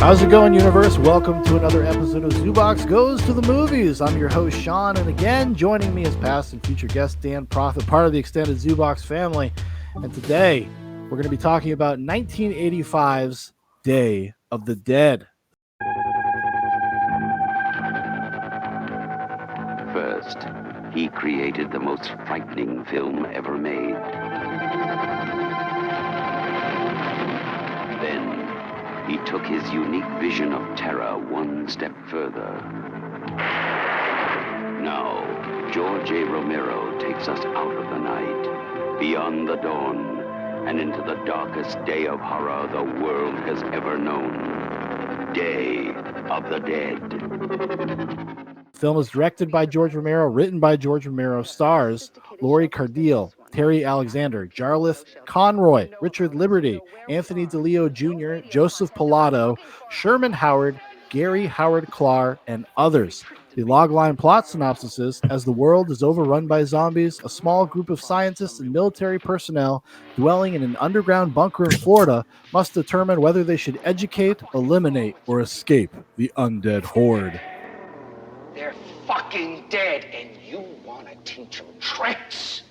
How's it going, universe? Welcome to another episode of Zoobox Goes to the Movies. I'm your host, Shaun, and again, joining me as past and future guest Dan Profitt, part of the extended Zoobox family. And today, we're going to be talking about 1985's Day of the Dead. First, he created the most frightening film ever made. Then, he took his unique vision of terror one step further. Now, George Romero takes us out of the night, beyond the dawn, and into the darkest day of horror the world has ever known. Day of the Dead. The film is directed by George Romero, written by George Romero, stars Laurie Cardiel, Terry Alexander, Jarlath Conroy, Richard Liberty, Anthony DeLeo Jr., Joseph Pilato, Sherman Howard, Gary Howard Clark, and others. The logline plot synopsis is: as the world is overrun by zombies, a small group of scientists and military personnel dwelling in an underground bunker in Florida must determine whether they should educate, eliminate, or escape the undead horde. They're fucking dead, and you want to teach them tricks?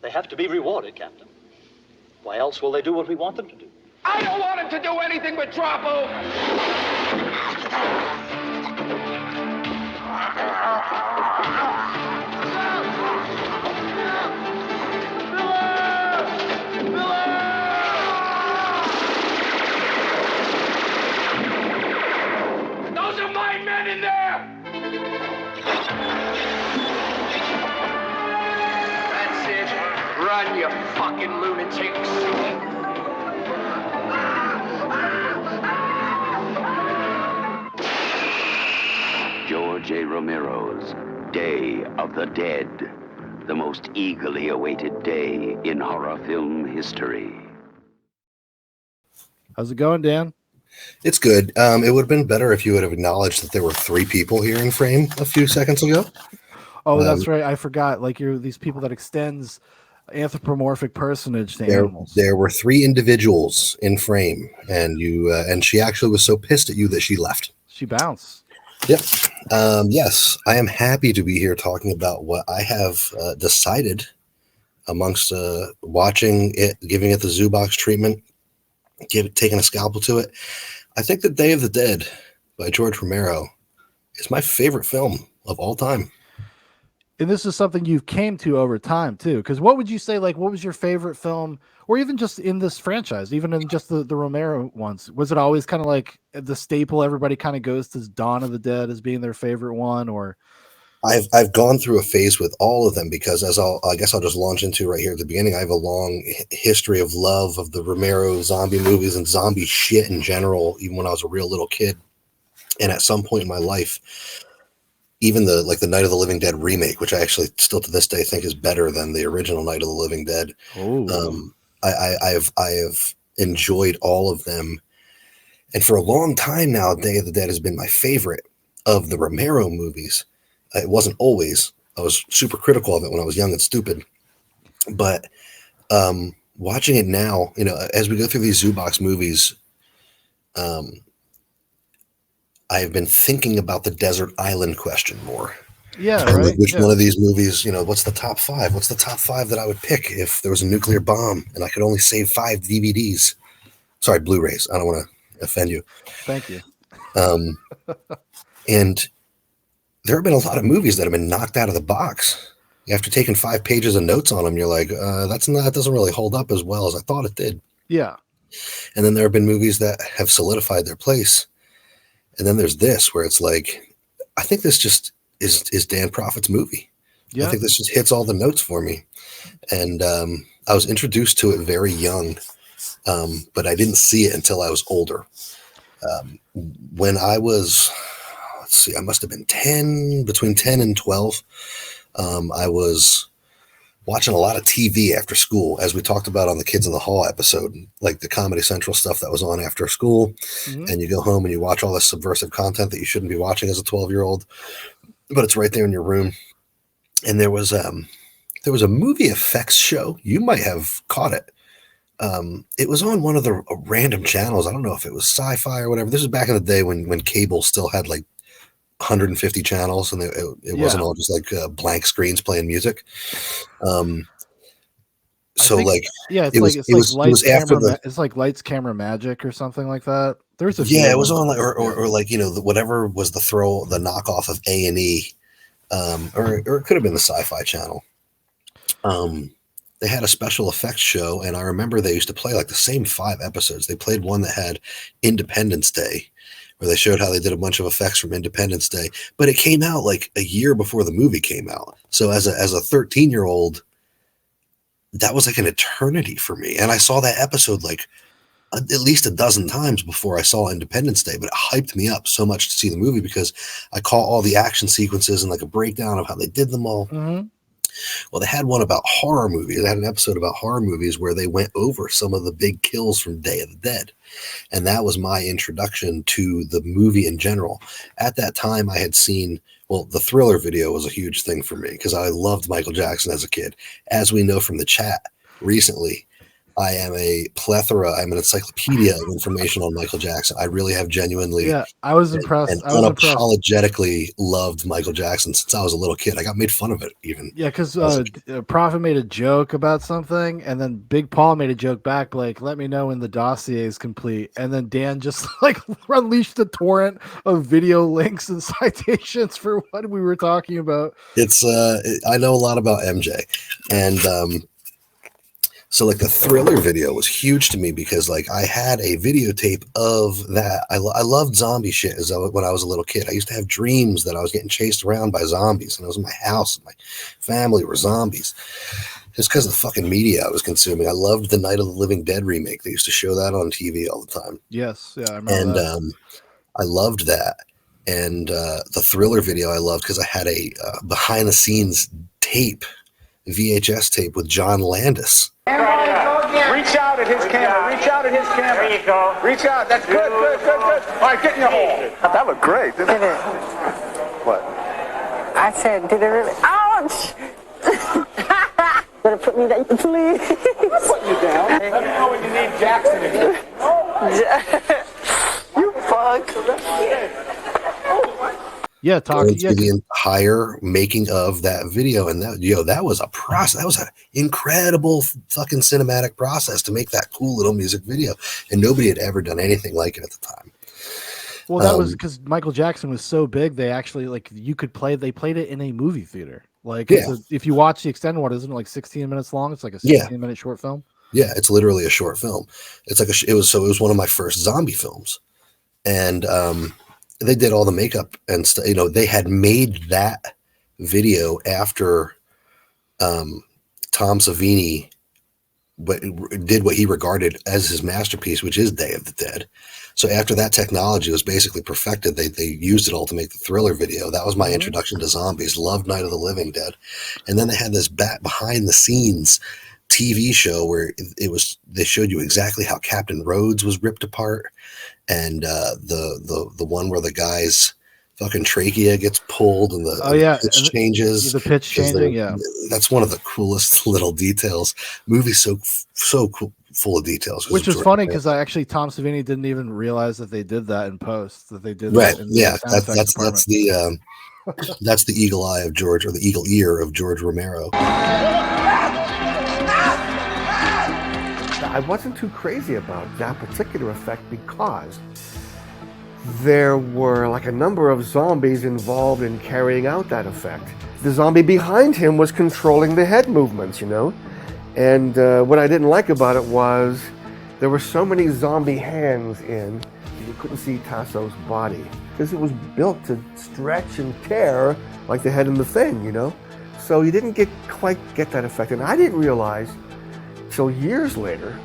They have to be rewarded, Captain. Why else will they do what we want them to do? I don't want them to do anything but drop over. Those are my men in there! That's it. Run, you fucking lunatics. George Romero's Day of the Dead, the most eagerly awaited day in horror film history. How's it going, Dan? It's good. It would have been better if you would have acknowledged that there were three people here in frame a few seconds ago. Oh, that's right. I forgot. Like, you're these people that extends anthropomorphic personage to animals. There were three individuals in frame, and and she actually was so pissed at you that she left. She bounced. Yep. Yes, I am happy to be here talking about what I have decided amongst watching it, giving it the Zoobox treatment, taking a scalpel to it. I think that Day of the Dead by George Romero is my favorite film of all time. And this is something you've came to over time too. Because what would you say, like, what was your favorite film, or even just in this franchise, even in just the Romero ones? Was it always kind of like the staple everybody kind of goes to Dawn of the Dead as being their favorite one? Or I've gone through a phase with all of them, because I guess I'll just launch into right here at the beginning. I have a long history of love of the Romero zombie movies and zombie shit in general, even when I was a real little kid. And at some point in my life, even the Night of the Living Dead remake, which I actually still to this day think is better than the original Night of the Living Dead. I have enjoyed all of them. And for a long time now, Day of the Dead has been my favorite of the Romero movies. It wasn't always. I was super critical of it when I was young and stupid. But watching it now, as we go through these Zoobox movies, I've been thinking about the desert island question more. Yeah, and right. Which one of these movies, what's the top five? What's the top five that I would pick if there was a nuclear bomb and I could only save 5 DVDs? Sorry, Blu-rays. I don't want to offend you. Thank you. And there have been a lot of movies that have been knocked out of the box. After taking 5 pages of notes on them, you're like, that doesn't really hold up as well as I thought it did. Yeah. And then there have been movies that have solidified their place. And then there's this, where it's like, I think this just is Dan Profitt's movie. Yeah. I think this just hits all the notes for me. And I was introduced to it very young, but I didn't see it until I was older. When I was, I must have been between 10 and 12. I was watching a lot of TV after school, as we talked about on the Kids in the Hall episode, like the Comedy Central stuff that was on after school. Mm-hmm. And you go home and you watch all this subversive content that you shouldn't be watching as a 12-year-old, but it's right there in your room. And there was a movie effects show. You might have caught it. It was on one of the random channels. I don't know if it was Sci-Fi or whatever. This was back in the day when cable still had like 150 channels, and it wasn't all just like blank screens playing music. So think, like it's it like was it's it like was it was lights after camera. the It's like lights camera magic or something like that. There's a few yeah, of it was them. on like Yeah. or like whatever was the knockoff of A&E, or it could have been the Sci-Fi channel. They had a special effects show, and I remember they used to play like the same 5 episodes. They played one that had Independence Day, where they showed how they did a bunch of effects from Independence Day, but it came out like a year before the movie came out. So as a 13-year-old, that was like an eternity for me. And I saw that episode like at least a dozen times before I saw Independence Day, but it hyped me up so much to see the movie because I caught all the action sequences and like a breakdown of how they did them all. Mm-hmm. Well, they had one about horror movies. They had an episode about horror movies where they went over some of the big kills from Day of the Dead. And that was my introduction to the movie in general. At that time, I had seen, the Thriller video was a huge thing for me because I loved Michael Jackson as a kid. As we know from the chat recently, I'm an encyclopedia of information on Michael Jackson. I really have genuinely I was and, impressed. and I was impressed. unapologetically loved Michael Jackson since I was a little kid. I got made fun of it even. Yeah, because Prophet made a joke about something, and then Big Paul made a joke back, like, let me know when the dossier is complete. And then Dan just like unleashed a torrent of video links and citations for what we were talking about. I know a lot about MJ, and so like the Thriller video was huge to me because like I had a videotape of that. I loved zombie shit when I was a little kid. I used to have dreams that I was getting chased around by zombies, and I was in my house and my family were zombies. Just because of the fucking media I was consuming. I loved the Night of the Living Dead remake. They used to show that on TV all the time. Yes, yeah, I remember And that. I loved that. And the Thriller video I loved because I had a behind the scenes tape, VHS tape with John Landis. Reach out at his camera. Reach out at his camera. There you go. Reach out. That's good. All right, get in your hole. That looked great, didn't it? What? I said, did it really? Ouch! Better put me down, please. Put you down. Let me know when you need Jackson again. You fuck. Yeah, Going through the entire making of that video, and that was a process. That was an incredible fucking cinematic process to make that cool little music video, and nobody had ever done anything like it at the time. Well, that was because Michael Jackson was so big. They actually they played it in a movie theater. Like, if you watch the extended one, isn't it like 16 minutes long? It's like a 16-minute short film. Yeah, it's literally a short film. It's like it was one of my first zombie films, and they did all the makeup and stuff. They had made that video after Tom Savini did what he regarded as his masterpiece, which is Day of the Dead. So after that technology was basically perfected, they used it all to make the Thriller video. That was my introduction to zombies. Loved Night of the Living Dead. And then they had this behind the scenes TV show where they showed you exactly how Captain Rhodes was ripped apart, and the one where the guy's fucking trachea gets pulled and the pitch changes. The pitch changing, that's one of the coolest little details. Movie's so cool, full of details. Which is funny because Tom Savini didn't even realize that they did that in post. That they did right. That Yeah, that's the eagle eye of George, or the eagle ear of George Romero. I wasn't too crazy about that particular effect because there were like a number of zombies involved in carrying out that effect. The zombie behind him was controlling the head movements, And what I didn't like about it was there were so many zombie hands in, you couldn't see Tasso's body because it was built to stretch and tear like the head in the thing, So you didn't quite get that effect. And I didn't realize till years later,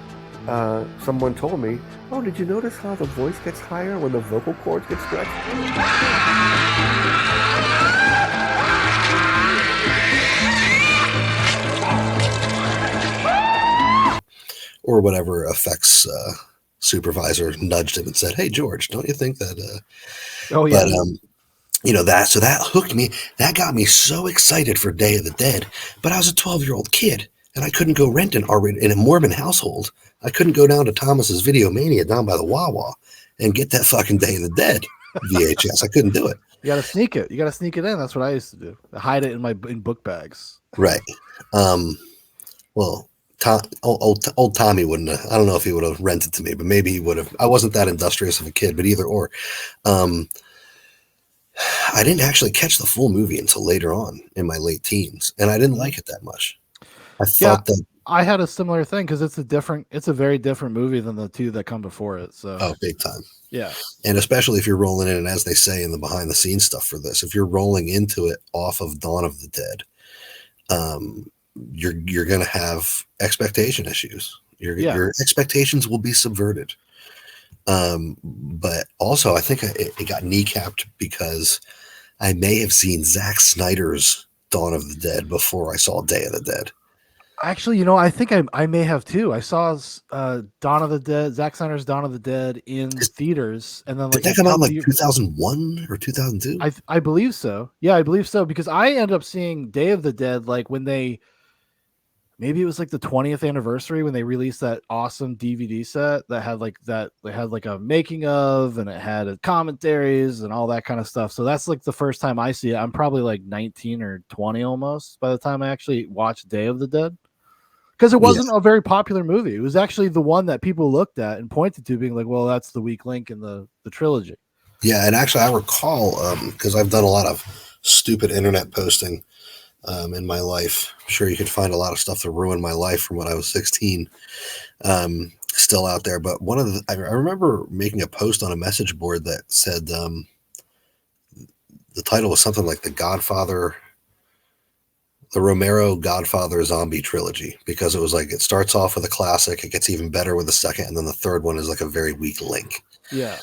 someone told me, oh, did you notice how the voice gets higher when the vocal cords get stretched? Or whatever effects supervisor nudged him and said, hey, George, don't you think that... Oh, yeah. But, so that hooked me. That got me so excited for Day of the Dead. But I was a 12-year-old kid. and I couldn't go rent an R-rated in a Mormon household. I couldn't go down to Thomas's Video Mania down by the Wawa and get that fucking Day of the Dead VHS. I couldn't do it. You got to sneak it. You got to sneak it in. That's what I used to do. Hide it in book bags. Right. Well, old Tommy wouldn't have. I don't know if he would have rented to me, but maybe he would have. I wasn't that industrious of a kid, but either or. I didn't actually catch the full movie until later on in my late teens, and I didn't like it that much. I thought that I had a similar thing because it's a very different movie than the two that come before it. So big time. Yeah. And especially if you're rolling in, and as they say in the behind the scenes stuff for this, if you're rolling into it off of Dawn of the Dead, you're going to have expectation issues. Your expectations will be subverted. But also I think it got kneecapped because I may have seen Zack Snyder's Dawn of the Dead before I saw Day of the Dead. Actually, I think I may have too. I saw Dawn of the Dead, Zack Snyder's Dawn of the Dead in theaters, and then did that come out like 2001 or 2002? I believe so. Yeah, I believe so because I ended up seeing Day of the Dead like when maybe it was like the 20th anniversary when they released that awesome DVD set that had like a making of, and it had commentaries and all that kind of stuff. So that's like the first time I see it. I'm probably like 19 or 20 almost by the time I actually watched Day of the Dead. Because it wasn't a very popular movie. It was actually the one that people looked at and pointed to being like, well, that's the weak link in the trilogy. Yeah, and actually I recall, because I've done a lot of stupid internet posting in my life. I'm sure you could find a lot of stuff that ruined my life from when I was 16 still out there. But I remember making a post on a message board that said the title was something like the Romero Godfather Zombie Trilogy, because it was like it starts off with a classic, it gets even better with the second, and then the third one is like a very weak link. Yeah.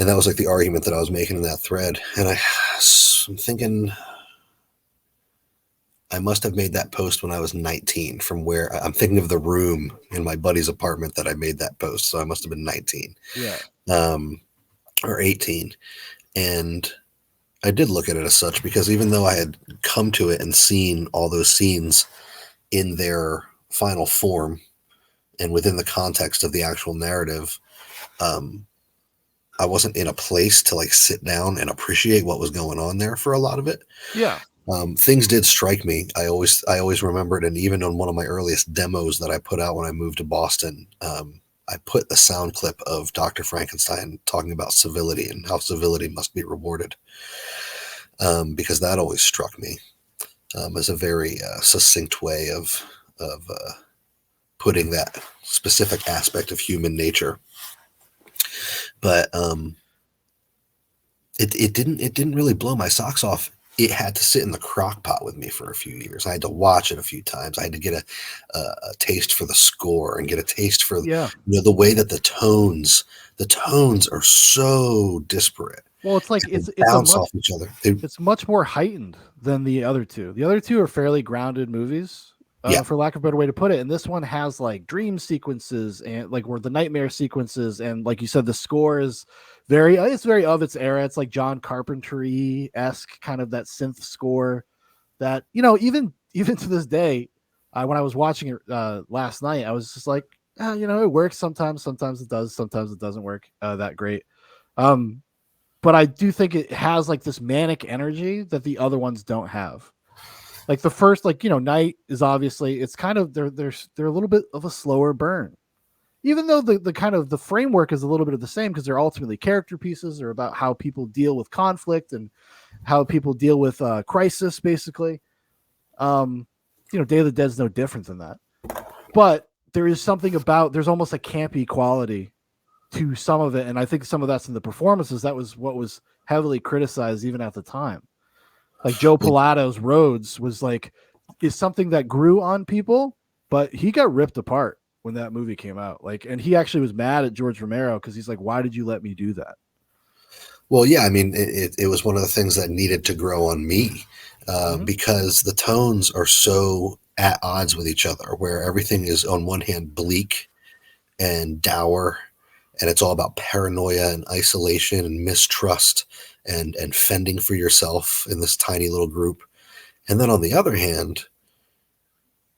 And that was like the argument that I was making in that thread. And I'm thinking I must have made that post when I was 19, from where I'm thinking of the room in my buddy's apartment that I made that post. So I must have been 19. Yeah. Or 18. And I did look at it as such, because even though I had come to it and seen all those scenes in their final form and within the context of the actual narrative, I wasn't in a place to like sit down and appreciate what was going on there for a lot of it. Yeah. Things did strike me. I always remember it. And even on one of my earliest demos that I put out when I moved to Boston, I put the sound clip of Dr. Frankenstein talking about civility and how civility must be rewarded. Because that always struck me as a very succinct way of putting that specific aspect of human nature. But it didn't really blow my socks off. It had to sit in the crock pot with me for a few years. I had to watch it a few times. I had to get a taste for the score and get a taste for the way that the tones are so disparate. Well, it's like it's bounce off each other. It's much more heightened than the other two. The other two are fairly grounded movies, for lack of a better way to put it. And this one has like dream sequences and like where the nightmare sequences, and like you said, the score is very of its era. It's like John Carpenter-esque kind of that synth score that, even to this day, when I was watching it last night, I was just like, it works sometimes it does, sometimes it doesn't work that great. But I do think it has like this manic energy that the other ones don't have. Like the first, Night is obviously, it's kind of, they're a little bit of a slower burn, even though the kind of the framework is a little bit of the same, because they're ultimately character pieces. They're about how people deal with conflict and how people deal with crisis, basically. Day of the Dead is no different than that. But there is something about, there's almost a campy quality to some of it, and I think some of that's in the performances. That was what was heavily criticized even at the time. Like Joe Pilato's Rhodes is something that grew on people, but he got ripped apart when that movie came out. And he actually was mad at George Romero because he's like, "Why did you let me do that?" Well, yeah, I mean, it was one of the things that needed to grow on me because the tones are so at odds with each other, where everything is on one hand bleak and dour, and it's all about paranoia and isolation and mistrust and fending for yourself in this tiny little group. And then on the other hand,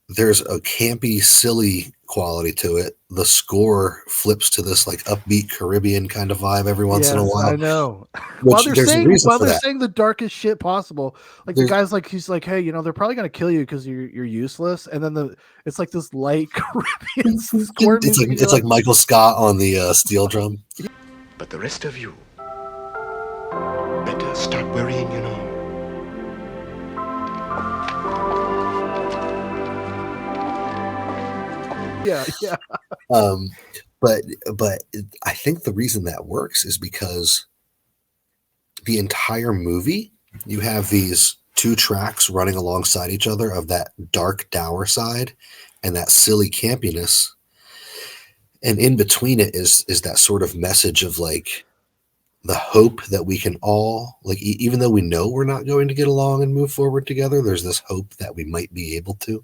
there's a campy, silly quality to it. The score flips to this like upbeat Caribbean kind of vibe every once in a while. I know. Which there's a reason for that. Saying the darkest shit possible, like the guy's like, he's like, hey, you know, they're probably gonna kill you because you're useless, and then it's like this light Caribbean score music. It's like Michael Scott on the steel drum. But the rest of you better start worrying, you know. Yeah. But I think the reason that works is because the entire movie, you have these two tracks running alongside each other of that dark, dour side and that silly campiness. And in between it is that sort of message of like the hope that we can all, like, even though we know we're not going to get along and move forward together, there's this hope that we might be able to.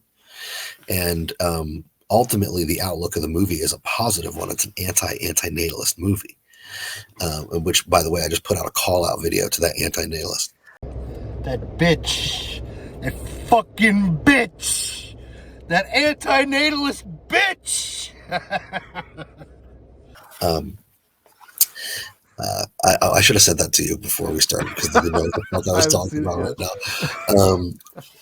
And ultimately, the outlook of the movie is a positive one. It's an anti-natalist movie, which, by the way, I just put out a call-out video to that anti-natalist. That bitch. That fucking bitch. That anti-natalist bitch. I should have said that to you before we started because you know what the fuck I was talking about right now.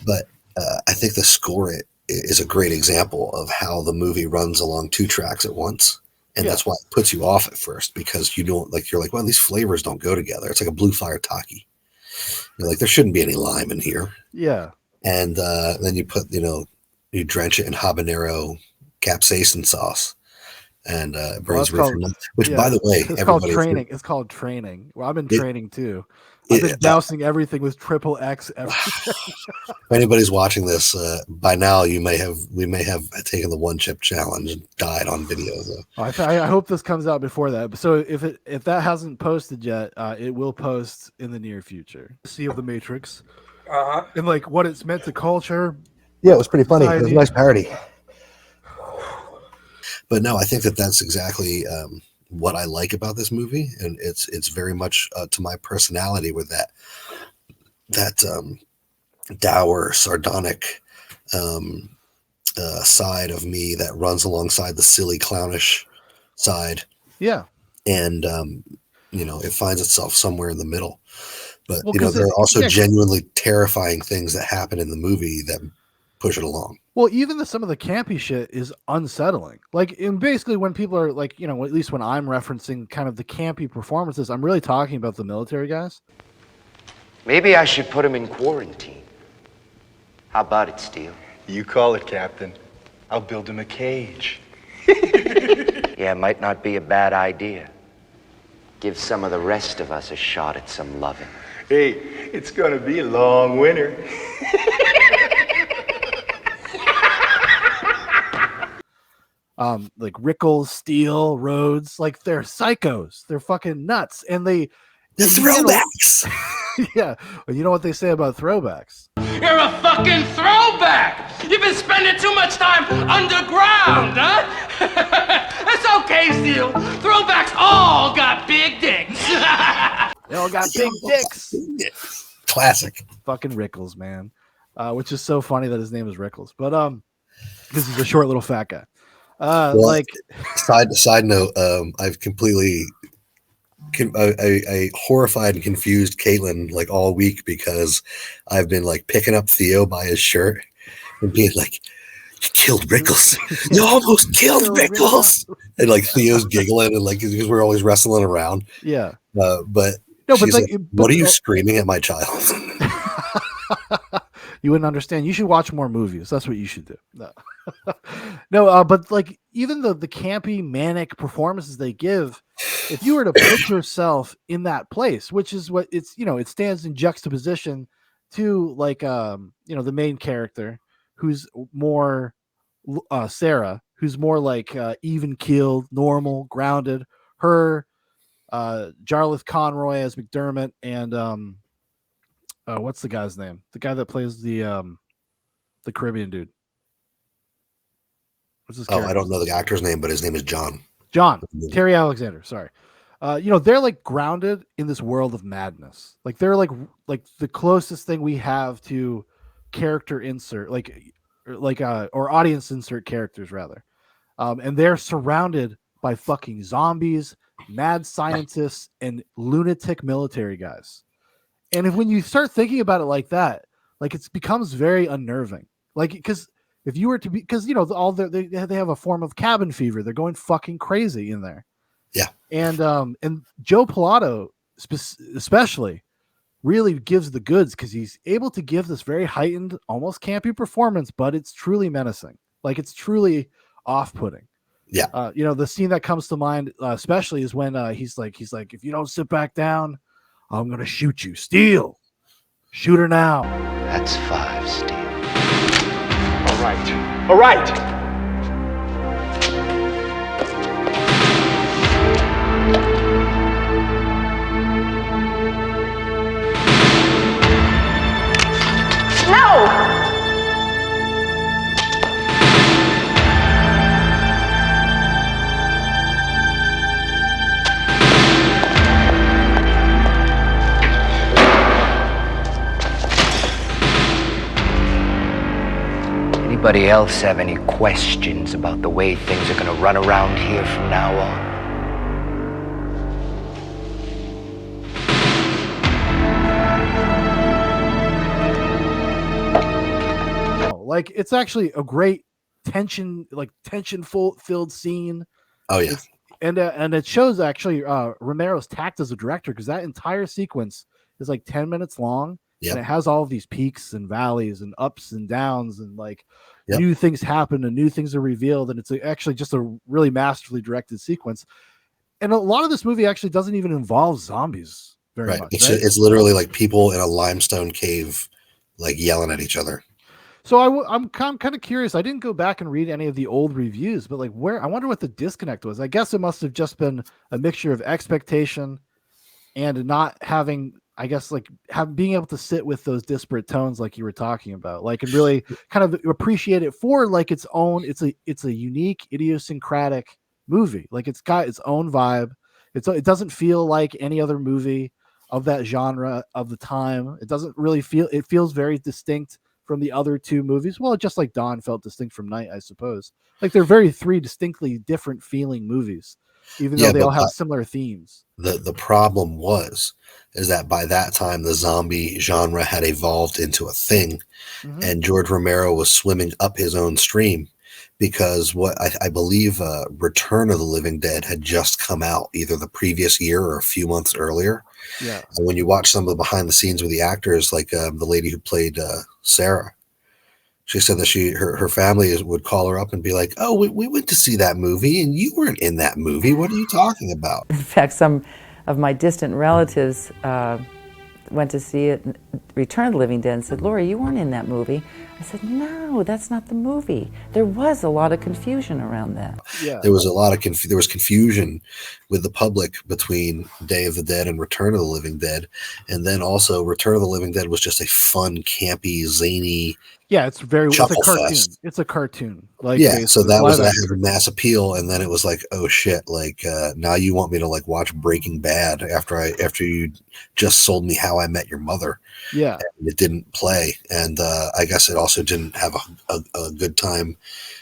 But I think the score is a great example of how the movie runs along two tracks at once. And that's why it puts you off at first, because you don't like, you're like, well, these flavors don't go together. It's like a blue fire taki. You're like, there shouldn't be any lime in here. Yeah. And then you put, you drench it in habanero capsaicin sauce. And it burns which, by the way, it's called training. It's called training. Well, I've been training too. I've been dousing everything with XXX. Everything. If anybody's watching this, by now we may have taken the one chip challenge and died on video. I hope this comes out before that. So if that hasn't posted yet, it will post in the near future. Sea of the Matrix, and like what it's meant to culture. Yeah, it was pretty funny. It was a nice parody. But no, I think that's exactly what I like about this movie, and it's very much to my personality with that dour, sardonic side of me that runs alongside the silly, clownish side. Yeah, and it finds itself somewhere in the middle. But there are also genuinely terrifying things that happen in the movie that push it along. Well, even some of the campy shit is unsettling. Like, and basically when people are like, at least when I'm referencing kind of the campy performances, I'm really talking about the military guys. Maybe I should put him in quarantine. How about it, Steele? You call it, Captain. I'll build him a cage. Yeah, it might not be a bad idea. Give some of the rest of us a shot at some loving. Hey, it's gonna be a long winter. Like Rickles, Steele, Rhodes, like they're psychos. They're fucking nuts. And the throwbacks. Yeah. Well, you know what they say about throwbacks? You're a fucking throwback. You've been spending too much time underground, huh? It's okay, Steele. Throwbacks all got big dicks. They all got big dicks. Classic. Fucking Rickles, man. Which is so funny that his name is Rickles. But because he's a short little fat guy. Side note, I've completely I horrified and confused Caitlin like all week because I've been like picking up Theo by his shirt and being like, "You killed Rickles! You almost killed Rickles!" And like Theo's giggling and like because we're always wrestling around. Yeah. But she's like, "What are you screaming at my child?" You wouldn't understand. You should watch more movies. That's what you should do. No, but like even the campy, manic performances they give, if you were to put yourself in that place, which is what it's, it stands in juxtaposition to like, the main character who's more Sarah, who's more like even keeled, normal, grounded. Her, Jarlath Conroy as McDermott, and what's the guy's name? The guy that plays the Caribbean dude. What's his character? I don't know the actor's name, but his name is John. Terry Alexander. Sorry. They're like grounded in this world of madness. Like they're like the closest thing we have to character insert, like or audience insert characters rather, and they're surrounded by fucking zombies, mad scientists, and lunatic military guys. And when you start thinking about it like that, like it becomes very unnerving. Like because if you were to be, because they have a form of cabin fever, they're going fucking crazy in there. Yeah, and Joe Pilato especially really gives the goods because he's able to give this very heightened, almost campy performance, but it's truly menacing. Like it's truly off-putting. Yeah. The scene that comes to mind, especially, is when he's like, if you don't sit back down, I'm gonna shoot you. Steele, shoot her now. That's 5, Steele. All right. All right. No! Anybody else have any questions about the way things are going to run around here from now on? Like it's actually a great tension filled scene. Oh yeah. And it shows actually Romero's tact as a director, because that entire sequence is like 10 minutes long. Yep. And it has all of these peaks and valleys and ups and downs, and like Yep. new things happen and new things are revealed, and it's actually just a really masterfully directed sequence. And a lot of this movie actually doesn't even involve zombies very much. It's literally like people in a limestone cave, like yelling at each other. So I'm kind of curious. I didn't go back and read any of the old reviews, but like I wonder what the disconnect was. I guess it must have just been a mixture of expectation and not having, I guess, like being able to sit with those disparate tones like you were talking about, like, and really kind of appreciate it for like its own. It's a unique, idiosyncratic movie. Like it's got its own vibe. It doesn't feel like any other movie of that genre of the time. It doesn't really feel. It feels very distinct from the other two movies. Well, just like Dawn felt distinct from Night, I suppose. Like they're three distinctly different feeling movies, even though they all have similar themes. The problem is that by that time the zombie genre had evolved into a thing, and George Romero was swimming up his own stream, because what I believe Return of the Living Dead had just come out either the previous year or a few months earlier. Yeah. And when you watch some of the behind the scenes with the actors, like the lady who played Sarah, she said that her family would call her up and be like, "Oh, we went to see that movie and you weren't in that movie. What are you talking about?" In fact, some of my distant relatives went to see it, Return of the Living Dead, and said, "Laura, you weren't in that movie." I said, "No, that's not the movie." There was a lot of confusion around that. Yeah. There was a lot of there was confusion with the public between Day of the Dead and Return of the Living Dead. And then also Return of the Living Dead was just a fun, campy, zany. Yeah, it's a cartoon. Fest. It's a cartoon. Like, yeah, so that had a mass appeal, and then it was like, oh shit, like now you want me to like watch Breaking Bad after you just sold me How I Met Your Mother. Yeah. And it didn't play, and I guess it also didn't have a good time.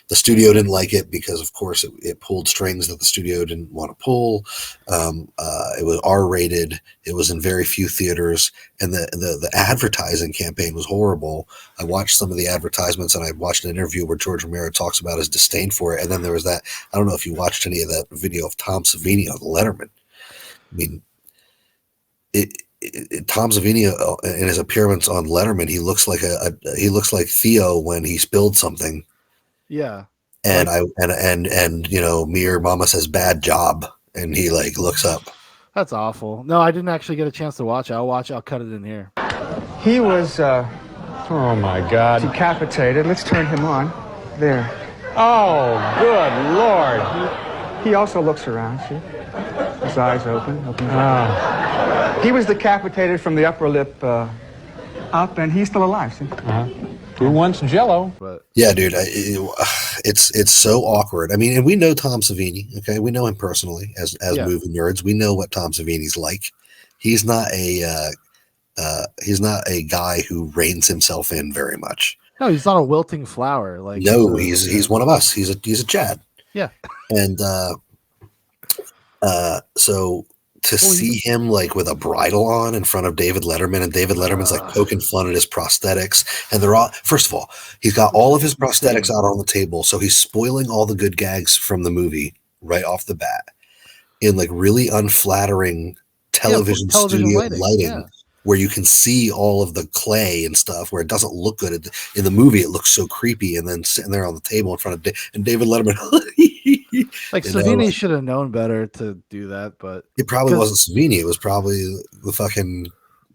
The studio didn't like it because, of course, it pulled strings that the studio didn't want to pull. It was R-rated. It was in very few theaters, and the advertising campaign was horrible. I watched some of the advertisements, and I watched an interview where George Romero talks about his disdain for it. And then there was that. I don't know if you watched any of that video of Tom Savini on Letterman. I mean, Tom Savini in his appearance on Letterman, he looks like Theo when he spilled something. Yeah. And and you know, me or Mama says bad job, and he like looks up. That's awful. No, I didn't actually get a chance to watch it. I'll cut it in here. He was, oh my God, decapitated. Let's turn him on. There. Oh, good Lord. He also looks around, see? His eyes open. He was decapitated from the upper lip up, and he's still alive, see? Who wants Jello? Yeah, dude, it's so awkward. I mean, and we know Tom Savini. Okay, we know him personally as movie nerds. We know what Tom Savini's like. He's not a guy who reins himself in very much. No, he's not a wilting flower. Like No, he's one of us. He's a Chad. Yeah. And so to see him like with a bridle on in front of David Letterman, and David Letterman's like poking fun at his prosthetics, and they're all, first of all, he's got all of his prosthetics out on the table, so he's spoiling all the good gags from the movie right off the bat in like really unflattering television studio lighting. Where you can see all of the clay and stuff, where it doesn't look good. In the movie, it looks so creepy, and then sitting there on the table in front of and David Letterman. Like Savini should have known better to do that, but it probably wasn't Savini. It was probably the fucking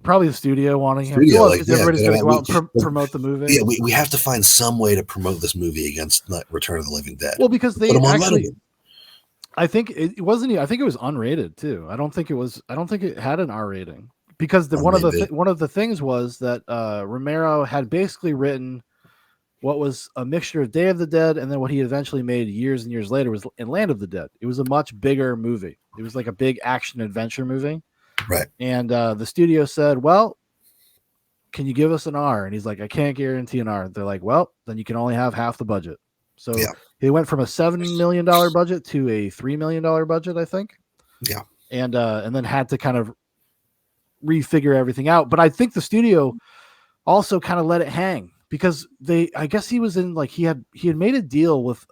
the studio wanting him. Studio, Well, everybody's going to go out and promote the movie. Yeah, we have to find some way to promote this movie against Return of the Living Dead. Well, because they actually, I think it wasn't. I think it was unrated too. I don't think it was. I don't think it had an R rating. Because one of the things was that Romero had basically written what was a mixture of Day of the Dead, and then what he eventually made years and years later was in Land of the Dead. It was a much bigger movie. It was like a big action adventure movie. Right. And the studio said, "Well, can you give us an R?" And he's like, "I can't guarantee an R." They're like, "Well, then you can only have half the budget." So he went from a $7 million budget to a $3 million budget, I think. Yeah. And then had to kind of refigure everything out. But I think the studio also kind of let it hang because I guess he was in like he had made a deal with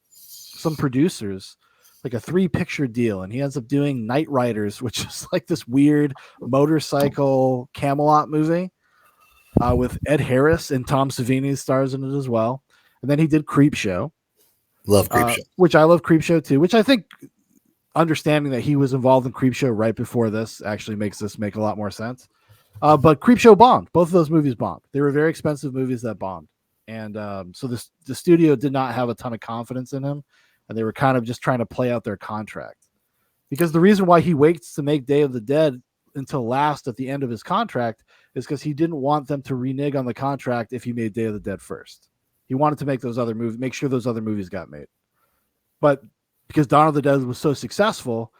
some producers, like a 3-picture deal, and he ends up doing Night Riders, which is like this weird motorcycle Camelot movie with Ed Harris, and Tom Savini stars in it as well. And then he did Creepshow. Love Creepshow. Which I love Creepshow too, which I think understanding that he was involved in Creepshow right before this actually makes this make a lot more sense. But Creepshow bombed. Both of those movies bombed. They were very expensive movies that bombed. And so the studio did not have a ton of confidence in him, and they were kind of just trying to play out their contract. Because the reason why he waits to make Day of the Dead until last at the end of his contract is because he didn't want them to renege on the contract if he made Day of the Dead first. He wanted to make those other movies, make sure those other movies got made. But because Dawn of the Dead was so successful,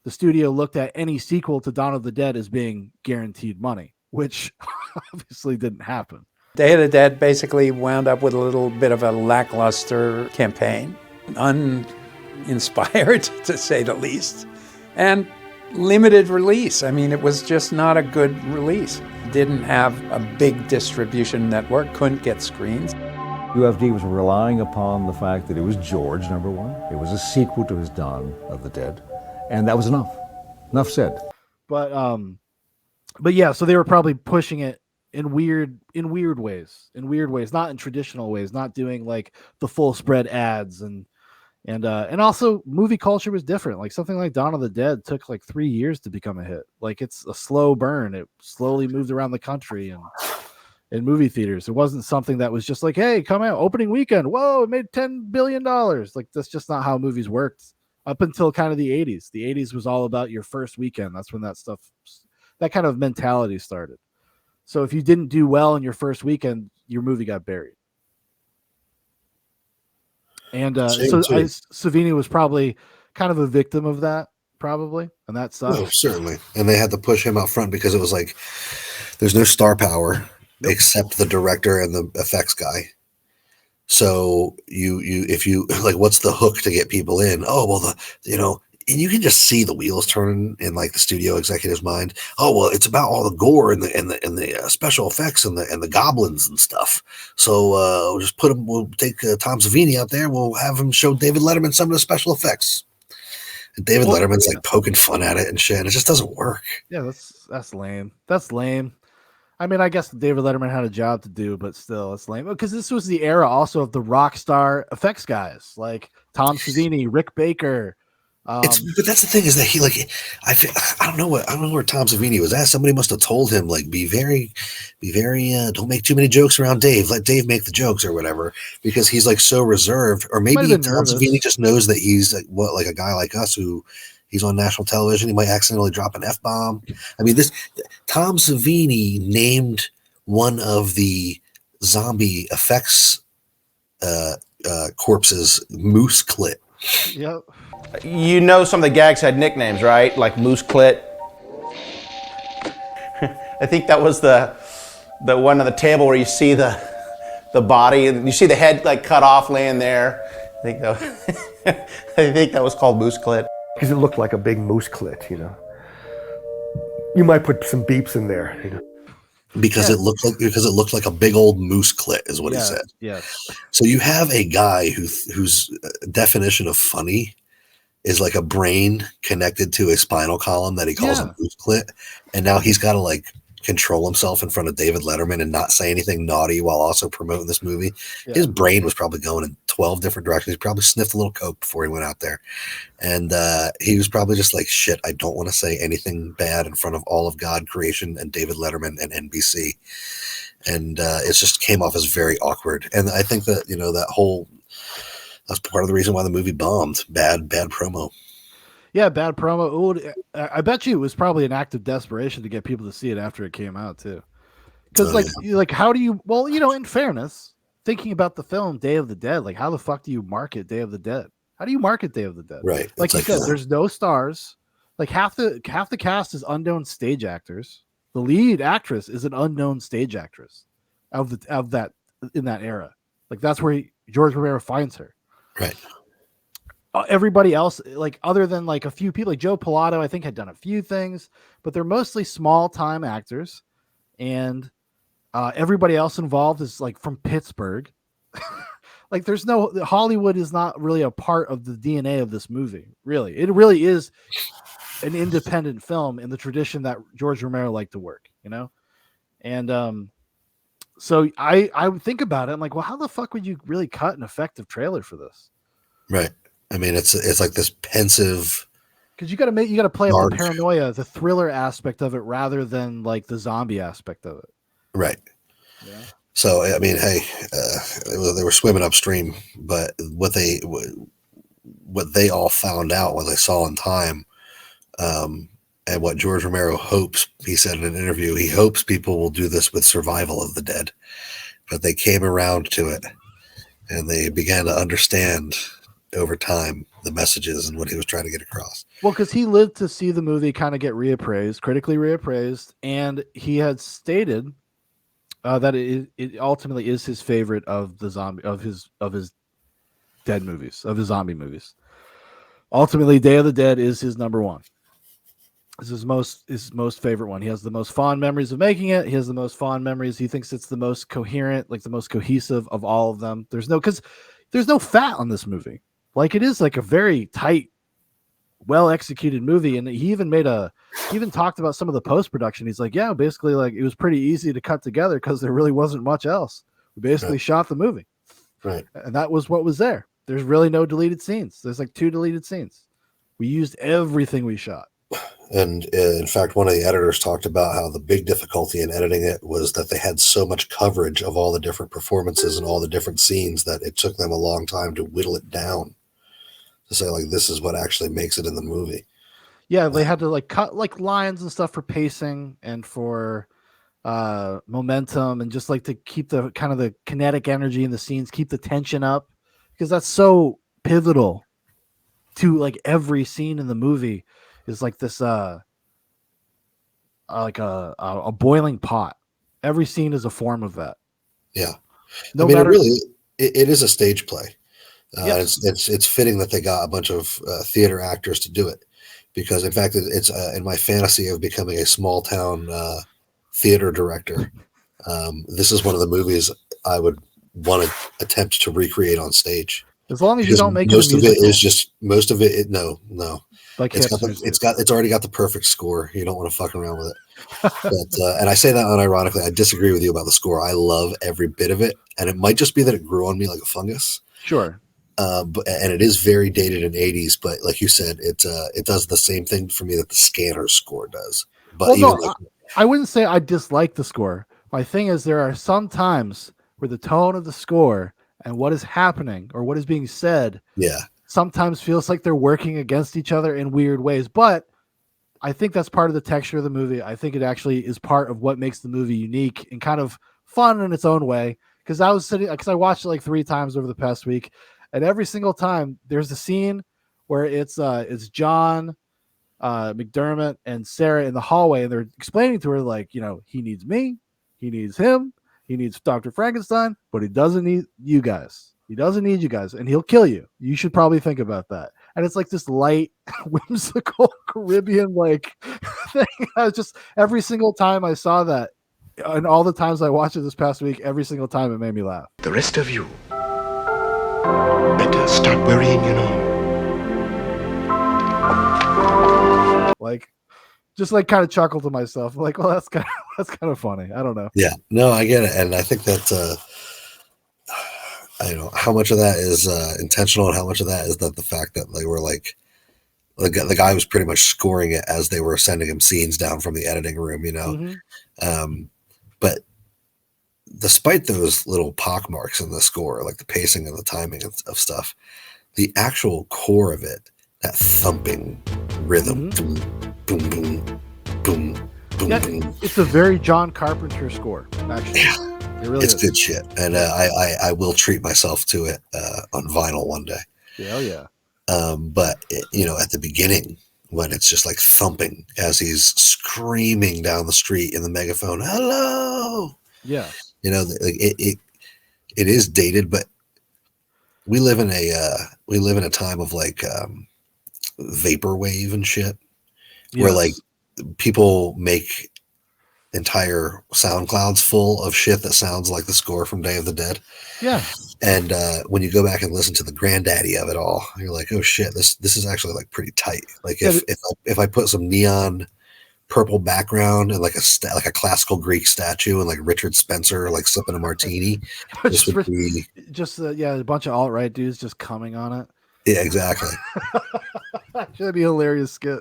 the studio looked at any sequel to Dawn of the Dead as being guaranteed money, which obviously didn't happen. Day of the Dead basically wound up with a little bit of a lackluster campaign, uninspired to say the least, and limited release. I mean, it was just not a good release. Didn't have a big distribution network, couldn't get screens. UFD was relying upon the fact that it was George, number one. It was a sequel to his Dawn of the Dead, and that was enough. Enough said. But yeah, so they were probably pushing it in weird ways, not in traditional ways, not doing like the full spread ads and also movie culture was different. Like something like Dawn of the Dead took like 3 years to become a hit. Like it's a slow burn. It slowly moved around the country and in movie theaters. It wasn't something that was just like, hey, come out opening weekend. Whoa, it made $10 billion. Like that's just not how movies worked up until kind of the 80s. The 80s was all about your first weekend. That's when that kind of mentality started. So if you didn't do well in your first weekend, your movie got buried. And Savini was probably kind of a victim of that, probably, and that sucks. Oh, certainly. And they had to push him out front because it was like there's no star power except the director and the effects guy. So if you like, what's the hook to get people in? Oh, well, and you can just see the wheels turning in like the studio executive's mind. Oh, well, it's about all the gore and the special effects and the goblins and stuff. So we'll just we'll take Tom Savini out there. We'll have him show David Letterman some of the special effects. And David Letterman's like poking fun at it and shit. And it just doesn't work. Yeah, that's lame. That's lame. I mean, I guess David Letterman had a job to do, but still, it's lame. Because this was the era also of the rock star effects guys like Tom Savini, Rick Baker. But that's the thing is that he like I don't know where Tom Savini was at. Somebody must have told him like be very don't make too many jokes around Dave. Let Dave make the jokes or whatever, because he's like so reserved. Or maybe Tom Savini just knows that he's like a guy like us who he's on national television. He might accidentally drop an F-bomb. I mean, Tom Savini named one of the zombie effects corpses Moose Clit. Yep. You know some of the gags had nicknames, right? Like Moose Clit. I think that was the one on the table where you see the the body, and you see the head like cut off laying there. I think that, I think that was called moose clit. Because it looked like a big moose clit, You might put some beeps in there, Because it looked like a big old moose clit, is what he said. Yes. So you have a guy whose definition of funny is like a brain connected to a spinal column that he calls a moose clit, and now he's got to like control himself in front of David Letterman and not say anything naughty while also promoting this movie. Yeah. His brain was probably going in 12 different directions. He probably sniffed a little coke before he went out there, and he was probably just like, shit, I don't want to say anything bad in front of all of God creation and David Letterman and NBC. And it just came off as very awkward. And I think that, that's part of the reason why the movie bombed. Bad promo. Yeah, bad promo. Ooh, I bet you it was probably an act of desperation to get people to see it after it came out too. Because like how do you? Well, in fairness, thinking about the film Day of the Dead, like how the fuck do you market Day of the Dead? How do you market Day of the Dead? Right. Like you said, there's no stars. Like half the cast is unknown stage actors. The lead actress is an unknown stage actress of that in that era. Like that's where George Romero finds her. Right. Everybody else, like other than like a few people, like Joe Pilato, I think had done a few things, but they're mostly small time actors, and everybody else involved is like from Pittsburgh. Like there's no Hollywood is not really a part of the DNA of this movie. Really, it really is an independent film in the tradition that George Romero liked to work. And so I would think about it. I'm like, well, how the fuck would you really cut an effective trailer for this? Right. I mean, it's like this pensive. Because you got to play up the paranoia, the thriller aspect of it, rather than like the zombie aspect of it. Right. Yeah. So I mean, hey, they were swimming upstream, but what they all found out, what they saw in time, and what George Romero hopes, he said in an interview, he hopes people will do this with Survival of the Dead, but they came around to it, and they began to understand over time the messages and what he was trying to get across. Well, because he lived to see the movie kind of get critically reappraised, and he had stated that it ultimately is his favorite of the zombie of his dead movies, of his zombie movies. Ultimately, Day of the Dead is his number one. It's his most favorite one. He has the most fond memories of making it. He has the most fond memories. He thinks it's the most coherent, like the most cohesive of all of them. There's no fat on this movie. Like it is like a very tight, well executed movie. And he even talked about some of the post production. He's like, yeah, basically like it was pretty easy to cut together because there really wasn't much else. We basically shot the movie. Right. And that was what was there. There's really no deleted scenes. There's like 2 deleted scenes. We used everything we shot. And in fact, one of the editors talked about how the big difficulty in editing it was that they had so much coverage of all the different performances and all the different scenes that it took them a long time to whittle it down to say like, this is what actually makes it in the movie. Yeah. They had to like cut like lines and stuff for pacing and for momentum, and just like to keep the kind of the kinetic energy in the scenes, keep the tension up, because that's so pivotal to like every scene in the movie. Is like this like a boiling pot. Every scene is a form of that. Yeah. No matter, it is a stage play. Yes. It's fitting that they got a bunch of theater actors to do it, because in fact it's in my fantasy of becoming a small town theater director. This is one of the movies I would want to attempt to recreate on stage. As long as you don't make most of it is just no. Like it's already got the perfect score. You don't want to fuck around with it. But and I say that unironically. I disagree with you about the score. I love every bit of it, and it might just be that it grew on me like a fungus. Sure. And it is very dated in 80s, but like you said, it does the same thing for me that the Scanners score does. But I wouldn't say I dislike the score. My thing is there are some times where the tone of the score and what is happening or what is being said sometimes feels like they're working against each other in weird ways. But I think that's part of the texture of the movie. I think it actually is part of what makes the movie unique and kind of fun in its own way. Because I watched it like 3 times over the past week, and every single time there's a scene where it's John, McDermott, and Sarah in the hallway, and they're explaining to her like, he needs me, he needs him, He needs Dr. Frankenstein, but he doesn't need you guys. He doesn't need you guys, and he'll kill you. You should probably think about that. And it's like this light, whimsical Caribbean like thing. I was just every single time I saw that, and all the times I watched it this past week, every single time it made me laugh. The rest of you better start worrying, Like, just like kind of chuckle to myself, like, well, that's kind of funny. I don't know. Yeah, no, I get it, and I think that I don't know how much of that is intentional and how much of that is that the fact that they were like the guy was pretty much scoring it as they were sending him scenes down from the editing room, But despite those little pockmarks in the score, like the pacing and the timing of stuff, the actual core of it, that thumping rhythm, boom, boom, boom, boom, boom, Yeah, boom. it's a very John Carpenter score, actually. Yeah. It really It's is. good shit, and I will treat myself to it on vinyl one day. Hell yeah. But at the beginning, when it's just like thumping as he's screaming down the street in the megaphone, "Hello!" Yeah. It is dated, but we live in a time of like vaporwave and shit, where like people make entire sound clouds full of shit that sounds like the score from Day of the Dead. Yeah. And when you go back and listen to the granddaddy of it all, you're like, oh shit, this is actually like pretty tight. Like if I put some neon purple background and like a classical Greek statue and like Richard Spencer like sipping a martini, this would be a bunch of alt-right dudes just coming on it. Yeah, exactly. Should be a hilarious skit.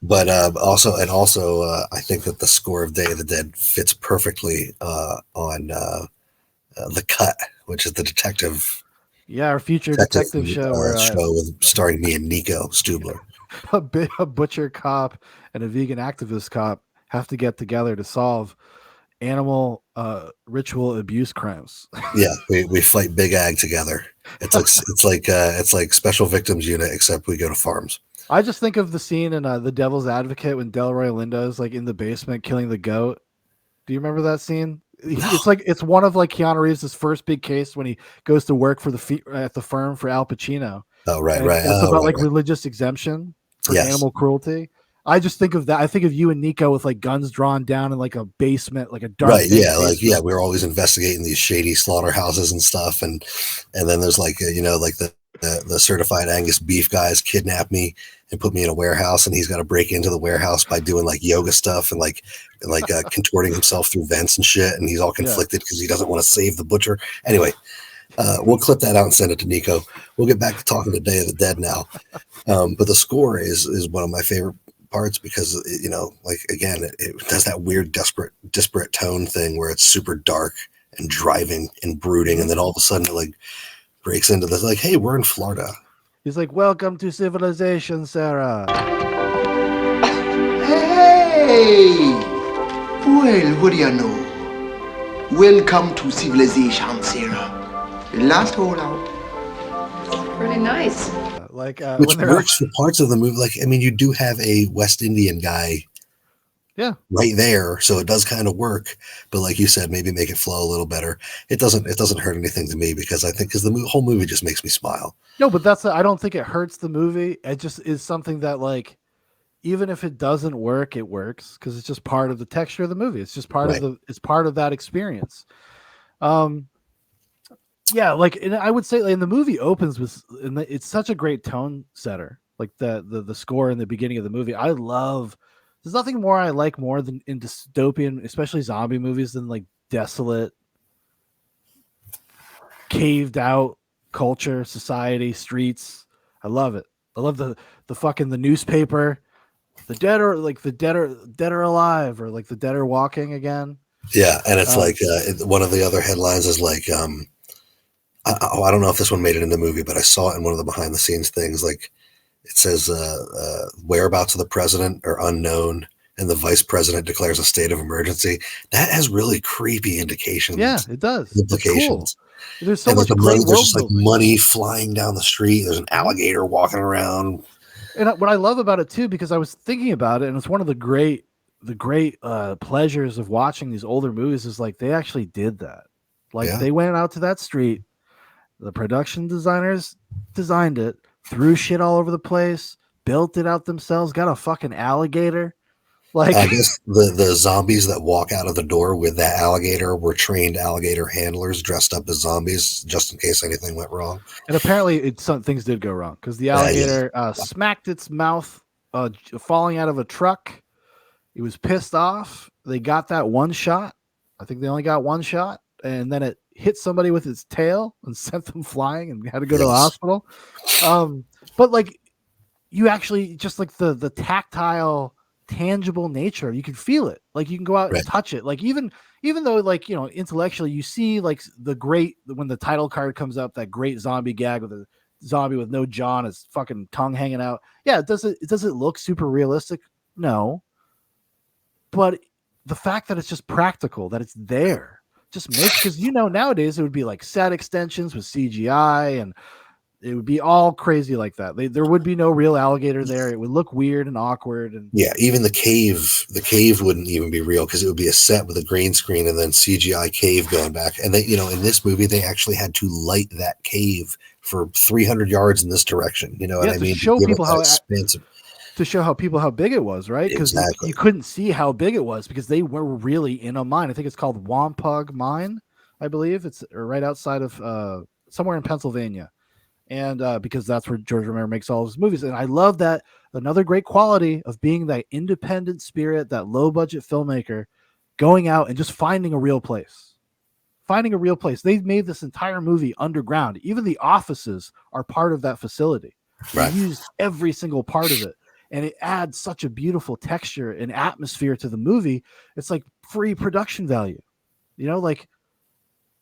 But also, I think that the score of Day of the Dead fits perfectly on The Cut, which is the detective. Yeah, our future detective show, starring me and Nico Stubler. A butcher cop and a vegan activist cop have to get together to solve animal ritual abuse crimes. Yeah, we fight Big Ag together. It's like Special Victims Unit, except we go to farms. I just think of the scene in The Devil's Advocate when Delroy Lindo is like in the basement killing the goat. Do you remember that scene? It's one of like Keanu Reeves' first big case when he goes to work for at the firm for Al Pacino. Oh, right. It's about religious exemption for animal cruelty. I just think of that. I think of you and Nico with like guns drawn down in like a basement, like a dark. Right. Yeah. Basement. We're always investigating these shady slaughterhouses and stuff. And then there's like, the certified Angus beef guys kidnap me and put me in a warehouse, and he's got to break into the warehouse by doing like yoga stuff and contorting himself through vents and shit. And he's all conflicted because he doesn't want to save the butcher. Anyway, we'll clip that out and send it to Nico. We'll get back to talking to Day of the Dead now. But the score is one of my favorite parts because, it does that weird, disparate tone thing where it's super dark and driving and brooding. And then all of a sudden it like breaks into this, like, hey, we're in Florida. He's like, welcome to civilization, Sarah. Hey! Well, what do you know? Welcome to civilization, Sarah. The last holdout. Pretty nice. Which works for parts of the movie. Like, I mean, you do have a West Indian guy right there, so it does kind of work. But like you said, maybe make it flow a little better. It doesn't hurt anything to me because the whole movie just makes me smile. No, but I don't think it hurts the movie. It just is something that, like, even if it doesn't work, it works because it's just part of the texture of the movie. It's just part it's part of that experience. Yeah, and I would say, and the movie opens with, and it's such a great tone setter. Like the score in the beginning of the movie, I love. There's nothing more I like more than in dystopian, especially zombie movies, than like desolate, caved out culture, society, streets. I love it. I love the fucking the newspaper. The dead are alive, or like the dead are walking again. Yeah, and it's one of the other headlines is like, I don't know if this one made it in the movie, but I saw it in one of the behind the scenes things. Like, it says whereabouts of the president are unknown, and the vice president declares a state of emergency. That has really creepy indications. Yeah, it does. Implications. Cool. There's so much great world. There's just like money flying down the street. There's an alligator walking around. And what I love about it too, because I was thinking about it, and it's one of the great the great pleasures of watching these older movies is like they actually did that. Like Yeah. they went out to that street, the production designers designed it, threw shit all over the place, built it out themselves, got a fucking alligator. Like I guess the zombies that walk out of the door with that alligator were trained alligator handlers dressed up as zombies just in case anything went wrong. and apparently some things did go wrong because the Yeah. alligator smacked its mouth falling out of a truck. He was pissed off. They got that one shot. I think they only got one shot, and then it hit somebody with its tail and sent them flying and had to go to the Yes. hospital. But like you actually just like the tactile, tangible nature, you can feel it. Like you can go out Right. and touch it. Like even though like intellectually you see like when the title card comes up, that great zombie gag with a zombie with no jaw and his fucking tongue hanging out. Yeah, does it look super realistic? No. But the fact that it's just practical, that it's there, just makes, because nowadays it would be like set extensions with CGI and it would be all crazy like that. There would be no real alligator there. It would look weird and awkward. And Yeah, even the cave wouldn't even be real because it would be a set with a green screen and then CGI cave going back. And they, in this movie, they actually had to light that cave for 300 yards in this direction. You know what I mean? Show give it people that expansive. to show how big it was, right? Because Exactly. you couldn't see how big it was because they were really in a mine. I think it's called Wampug Mine, I believe. It's right outside of somewhere in Pennsylvania. And because that's where George Romero makes all of his movies. And I love that. Another great quality of being that independent spirit, that low budget filmmaker, going out and just finding a real place. Finding a real place. They've made this entire movie underground. Even the offices are part of that facility. Right. They use every single part of it. And it adds such a beautiful texture and atmosphere to the movie. It's like free production value. Like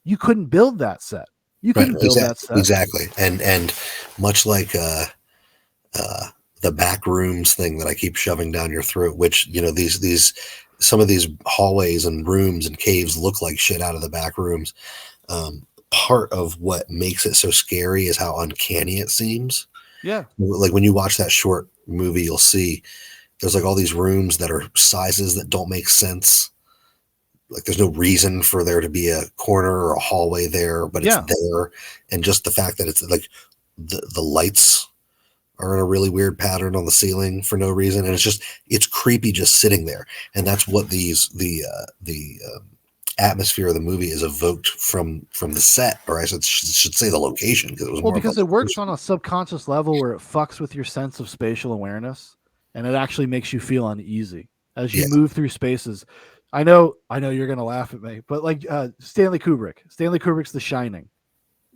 you couldn't build that set. You couldn't build that set. Exactly. And much like the back rooms thing that I keep shoving down your throat, which, some of these hallways and rooms and caves look like shit out of the back rooms. Part of what makes it so scary is how uncanny it seems. Yeah. Like when you watch that short movie, you'll see there's like all these rooms that are sizes that don't make sense. Like there's no reason for there to be a corner or a hallway there, but it's there. And just the fact that it's like the lights are in a really weird pattern on the ceiling for no reason. And it's creepy just sitting there. And that's what the atmosphere of the movie is evoked from the set, or I should say the location, because it was because it works on a subconscious level where it fucks with your sense of spatial awareness, and it actually makes you feel uneasy as you move through spaces. I know you're gonna laugh at me, but like Stanley Kubrick's The Shining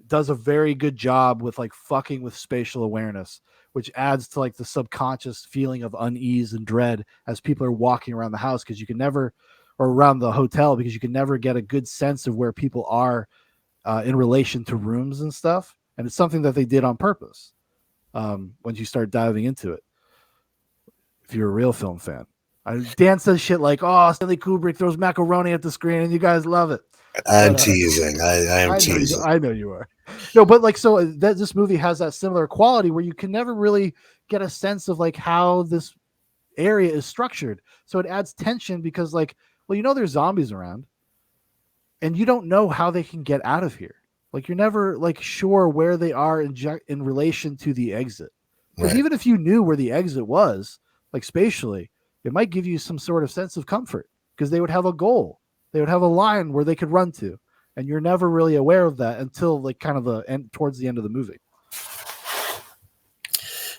does a very good job with like fucking with spatial awareness, which adds to like the subconscious feeling of unease and dread as people are walking around the house, because you can never, or around the hotel, because you can never get a good sense of where people are in relation to rooms and stuff. And it's something that they did on purpose once you start diving into it, if you're a real film fan. Dan says shit like, "Oh, Stanley Kubrick throws macaroni at the screen and you guys love it." I'm teasing. I am teasing. I know you are. No, but like, so that this movie has that similar quality where you can never really get a sense of like how this area is structured. So it adds tension because like, well, there's zombies around and you don't know how they can get out of here. Like you're never like sure where they are in relation to the exit. Because even if you knew where the exit was, like spatially, it might give you some sort of sense of comfort because they would have a goal. They would have a line where they could run to, and you're never really aware of that until like kind of towards the end of the movie.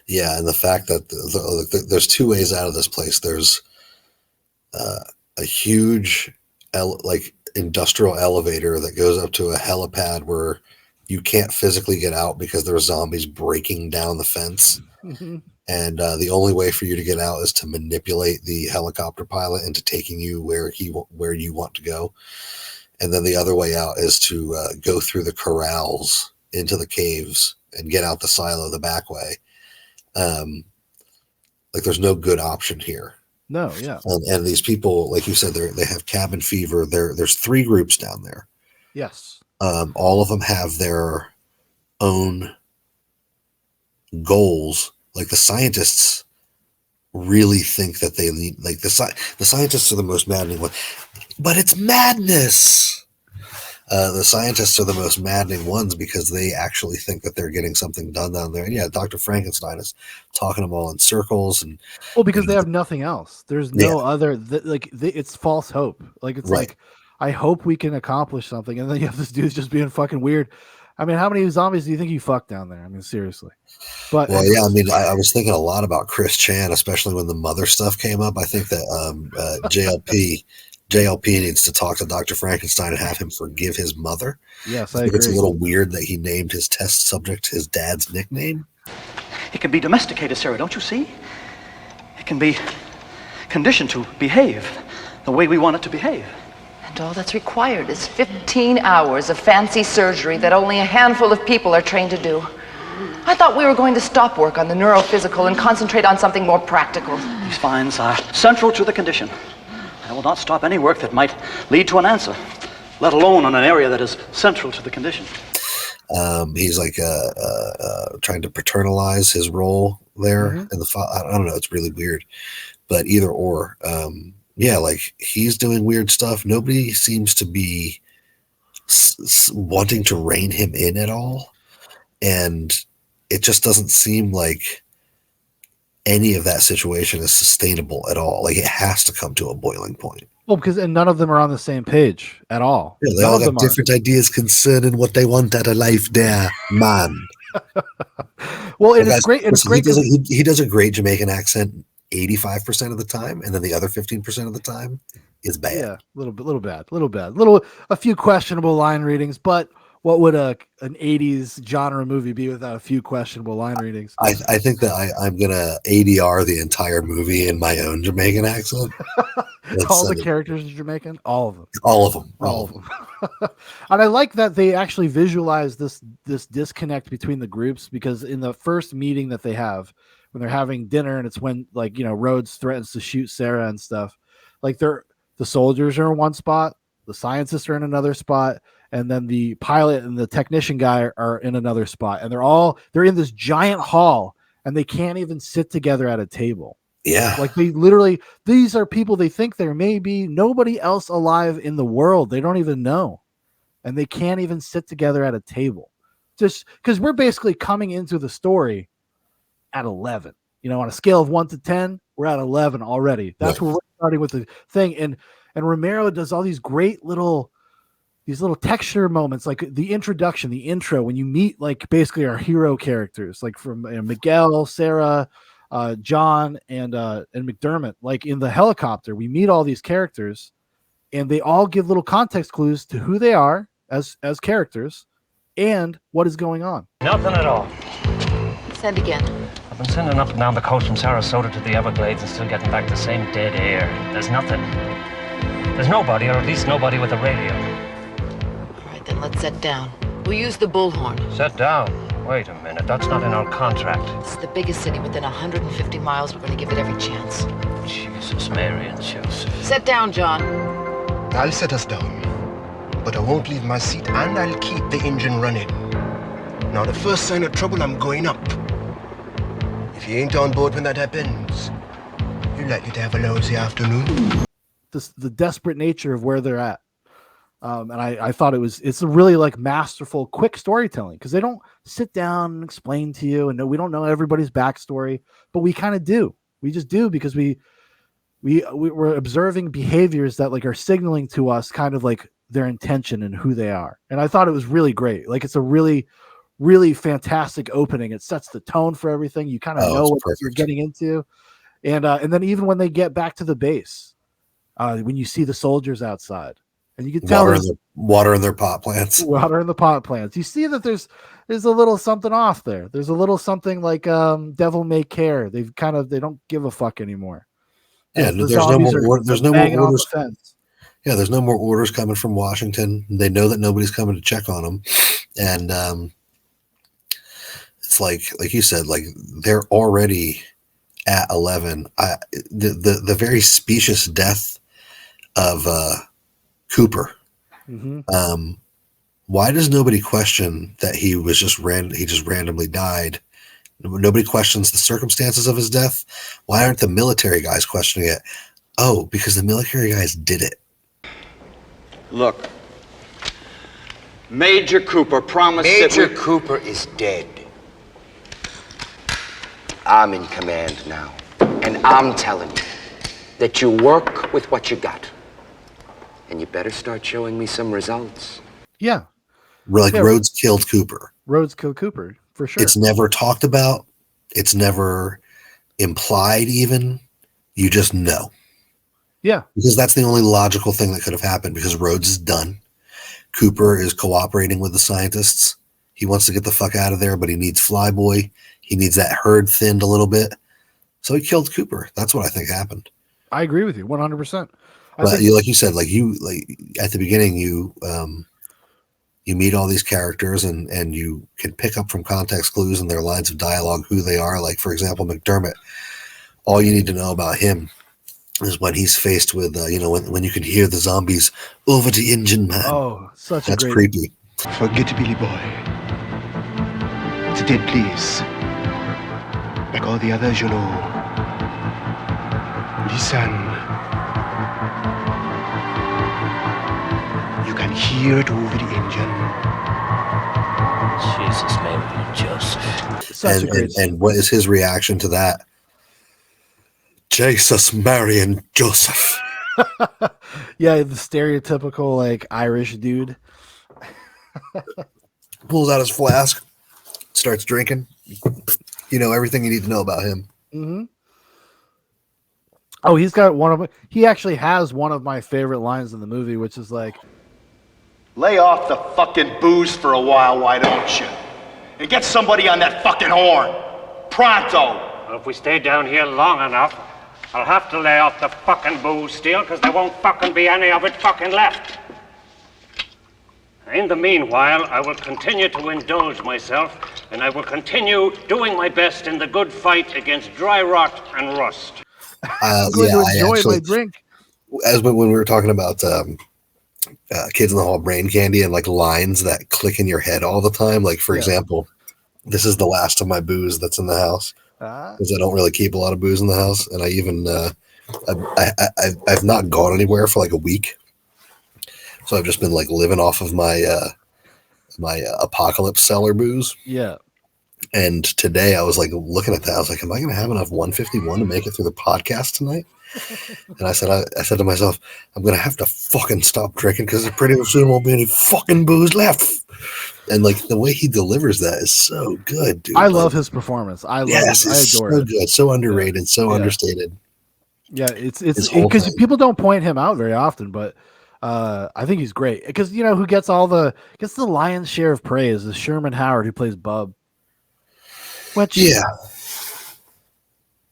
Yeah, and the fact that there's two ways out of this place. There's a huge industrial elevator that goes up to a helipad where you can't physically get out because there are zombies breaking down the fence. Mm-hmm. And the only way for you to get out is to manipulate the helicopter pilot into taking you where you want to go. And then the other way out is to go through the corrals into the caves and get out the silo the back way. Like there's no good option here. No, yeah. And these people, like you said, they have cabin fever. There's 3 groups down there. Yes. All of them have their own goals. Like the scientists really think that they lead, like the scientists are the most maddening one, but it's madness. The scientists are the most maddening ones because they actually think that they're getting something done down there. And yeah, Dr. Frankenstein is talking them all in circles, and well, because they have nothing else. There's no other. It's false hope. Like it's like, I hope we can accomplish something, and then you have this dude's just being fucking weird. I mean, how many zombies do you think you fucked down there? I mean, seriously. But well, yeah, I mean, I was thinking a lot about Chris Chan, especially when the mother stuff came up. I think that JLP needs to talk to Dr. Frankenstein and have him forgive his mother. Yes, I think it's a little weird that he named his test subject his dad's nickname. It can be domesticated, Sarah, don't you see? It can be conditioned to behave the way we want it to behave. And all that's required is 15 hours of fancy surgery that only a handful of people are trained to do. I thought we were going to stop work on the neurophysical and concentrate on something more practical. These finds are central to the condition. I will not stop any work that might lead to an answer, let alone on an area that is central to the condition. He's like trying to paternalize his role there in the I don't know, it's really weird, but either or, yeah, like he's doing weird stuff. Nobody seems to be wanting to rein him in at all, and it just doesn't seem like any of that situation is sustainable at all. Like it has to come to a boiling point. Well, because none of them are on the same page at all. Yeah, they all got different ideas concerning what they want out of life there, man. Well, and it's great. It's great. He does a great Jamaican accent 85% of the time, and then the other 15% of the time is bad. Yeah, little bad. A few questionable line readings, but what would an 80s genre movie be without a few questionable line readings? I think that I'm gonna ADR the entire movie in my own Jamaican accent. All the characters are Jamaican, all of them. All of them. And I like that they actually visualize this disconnect between the groups, because in the first meeting that they have, when they're having dinner, and it's when, like, you know, Rhodes threatens to shoot Sarah and stuff, like the soldiers are in one spot, the scientists are in another spot, and then the pilot and the technician guy are in another spot, and they're in this giant hall, and they can't even sit together at a table. Yeah. Like these are people they think there may be nobody else alive in the world. They don't even know. And they can't even sit together at a table. Just because we're basically coming into the story at 11. You know, on a scale of 1 to 10, we're at 11 already. That's where we're starting with the thing. And Romero does all these great little texture moments, like the introduction, the intro, when you meet like basically our hero characters, like from Miguel, Sarah, John, and McDermott. Like in the helicopter, we meet all these characters, and they all give little context clues to who they are as characters and what is going on. Nothing at all. Send again. I've been sending up and down the coast from Sarasota to the Everglades and still getting back the same dead air. There's nothing. There's nobody, or at least nobody with a radio. All right, then let's set down. We'll use the bullhorn. Set down? Wait a minute, that's not in our contract. It's the biggest city within 150 miles. We're going to give it every chance. Jesus, Mary and Joseph. Set down, John. I'll set us down, but I won't leave my seat, and I'll keep the engine running. Now, the first sign of trouble, I'm going up. If you ain't on board when that happens, you're likely to have a lousy afternoon. The desperate nature of where they're at. And I thought it's a really like masterful, quick storytelling, because they don't sit down and explain to you, and we don't know everybody's backstory, but we kind of do. We just do, because we're observing behaviors that like are signaling to us kind of like their intention and who they are. And I thought it was really great. Like it's a really, really fantastic opening. It sets the tone for everything. You kind of know what you're getting into. And then even when they get back to the base, when you see the soldiers outside, and you can tell water in their pot plants. Water in the pot plants. You see that there's a little something off there. There's a little something like devil may care. They don't give a fuck anymore. Yeah, there's no more orders. Yeah, there's no more orders coming from Washington. They know that nobody's coming to check on them, and it's like you said, like they're already at 11. The very specious death of Cooper. Mm-hmm. Why does nobody question that he was just randomly died Nobody questions the circumstances of his death. Why aren't the military guys questioning it? Oh, because the military guys did it. Look, Major Cooper promised Major Cooper is dead. I'm in command now, and I'm telling you that you work with what you got, and you better start showing me some results. Yeah. Like Rhodes killed Cooper. Rhodes killed Cooper, for sure. It's never talked about. It's never implied even. You just know. Yeah. Because that's the only logical thing that could have happened, because Rhodes is done. Cooper is cooperating with the scientists. He wants to get the fuck out of there, but he needs Flyboy. He needs that herd thinned a little bit. So he killed Cooper. That's what I think happened. I agree with you 100%. But like you said, like at the beginning, you meet all these characters and you can pick up from context clues and their lines of dialogue who they are. Like, for example, McDermott. All you need to know about him is when he's faced with, when you can hear the zombies over the engine, man. Oh, that's creepy. Forget Billy Boy. It's a dead place. Like all the others, you know. Listen. You can hear it over the engine. Jesus, Mary, Joseph. And what is his reaction to that? Jesus, Mary, and Joseph. Yeah, the stereotypical like Irish dude. Pulls out his flask, starts drinking. You know everything you need to know about him. Mm-hmm. Oh, he actually has one of my favorite lines in the movie, which is like, lay off the fucking booze for a while, why don't you? And get somebody on that fucking horn. Pronto. Well, if we stay down here long enough, I'll have to lay off the fucking booze, Steele, because there won't fucking be any of it fucking left. In the meanwhile, I will continue to indulge myself, and I will continue doing my best in the good fight against dry rot and rust. I'm going to enjoy my drink. As when we were talking about Kids in the Hall brain candy and like lines that click in your head all the time. Like, for example, this is the last of my booze that's in the house. Because I don't really keep a lot of booze in the house, and I even I've not gone anywhere for like a week, so I've just been like living off of my my Apocalypse cellar booze. Yeah. And today I was like looking at that, I was like, am I going to have enough 151 to make it through the podcast tonight? And I said to myself, I'm going to have to fucking stop drinking because there pretty soon won't be any fucking booze left. And like the way he delivers that is so good, dude. I love his performance. I adore it. Good, so underrated, so understated. Yeah, it's because people don't point him out very often, but I think he's great because who gets the lion's share of praise is Sherman Howard, who plays Bub. Which I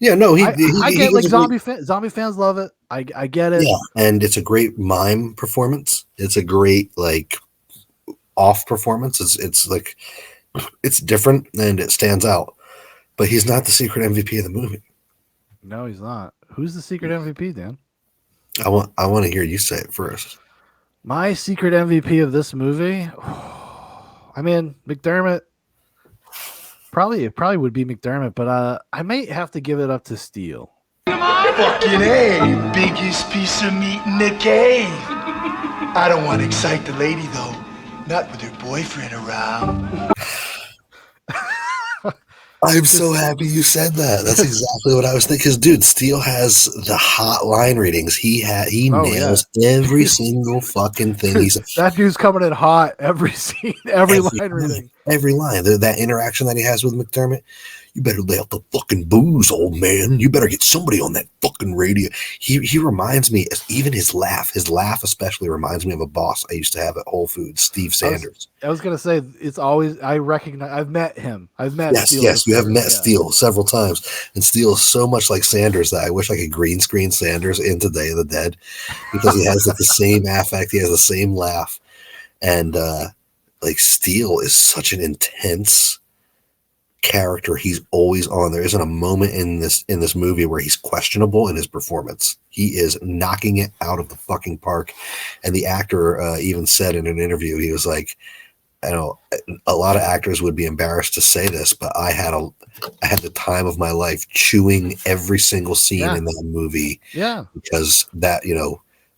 get like zombie fans love it. I get it. Yeah, and it's a great mime performance. It's a great like off performance. It's like it's different and it stands out. But he's not the secret MVP of the movie. No, he's not. Who's the secret MVP, Dan? I want to hear you say it first. My secret MVP of this movie, I mean McDermott. Probably would be McDermott, but I might have to give it up to Steele. Fucking A, biggest piece of meat in the cave. I don't want to excite the lady though, not with her boyfriend around. I'm so happy you said that. That's exactly what I was thinking. Because, dude, Steele has the hot line readings. He nails every single fucking thing. That dude's coming in hot every scene, every line reading. Every line. That interaction that he has with McDermott. You better lay off the fucking booze, old man. You better get somebody on that fucking radio. He reminds me, even his laugh especially reminds me of a boss I used to have at Whole Foods, Steve Sanders. I was going to say, it's always, I recognize, I've met him. Steele. Yes, you have met Steele several times. And Steele is so much like Sanders that I wish I could green screen Sanders into Day of the Dead because he has like the same affect. He has the same laugh. And like Steele is such an intense character. He's always on. There isn't a moment in this movie where he's questionable in his performance. He is knocking it out of the fucking park. And the actor even said in an interview, he was like, I know a lot of actors would be embarrassed to say this, but I had the time of my life chewing every single scene in that movie. Yeah. Because that,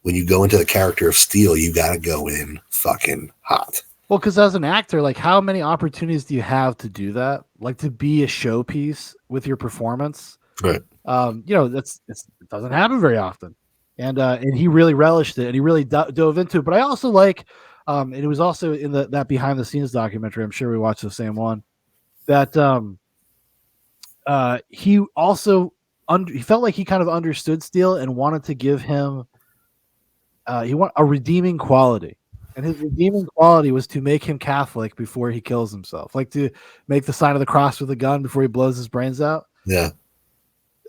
when you go into the character of Steel, you got to go in fucking hot. Well, because as an actor, like, how many opportunities do you have to do that? Like, to be a showpiece with your performance. Right. It doesn't happen very often. And he really relished it, and he really dove into it. But I also like, and it was also in that behind the scenes documentary. I'm sure we watched the same one. That he also he felt like he kind of understood Steel and wanted to give him he want a redeeming quality. And his redeeming quality was to make him Catholic before he kills himself, like to make the sign of the cross with a gun before he blows his brains out. Yeah.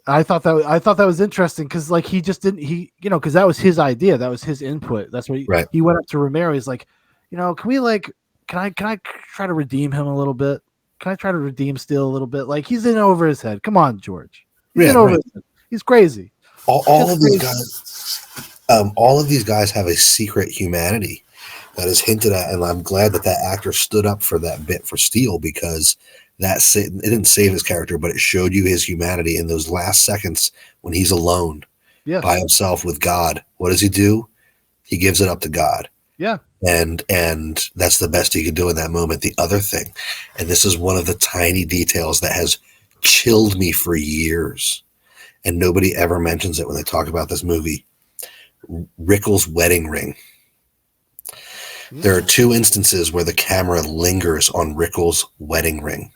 I thought that was interesting because, like, he just didn't because that was his idea, that was his input. That's what he went up to Romero. He's like, can I try to redeem him a little bit? Can I try to redeem Steel a little bit? Like, he's in over his head. Come on, George. He's in over his head. He's crazy. All of these guys have a secret humanity that is hinted at, and I'm glad that actor stood up for that bit for Steel, because it didn't save his character, but it showed you his humanity in those last seconds when he's alone by himself with God. What does he do? He gives it up to God. Yeah. And that's the best he could do in that moment. The other thing, and this is one of the tiny details that has chilled me for years, and nobody ever mentions it when they talk about this movie, Rickles' wedding ring. There are two instances where the camera lingers on Rickles' wedding ring.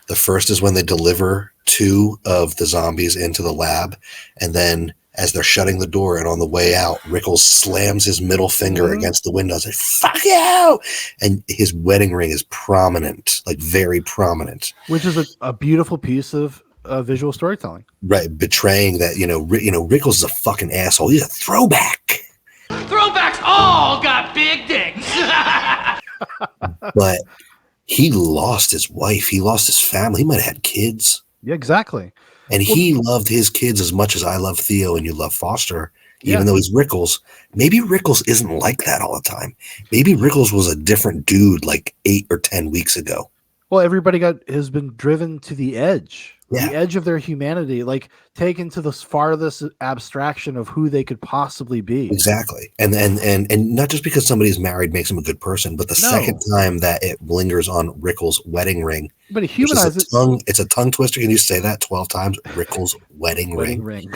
The first is when they deliver two of the zombies into the lab, and then as they're shutting the door and on the way out, Rickles slams his middle finger against the window and says, "Fuck you!" And his wedding ring is prominent, like very prominent. Which is a beautiful piece of visual storytelling. Right, betraying that, Rickles is a fucking asshole. He's a throwback. Throwbacks all got big dicks. But he lost his wife. He lost his family. He might have had kids. Yeah, exactly. And he loved his kids as much as I love Theo and you love Foster, even though he's Rickles. Maybe Rickles isn't like that all the time. Maybe Rickles was a different dude like 8 or 10 weeks ago. Well, everybody has been driven to the edge. The edge of their humanity, like taken to the farthest abstraction of who they could possibly be. Exactly. And not just because somebody's married makes him a good person, but the second time that it lingers on Rickles' wedding ring. But it humanizes it's a tongue twister. Can you say that 12 times? Rickles' wedding ring.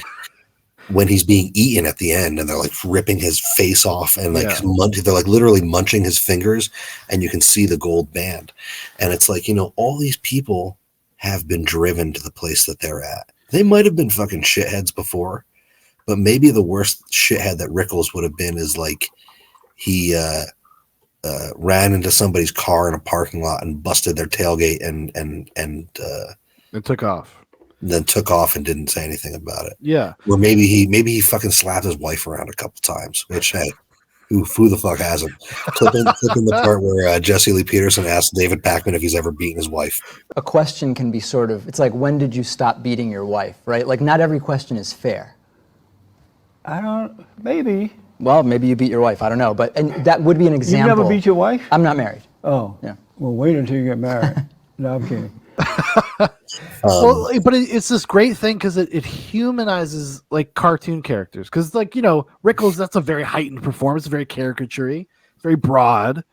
When he's being eaten at the end and they're like ripping his face off and like they're like literally munching his fingers, and you can see the gold band. And it's like, all these people have been driven to the place that they're at. They might have been fucking shitheads before, but maybe the worst shithead that Rickles would have been is like he ran into somebody's car in a parking lot and busted their tailgate and took off. Then took off and didn't say anything about it. Yeah. Or maybe he fucking slapped his wife around a couple times, which, hey, who the fuck hasn't? Clipping the part where Jesse Lee Peterson asked David Pakman if he's ever beaten his wife. A question can be it's like, when did you stop beating your wife, right? Like, not every question is fair. Maybe. Well, maybe you beat your wife, I don't know. And that would be an example. You never beat your wife? I'm not married. Oh. Yeah. Well, wait until you get married. No, I'm kidding. But it's this great thing because it humanizes like cartoon characters. Because Rickles, that's a very heightened performance, very caricature-y, very broad.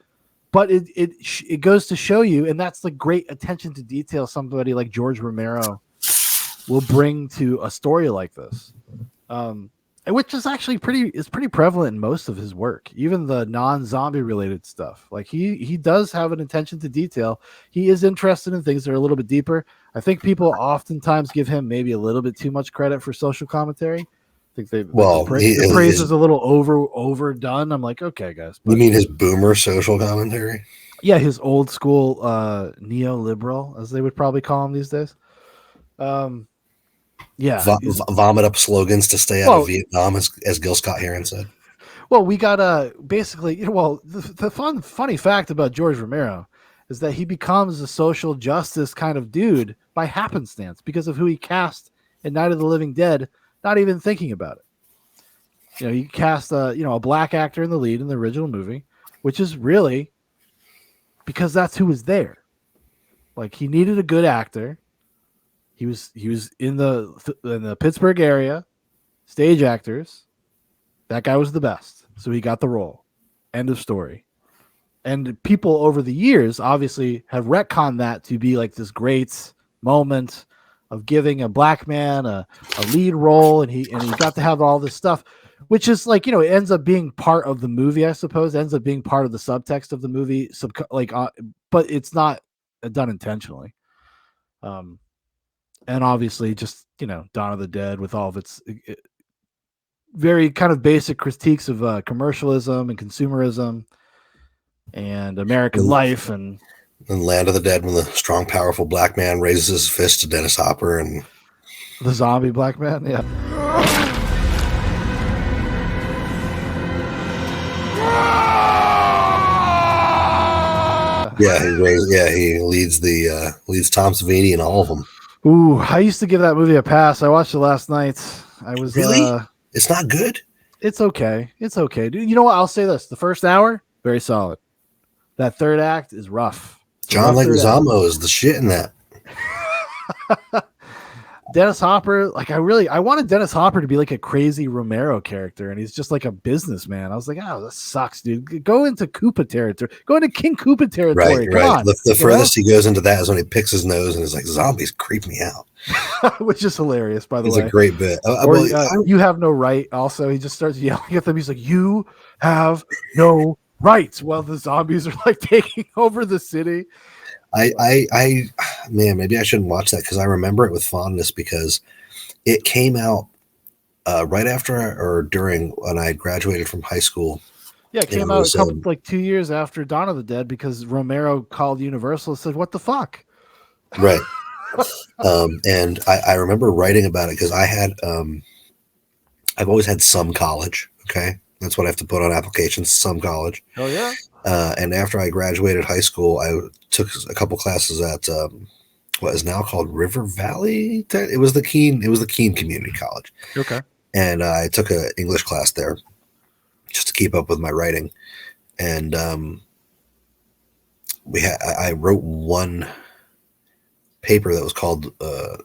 But it goes to show you, and that's the great attention to detail somebody like George Romero will bring to a story like this. Which is actually pretty prevalent in most of his work, even the non-zombie related stuff. Like he does have an attention to detail. He is interested in things that are a little bit deeper. I think people oftentimes give him maybe a little bit too much credit for social commentary. I think the praise is a little overdone. I'm like, okay, guys. You mean his boomer social commentary? Yeah, his old school neoliberal, as they would probably call him these days. Yeah, vomit up slogans to stay out of Vietnam, as Gil Scott Heron said. Well, we got basically. Well, the funny fact about George Romero is that he becomes a social justice kind of dude by happenstance because of who he cast in Night of the Living Dead, not even thinking about it. He cast a black actor in the lead in the original movie, which is really because that's who was there. Like, he needed a good actor. He was in the Pittsburgh area, stage actors. That guy was the best, so he got the role. End of story. And people over the years obviously have retconned that to be like this great moment of giving a black man a lead role, and he got to have all this stuff, which is like, it ends up being part of the movie, I suppose. It ends up being part of the subtext of the movie, but it's not done intentionally. And obviously, just Dawn of the Dead with all of its very kind of basic critiques of commercialism and consumerism and American life and Land of the Dead, when the strong, powerful black man raises his fist to Dennis Hopper and the zombie black man. Yeah. He leads Tom Savini in all of them. Ooh, I used to give that movie a pass. I watched it last night. I was really. It's not good. It's okay. It's okay, dude. You know what? I'll say this: the first hour, very solid. That third act is rough. John Leguizamo is the shit in that. Dennis Hopper, like I wanted Dennis Hopper to be like a crazy Romero character, and he's just like a businessman. I was like, oh, that sucks, dude. Go into Koopa territory. Go into King Koopa territory. Right. Come on. The furthest he goes into that is when he picks his nose and is like, zombies creep me out. Which is hilarious, by the way. It's a great bit. You have no right. Also, he just starts yelling at them. He's like, you have no rights. Well, the zombies are like taking over the city. Man, maybe I shouldn't watch that because I remember it with fondness because it came out right after or during when I graduated from high school. Yeah, it came out like 2 years after Dawn of the Dead because Romero called Universal and said, "What the fuck?" Right. And I remember writing about it because I've always had some college. Okay, that's what I have to put on applications. Some college. Oh yeah. And after I graduated high school, I took a couple classes at what is now called River Valley. It was the Keene Community College. Okay. And I took an English class there just to keep up with my writing. And I wrote one paper that was called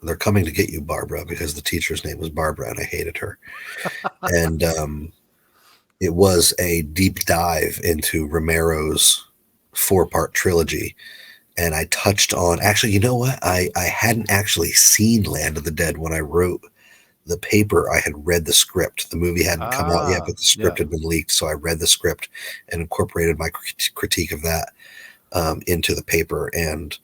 "They're Coming to Get You, Barbara," because the teacher's name was Barbara, and I hated her. And it was a deep dive into Romero's 4-part trilogy. And I touched on, actually, you know what? I hadn't actually seen Land of the Dead when I wrote the paper. I had read the script. The movie hadn't come out yet, but the script had been leaked. So I read the script and incorporated my critique of that into the paper. And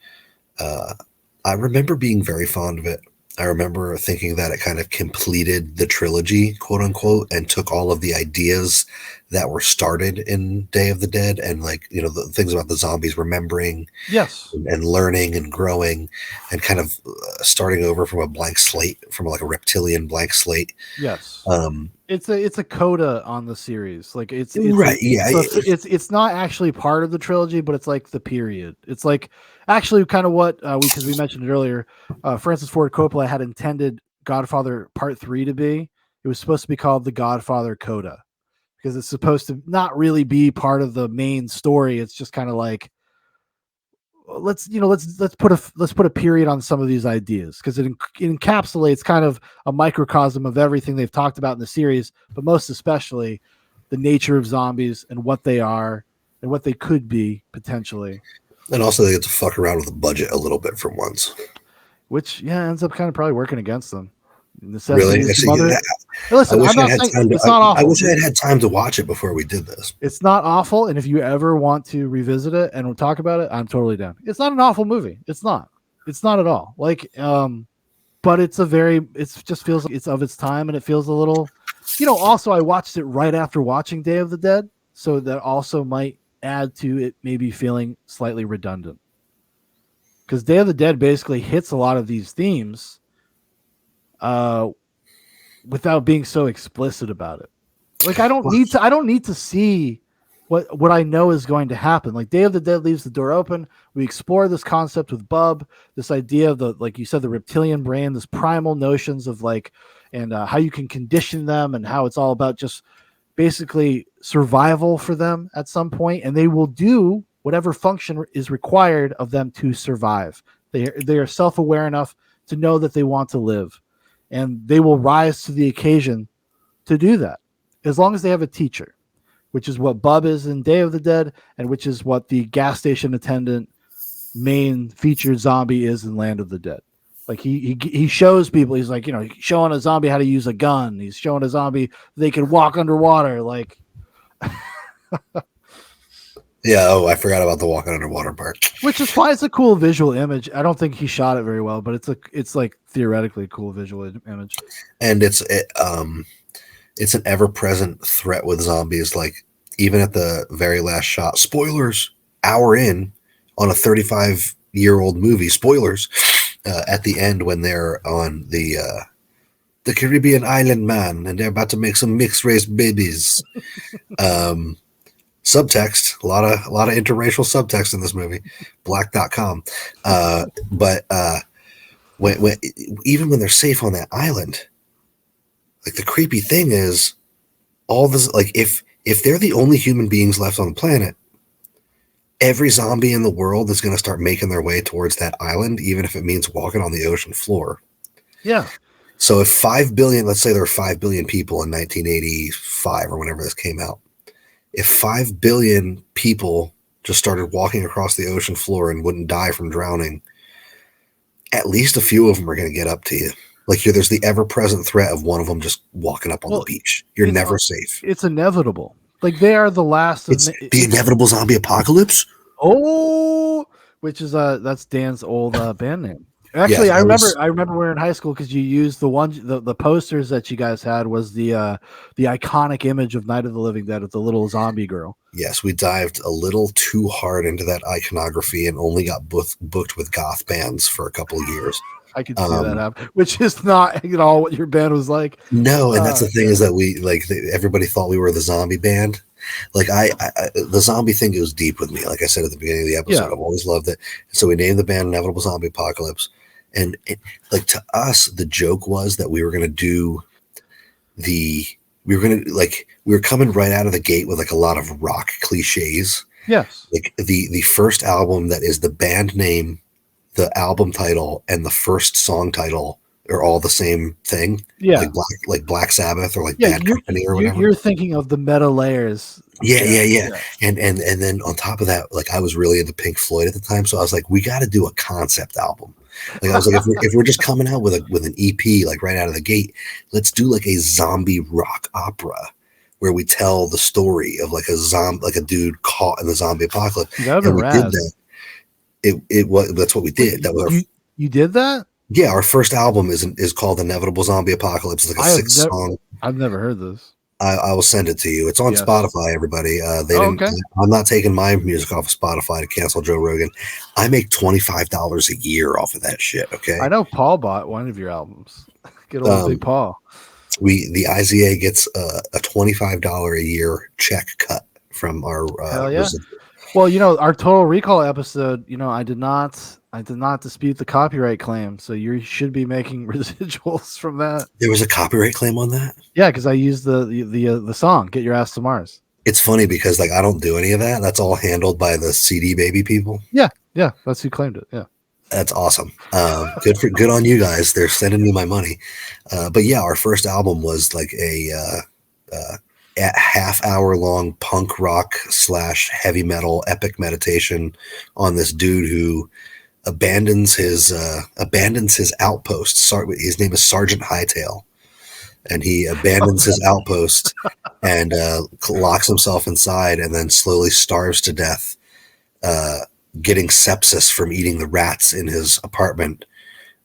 I remember being very fond of it. I remember thinking that it kind of completed the trilogy, quote unquote, and took all of the ideas that were started in Day of the Dead and the things about the zombies remembering, yes, and learning and growing and kind of starting over from a blank slate, from like a reptilian blank slate. Yes. It's a coda on the series. Like it's right. It's not actually part of the trilogy, but it's like the period. It's like actually kind of what because we mentioned it earlier. Francis Ford Coppola had intended Godfather Part 3 to be. It was supposed to be called The Godfather Coda because it's supposed to not really be part of the main story. It's just kind of like let's put a period on some of these ideas because it encapsulates kind of a microcosm of everything they've talked about in the series, but most especially the nature of zombies and what they are and what they could be potentially. And also they get to fuck around with the budget a little bit for once. Which ends up kind of probably working against them. Really? Listen, I'm not saying it's not awful. I wish I had time to watch it before we did this. It's not awful, and if you ever want to revisit it and we'll talk about it, I'm totally down. It's not an awful movie. It's not at all. Like, but it just feels like it's of its time, and it feels a little, also I watched it right after watching Day of the Dead, so that also might add to it maybe feeling slightly redundant. Because Day of the Dead basically hits a lot of these themes without being so explicit about it. Like I don't need to see what I know is going to happen. Like Day of the Dead leaves the door open. We explore this concept with Bub, this idea of like you said, the reptilian brain, this primal notions of and how you can condition them and how it's all about just basically survival for them at some point. And they will do whatever function is required of them to survive. They are self-aware enough to know that they want to live, and they will rise to the occasion to do that, as long as they have a teacher, which is what Bub is in Day of the Dead, and which is what the gas station attendant main featured zombie is in Land of the Dead. Like he shows people, he's like, showing a zombie how to use a gun. He's showing a zombie they can walk underwater. Like, yeah. Oh, I forgot about the walking underwater part. Which is why it's a cool visual image. I don't think he shot it very well, but it's like theoretically a cool visual image. And it's an ever-present threat with zombies. Like, even at the very last shot, spoilers, hour in on a 35-year-old movie, spoilers, at the end when they're on the Caribbean island, man, and they're about to make some mixed-race babies. Subtext, a lot of interracial subtext in this movie, black.com. But when even when they're safe on that island, like, the creepy thing is all this, like, if they're the only human beings left on the planet, every zombie in the world is going to start making their way towards that island, even if it means walking on the ocean floor. Yeah. So if 5 billion, let's say there were 5 billion people in 1985 or whenever this came out, if 5 billion people just started walking across the ocean floor and wouldn't die from drowning, at least a few of them are going to get up to you. Like, there's the ever-present threat of one of them just walking up on the beach. You're never safe. It's inevitable. Like, they are the last. It's the inevitable zombie apocalypse. Oh, which is that's Dan's old band name. Actually, Yes, I remember we were in high school because you used the posters that you guys had was the iconic image of Night of the Living Dead of the little zombie girl. Yes, we dived a little too hard into that iconography and only got booked with goth bands for a couple of years. I could see that happen, which is not at all what your band was like. No, and that's the thing is that we everybody thought we were the zombie band. Like, I the zombie thing goes deep with me. Like I said at the beginning of the episode, I've always loved it. So we named the band Inevitable Zombie Apocalypse, and to us, the joke was that we were coming right out of the gate with like a lot of rock cliches. Yes, like the first album that is the band name, the album title, and the first song title are all the same thing. Yeah, like Black Sabbath or like Bad Company or whatever. You're thinking of the meta layers. Yeah. And then on top of that, like, I was really into Pink Floyd at the time, so I was like, we got to do a concept album. Like, I was like, if we're just coming out with an EP like right out of the gate, let's do like a zombie rock opera where we tell the story of like a dude caught in the zombie apocalypse. That'd be rad. Did that. It was that's what we did. That was you did that? Yeah, our first album is called Inevitable Zombie Apocalypse. It's like a 6-song. I've never heard this. I will send it to you. It's on Spotify, everybody. Okay. I'm not taking my music off of Spotify to cancel Joe Rogan. I make $25 a year off of that shit. Okay. I know Paul bought one of your albums. Good old Big Paul. The IZA gets a $25 a year check cut from our Well, our Total Recall episode, I did not dispute the copyright claim, so you should be making residuals from that. There was a copyright claim on that? Yeah, because I used the song "Get Your Ass to Mars." It's funny because like I don't do any of that. That's all handled by the CD Baby people. Yeah, that's who claimed it. Yeah, that's awesome. Good on you guys. They're sending me my money. But yeah, our first album was like a half-hour long punk rock / heavy metal epic meditation on this dude who abandons his outpost. His name is Sergeant Hightail, and he abandons his outpost and locks himself inside and then slowly starves to death, getting sepsis from eating the rats in his apartment.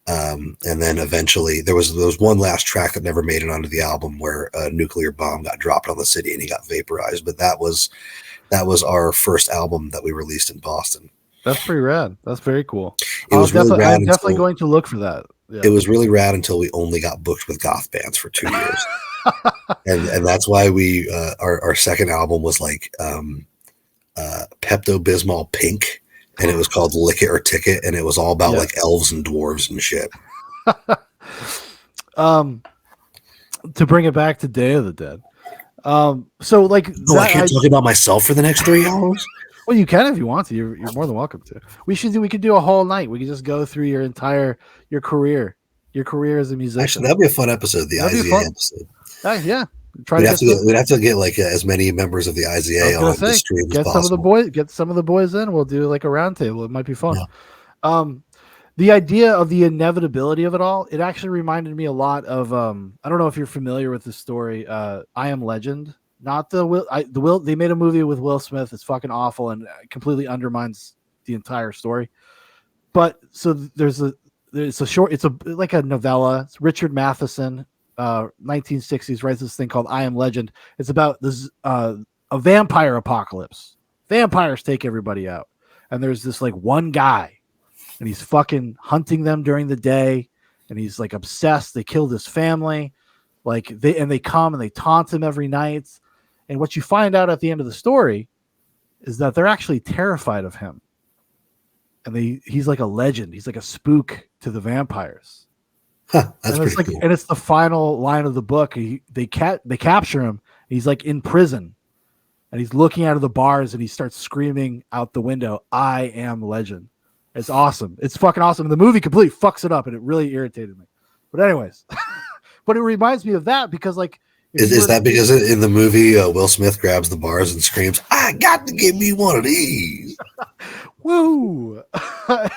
And then eventually there was one last track that never made it onto the album where a nuclear bomb got dropped on the city and he got vaporized. But that was our first album that we released in Boston. That's pretty rad. That's very cool. I'm definitely going to look for that. Yeah. It was really rad until we only got booked with goth bands for 2 years. and that's why we our second album was like Pepto-Bismol Pink. And it was called Lick It or Ticket, and it was all about like elves and dwarves and shit. To bring it back to Day of the Dead. So like I can't talk about myself for the next 3 hours. Well, you can if you want to. You're more than welcome to. We could do a whole night. We could just go through your career as a musician. Actually, that'd be a fun episode. The That'd be IZA fun. episode. Yeah. We'd have to get like as many members of the IZA on the stream as possible. Get some of the boys in. We'll do like a round table. It might be fun. Yeah. The idea of the inevitability of it all, it actually reminded me a lot of I don't know if you're familiar with the story I Am Legend. Not the Will. They made a movie with Will Smith. It's fucking awful and completely undermines the entire story. But so there's a short. It's like a novella. It's Richard Matheson, 1960s, writes this thing called I Am Legend. It's about this a vampire apocalypse. Vampires take everybody out, and there's this like one guy, and he's fucking hunting them during the day, and he's like obsessed. They killed his family, they come and they taunt him every night. And what you find out at the end of the story is that they're actually terrified of him. And he's like a legend. He's like a spook to the vampires. That's pretty cool. And it's the final line of the book. They capture him. He's like in prison. And he's looking out of the bars and he starts screaming out the window, "I am legend." It's awesome. It's fucking awesome. And the movie completely fucks it up and it really irritated me. But anyways, but it reminds me of that because like, is that because in the movie Will Smith grabs the bars and screams, "I got to give me one of these"? Woo!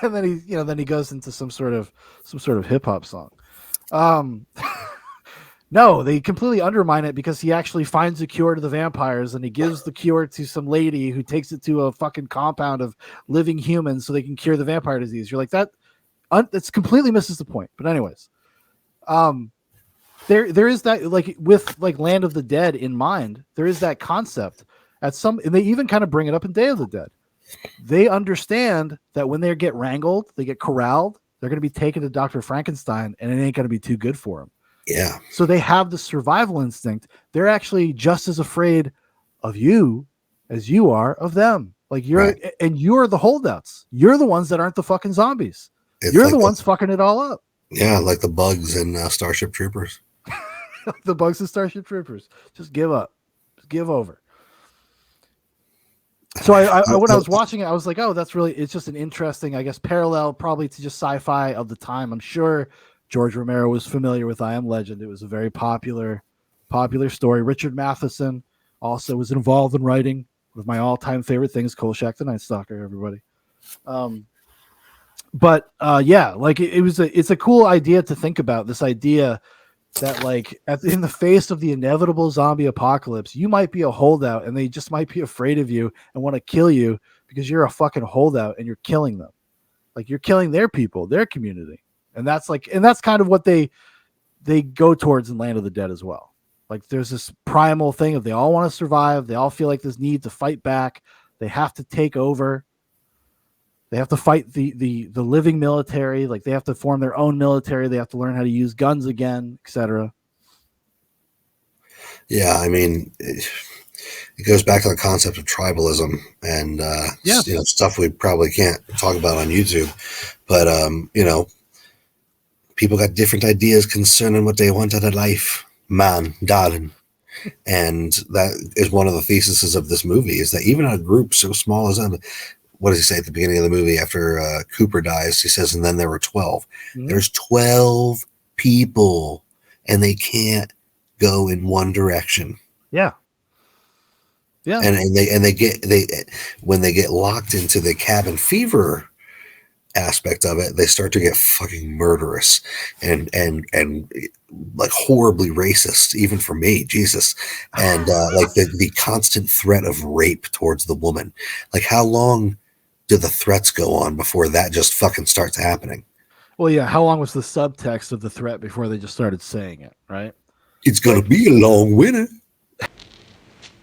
And then he goes into some sort of hip hop song. No, they completely undermine it because he actually finds a cure to the vampires and he gives the cure to some lady who takes it to a fucking compound of living humans so they can cure the vampire disease. You're like that's completely misses the point. But anyways, there is that, like with like Land of the Dead in mind, there is that concept and they even kind of bring it up in Day of the Dead. They understand that when they get wrangled, they get corralled, they're going to be taken to Dr. Frankenstein and it ain't going to be too good for them. Yeah. So they have the survival instinct. They're actually just as afraid of you as you are of them. Like and you're the holdouts. You're the ones that aren't the fucking zombies. You're like the ones fucking it all up. Yeah, like the bugs in Starship Troopers. The bugs in Starship Troopers. Just give up. Just give over. So I when I was watching it, I was like, oh, it's just an interesting, I guess, parallel probably to just sci-fi of the time. I'm sure George Romero was familiar with I Am Legend. It was a very popular story. Richard Matheson also was involved in writing one of my all-time favorite things, Kolchak the Night Stalker, everybody. Yeah, like it's a cool idea to think about, this idea that like in the face of the inevitable zombie apocalypse, you might be a holdout and they just might be afraid of you and want to kill you because you're a fucking holdout and you're killing them. Like you're killing their people, their community. And that's kind of what they go towards in Land of the Dead as well. Like there's this primal thing of they all want to survive. They all feel like this need to fight back. They have to take over. They have to fight the living military. Like they have to form their own military. They have to learn how to use guns again, etc. Yeah, I mean, it goes back to the concept of tribalism and stuff we probably can't talk about on YouTube. But people got different ideas concerning what they want out of life, man, darling. And that is one of the theses of this movie, is that even a group so small as them, what does he say at the beginning of the movie after Cooper dies? He says, and then there were 12. Mm-hmm. There's 12 people and they can't go in one direction. Yeah. Yeah. And when they get locked into the cabin fever aspect of it, they start to get fucking murderous and like horribly racist, even for me, Jesus. And like the constant threat of rape towards the woman. Like how long do the threats go on before that just fucking starts happening? Well, yeah. How long was the subtext of the threat before they just started saying it, right? It's going to be a long winter.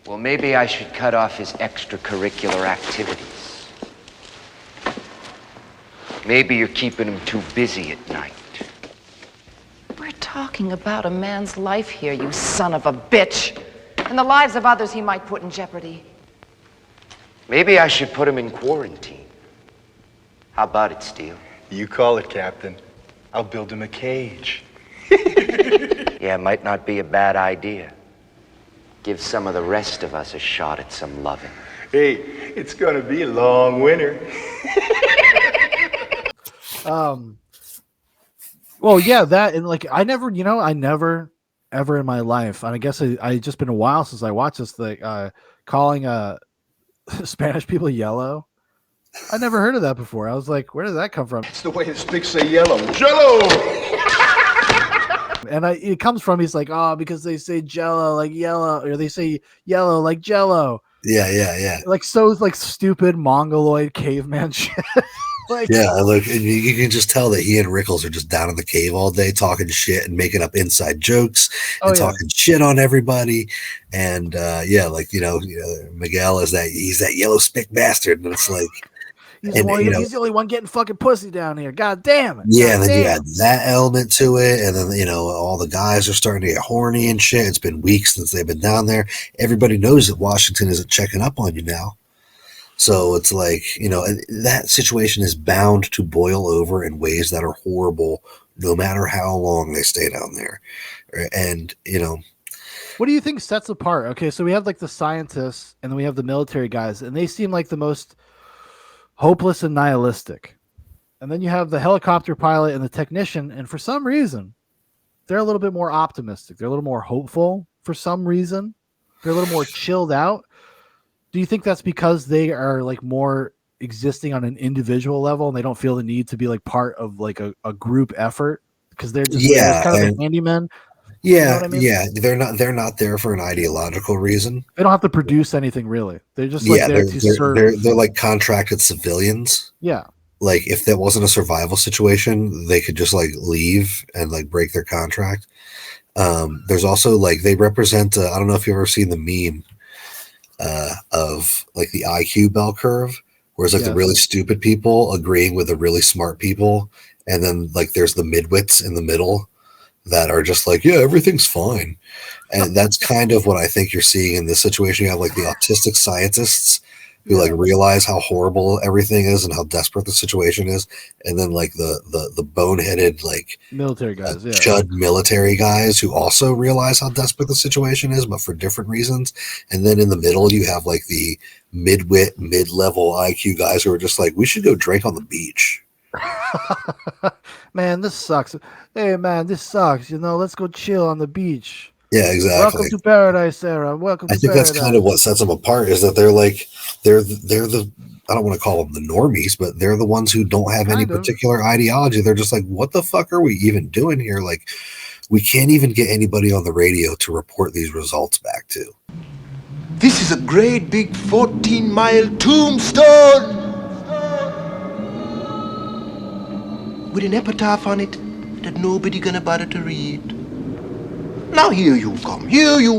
Well, maybe I should cut off his extracurricular activities. Maybe you're keeping him too busy at night. We're talking about a man's life here, you son of a bitch. And the lives of others he might put in jeopardy. Maybe I should put him in quarantine. How about it, Steele? You call it, Captain. I'll build him a cage. Yeah, it might not be a bad idea. give some of the rest of us a shot at some loving. Hey, it's gonna be a long winter. Well, yeah, that and like I never ever in my life, and I guess I just been a while since I watched this thing, calling Spanish people yellow. I never heard of that before. I was like, where did that come from? It's the way the sticks say yellow. Jello! And it comes from, he's like, oh, because they say jello like yellow, or they say yellow like jello. Yeah. Like so like stupid mongoloid caveman shit. Like, yeah, like you can just tell that he and Rickles are just down in the cave all day talking shit and making up inside jokes and talking shit on everybody. And like Miguel he's that yellow spick bastard, and it's like he's the only one getting fucking pussy down here. God damn it. Yeah, and then you add that element to it, and then all the guys are starting to get horny and shit. It's been weeks since they've been down there. Everybody knows that Washington isn't checking up on you now. So it's like, that situation is bound to boil over in ways that are horrible, no matter how long they stay down there. And, what do you think sets apart? Okay, so we have like the scientists and then we have the military guys, and they seem like the most hopeless and nihilistic. And then you have the helicopter pilot and the technician, and for some reason, they're a little bit more optimistic. They're a little more hopeful for some reason. They're a little more chilled out. Do you think that's because they are like more existing on an individual level and they don't feel the need to be like part of like a group effort because they're just kind of a handyman? Yeah, you know what I mean? Yeah. They're not there for an ideological reason. They don't have to produce anything really. They're just like there to serve. They're like contracted civilians. Yeah. Like if that wasn't a survival situation, they could just like leave and like break their contract. There's also like they represent. I don't know if you've ever seen the meme. Of like the IQ bell curve, where it's like the really stupid people agreeing with the really smart people, and then like there's the midwits in the middle that are just like, yeah, everything's fine. And that's kind of what I think you're seeing in this situation. You have like the autistic scientists who like realize how horrible everything is and how desperate the situation is, and then like the boneheaded like military guys, chud military guys who also realize how desperate the situation is, but for different reasons. And then in the middle, you have like the mid-wit, mid-level IQ guys who are just like, we should go drink on the beach. Man, this sucks. Hey, man, this sucks. Let's go chill on the beach. Yeah, exactly. Welcome to paradise, Sarah. Welcome to paradise. I think that's kind of what sets them apart is that they're the I don't want to call them the normies, but they're the ones who don't have any particular ideology. They're just like, what the fuck are we even doing here? Like, we can't even get anybody on the radio to report these results back to. This is a great big 14-mile tombstone with an epitaph on it that nobody gonna bother to read. Now here you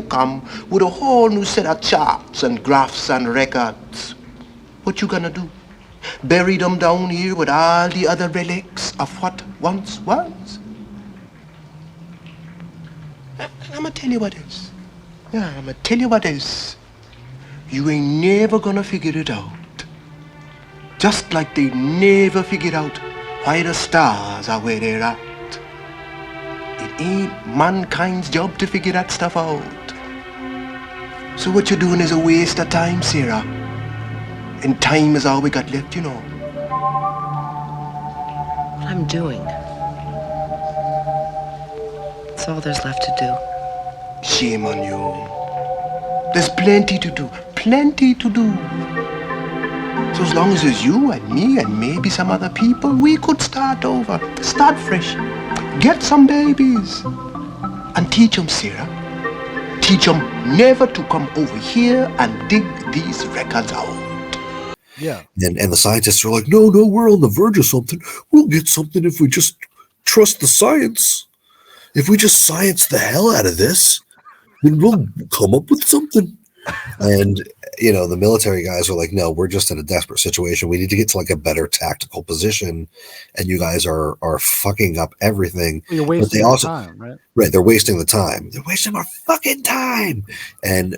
come with a whole new set of charts and graphs and records. What you gonna do? Bury them down here with all the other relics of what once was? I'ma tell you what is. Yeah, I'ma tell you what is. You ain't never gonna figure it out. Just like they never figured out why the stars are where they're at. It ain't mankind's job to figure that stuff out. So what you're doing is a waste of time, Sarah. And time is all we got left, What I'm doing. That's all there's left to do. Shame on you. There's plenty to do. Plenty to do. So as long as it's you and me and maybe some other people, we could start over. Start fresh. Get some babies. And teach them, Sarah. Teach them never to come over here and dig these records out. Yeah. And the scientists are like, no, we're on the verge of something. We'll get something if we just trust the science. If we just science the hell out of this, then we'll come up with something. And, the military guys are like, no, we're just in a desperate situation. We need to get to like a better tactical position. And you guys are fucking up everything. You're wasting time, right? Right. They're wasting the time. They're wasting our fucking time.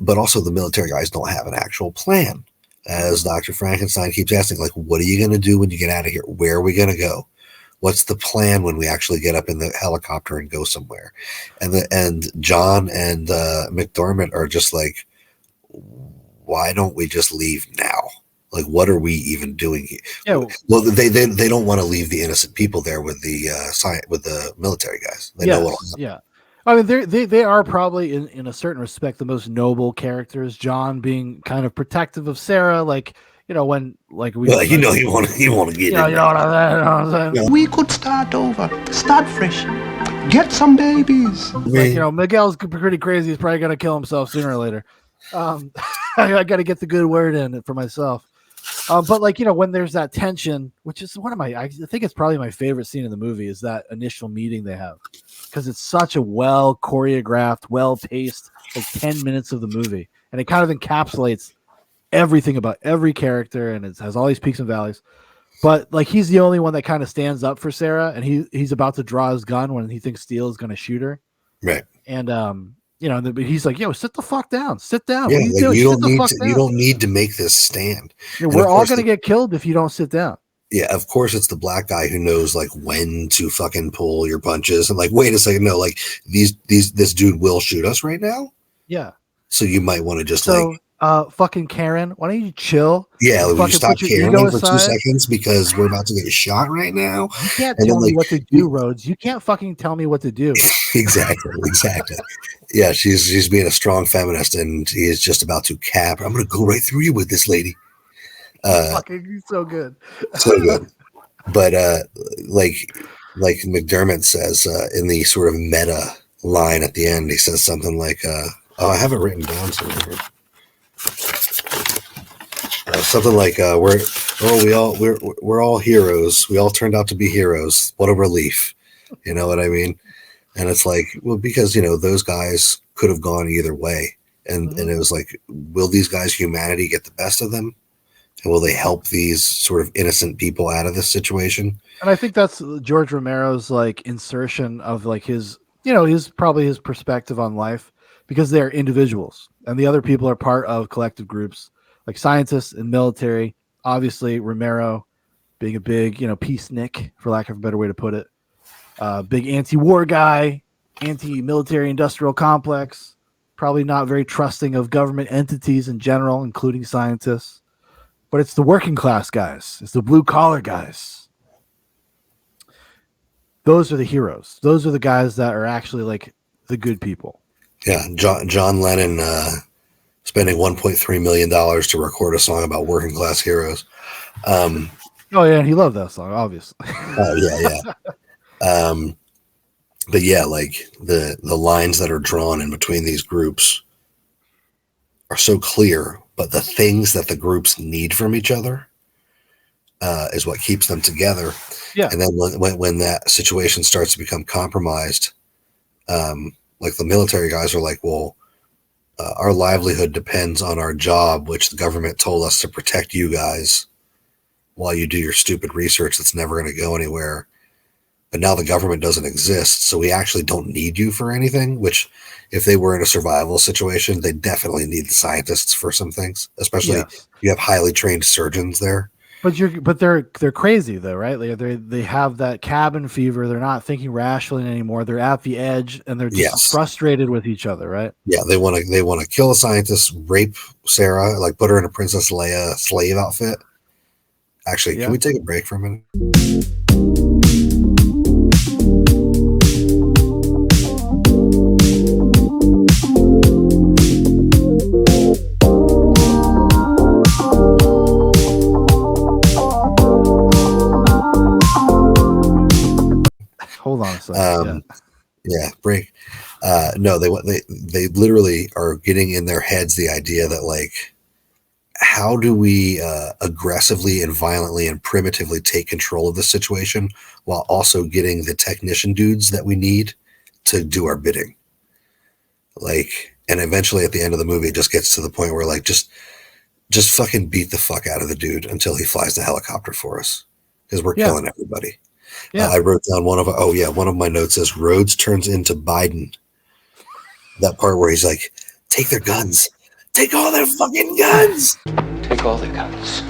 But also the military guys don't have an actual plan. As Dr. Frankenstein keeps asking, like, what are you going to do when you get out of here? Where are we going to go? What's the plan when we actually get up in the helicopter and go somewhere? And John and McDormand are just like, why don't we just leave now? Like, what are we even doing here? Yeah. Well, they don't want to leave the innocent people there with the military guys. They know what'll happen. Yeah. I mean, they are probably in a certain respect the most noble characters. John being kind of protective of Sarah, like when we Well, you want to get in. you know what I'm saying? Yeah. We could start over, start fresh, get some babies. Like, Miguel's pretty crazy. He's probably gonna kill himself sooner or later. I got to get the good word in for myself. But like, when there's that tension, which is I think it's probably my favorite scene in the movie, is that initial meeting they have, because it's such a well choreographed, well paced, like 10 minutes of the movie, and it kind of encapsulates everything about every character, and it has all these peaks and valleys. But like, he's the only one that kind of stands up for Sarah, and he's about to draw his gun when he thinks Steele is going to shoot her, right? And he's like, "Yo, sit the fuck down, sit down. Yeah, what are you doing? you don't need to make this stand. We're all going to get killed if you don't sit down." Yeah, of course it's the black guy who knows like when to fucking pull your punches and like, wait a second, no, like this dude will shoot us right now. Yeah. So you might want to just fucking Karen, why don't you chill? Yeah, will you stop caring for 2 seconds because we're about to get shot right now? You can't tell me what to do, Rhodes. You can't fucking tell me what to do. Exactly. Yeah, she's being a strong feminist, and he is just about to cap. I'm going to go right through you with this lady. Fucking so good. So good. But like McDermott says in the sort of meta line at the end, he says something like, I have it written down somewhere. Something like we're all heroes. We all turned out to be heroes. What a relief. You know what I mean? And it's like, well, because those guys could have gone either way. And it was like, will these guys' humanity get the best of them? And will they help these sort of innocent people out of this situation? And I think that's George Romero's like insertion of like his probably his perspective on life, because they're individuals and the other people are part of collective groups like scientists and military. Obviously, Romero being a big, peacenik, for lack of a better way to put it, big anti-war guy, anti-military industrial complex, probably not very trusting of government entities in general, including scientists. But it's the working class guys. It's the blue collar guys. Those are the heroes. Those are the guys that are actually like the good people. Yeah, John Lennon spending $1.3 million to record a song about working class heroes. Oh yeah, and he loved that song, obviously. Oh yeah. But yeah, like the lines that are drawn in between these groups are so clear, but the things that the groups need from each other is what keeps them together. Yeah. And then when that situation starts to become compromised, like the military guys are like, well, our livelihood depends on our job, which the government told us to protect you guys while you do your stupid research that's never going to go anywhere. But now the government doesn't exist, so we actually don't need you for anything, which if they were in a survival situation, they definitely need the scientists for some things, especially you have highly trained surgeons there. But they're crazy though, right? They have that cabin fever. They're not thinking rationally anymore. They're at the edge and they're just frustrated with each other, right? Yeah, they want to kill a scientist, rape Sarah, like put her in a Princess Leia slave outfit. Actually, can we take a break for a minute? Hold on a second. Yeah, break. No, they literally are getting in their heads the idea that like, how do we aggressively and violently and primitively take control of the situation while also getting the technician dudes that we need to do our bidding? Like, and eventually at the end of the movie, it just gets to the point where like, just fucking beat the fuck out of the dude until he flies the helicopter for us, because we're killing everybody. Yeah. I wrote down one of my notes says Rhodes turns into Biden. That part where he's like, take their guns. Take all their fucking guns. Take all the guns.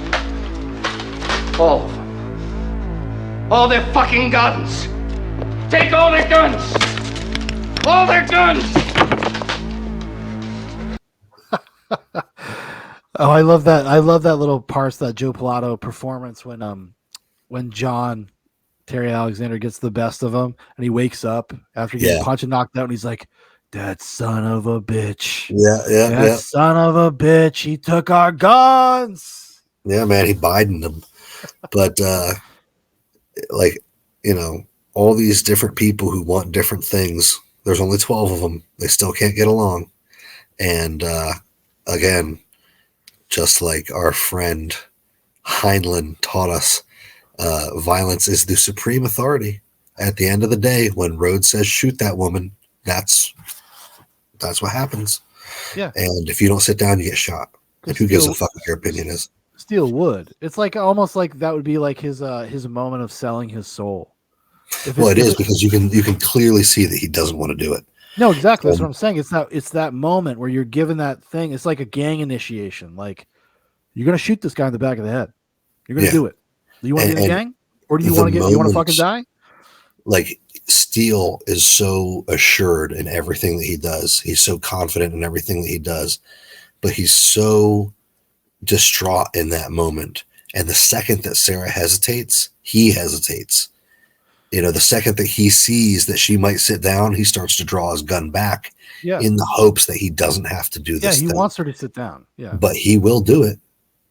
All of them. All their fucking guns! Take all their guns! All their guns! Oh, I love that. I love that little parts, that Joe Pilato performance when John Terry Alexander gets the best of him and he wakes up after getting punched and knocked out and he's like, that son of a bitch. That son of a bitch. He took our guns. Yeah, man, he Bidened them. But like, you know, all these different people who want different things. There's only 12 of them. They still can't get along. And again, just like our friend Heinlein taught us, violence is the supreme authority. At the end of the day, when Rhodes says shoot that woman, that's what happens. Yeah. And if you don't sit down, you get shot. And who gives a fuck what your opinion is? Steel wood. It's like almost like that would be like his moment of selling his soul. Well, it is because you can clearly see that he doesn't want to do it. No, exactly. That's what I'm saying. It's that moment where you're given that thing. It's like a gang initiation. Like, you're gonna shoot this guy in the back of the head. You're gonna do it. Do you want to be in a gang, or do you want to fucking die? Like, Steele is so assured in everything that he does. He's so confident in everything that he does, but he's so distraught in that moment. And the second that Sarah hesitates, he hesitates. You know, the second that he sees that she might sit down, he starts to draw his gun back in the hopes that he doesn't have to do this. Yeah, he wants her to sit down. Yeah, but he will do it.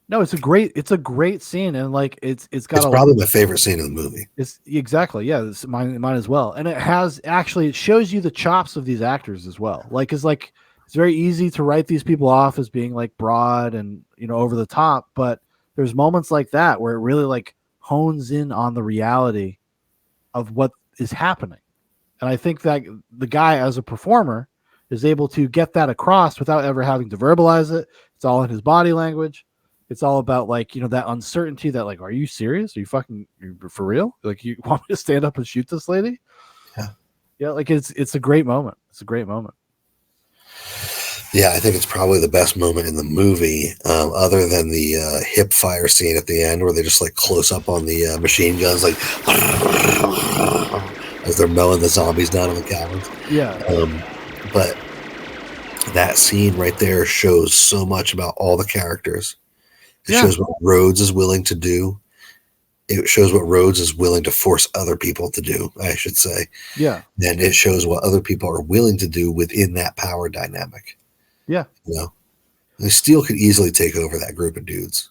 No, it's a great scene, and like it's probably my favorite scene in the movie. It's exactly, yeah, it's mine as well. And it shows you the chops of these actors as well. Like it's very easy to write these people off as being like broad and, you know, over the top, but there's moments like that where it really like hones in on the reality of what is happening. And I think that the guy as a performer is able to get that across without ever having to verbalize it. It's all in his body language. It's all about, like, you know, that uncertainty that, like, are you serious? Are you for real? Like, you want me to stand up and shoot this lady? Yeah. Yeah. Like it's a great moment. It's a great moment. Yeah. I think it's probably the best moment in the movie, other than the hip fire scene at the end where they just like close up on the machine guns, like as they're mowing the zombies down in the caverns. Yeah. But that scene right there shows so much about all the characters. It shows what Rhodes is willing to do. It shows what Rhodes is willing to force other people to do, I should say. Yeah. And it shows what other people are willing to do within that power dynamic. Yeah. You know? And Steele could easily take over that group of dudes.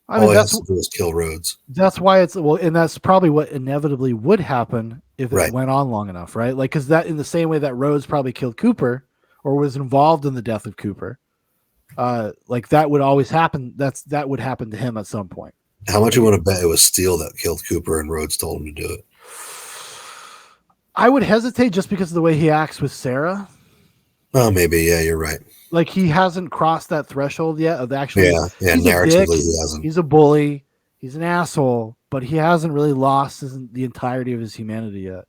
I mean, all he has to do is kill Rhodes. That's why and that's probably what inevitably would happen if it went on long enough, right? Like, because that, in the same way that Rhodes probably killed Cooper or was involved in the death of Cooper, like that would always happen. That would happen to him at some point. How much you want to bet it was Steele that killed Cooper and Rhodes told him to do it? I would hesitate just because of the way he acts with Sarah. Oh, maybe. Yeah, you're right. Like, he hasn't crossed that threshold yet of actually. Yeah. Narratively, he hasn't. He's a bully. He's an asshole, but he hasn't really lost the entirety of his humanity yet.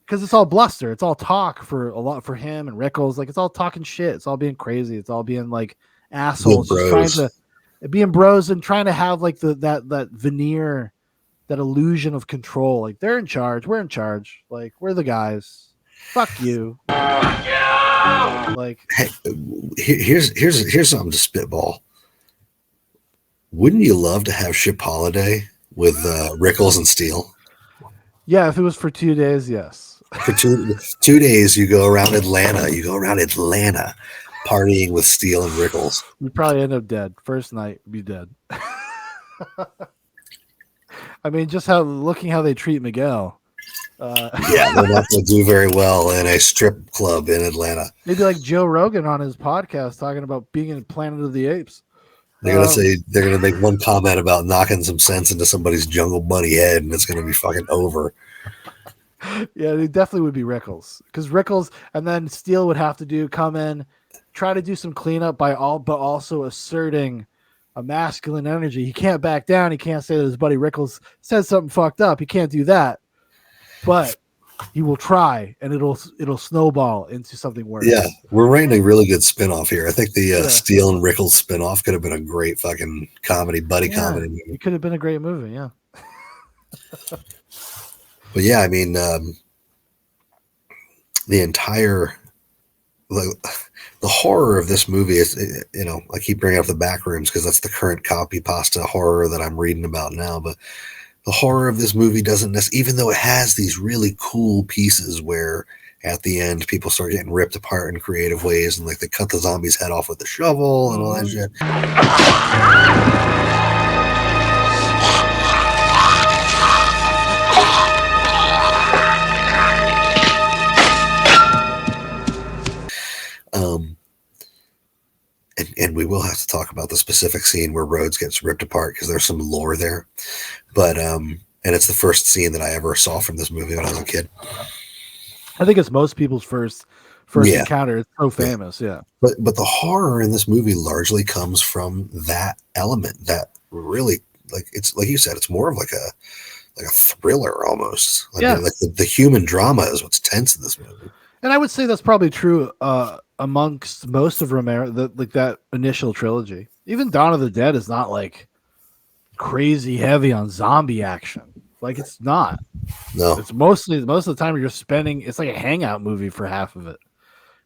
Because it's all bluster. It's all talk for him and Rickles. Like, it's all talking shit. It's all being crazy. It's all being like assholes, just trying to being bros and trying to have like that veneer, that illusion of control. Like, they're in charge. We're in charge. Like, we're the guys. Fuck you. Fuck you! Like, hey, here's something to spitball. Wouldn't you love to have Ship Holiday with Rickles and Steele? Yeah, if it was for 2 days, yes. For 2 days, you go around Atlanta. Partying with Steele and Rickles. We'd probably end up dead. First night, we'd be dead. I mean, just looking how they treat Miguel. Yeah, they're not going to do very well in a strip club in Atlanta. Maybe like Joe Rogan on his podcast talking about being in Planet of the Apes. They're going to say, they're going to make one comment about knocking some sense into somebody's Jungle Bunny head, and it's going to be fucking over. Yeah, it definitely would be Rickles, because Rickles and then Steele would have to come in, try to do some cleanup but also asserting a masculine energy. He can't back down. He can't say that his buddy Rickles said something fucked up. He can't do that, but he will try, and it'll snowball into something worse. Yeah, we're writing a really good spinoff here. I think the Steele and Rickles spinoff could have been a great fucking buddy comedy movie. It could have been a great movie, yeah. But yeah, I mean, the entire the horror of this movie is, you know, I keep bringing up the back rooms because that's the current copy pasta horror that I'm reading about now. But the horror of this movie doesn't even though it has these really cool pieces where at the end people start getting ripped apart in creative ways, and like they cut the zombie's head off with a shovel and all that shit. And we will have to talk about the specific scene where Rhodes gets ripped apart because there's some lore there. But and it's the first scene that I ever saw from this movie when I was a kid. I think it's most people's first encounter. It's so famous, yeah. But the horror in this movie largely comes from that element that really, like, it's like you said, it's more of like a thriller almost. Yeah. Like the human drama is what's tense in this movie. And I would say that's probably true amongst most of Romero, that initial trilogy. Even Dawn of the Dead is not like crazy heavy on zombie action. Like, it's not. No. It's most of the time you're spending, it's like a hangout movie for half of it.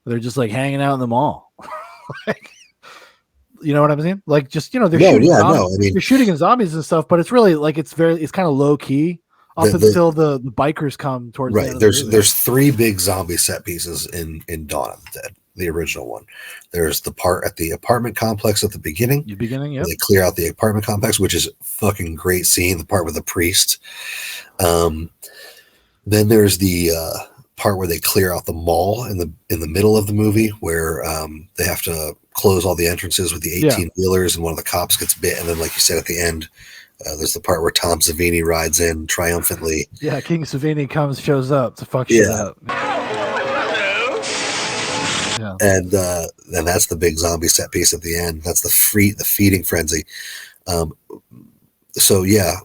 They're just like hanging out in the mall. Like, you know what I'm saying? Like, just, you know, they're shooting zombies. I mean, you're shooting in zombies and stuff, but it's really like it's kind of low key up until the bikers come towards the end of the movie. There's three big zombie set pieces in Dawn of the Dead, the original one. There's the part at the apartment complex at the beginning. Yep. They clear out the apartment complex, which is a fucking great scene. The part with the priest. Then there's the part where they clear out the mall in the middle of the movie, where they have to close all the entrances with the 18-wheelers, and one of the cops gets bit. And then, like you said, at the end, there's the part where Tom Savini rides in triumphantly. Yeah, King Savini shows up to fuck shit up. Yeah. And that's the big zombie set piece at the end. That's the feeding frenzy. So yeah,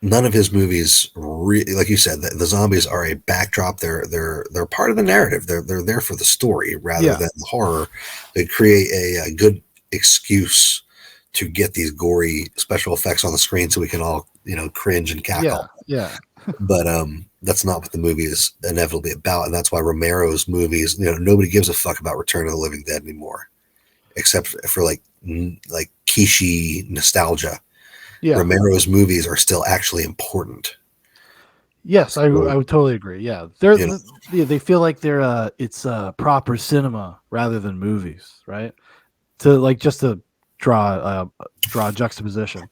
none of his movies really, like you said, the zombies are a backdrop. They're part of the narrative. They're there for the story rather than the horror. They create a good excuse to get these gory special effects on the screen so we can all, you know, cringe and cackle. Yeah. But that's not what the movie is inevitably about, and that's why Romero's movies, you know, nobody gives a fuck about Return of the Living Dead anymore, except for like quiche nostalgia. Yeah. Romero's movies are still actually important. Yes, I would totally agree. Yeah, they feel like it's proper cinema rather than movies, right? Just to draw a juxtaposition.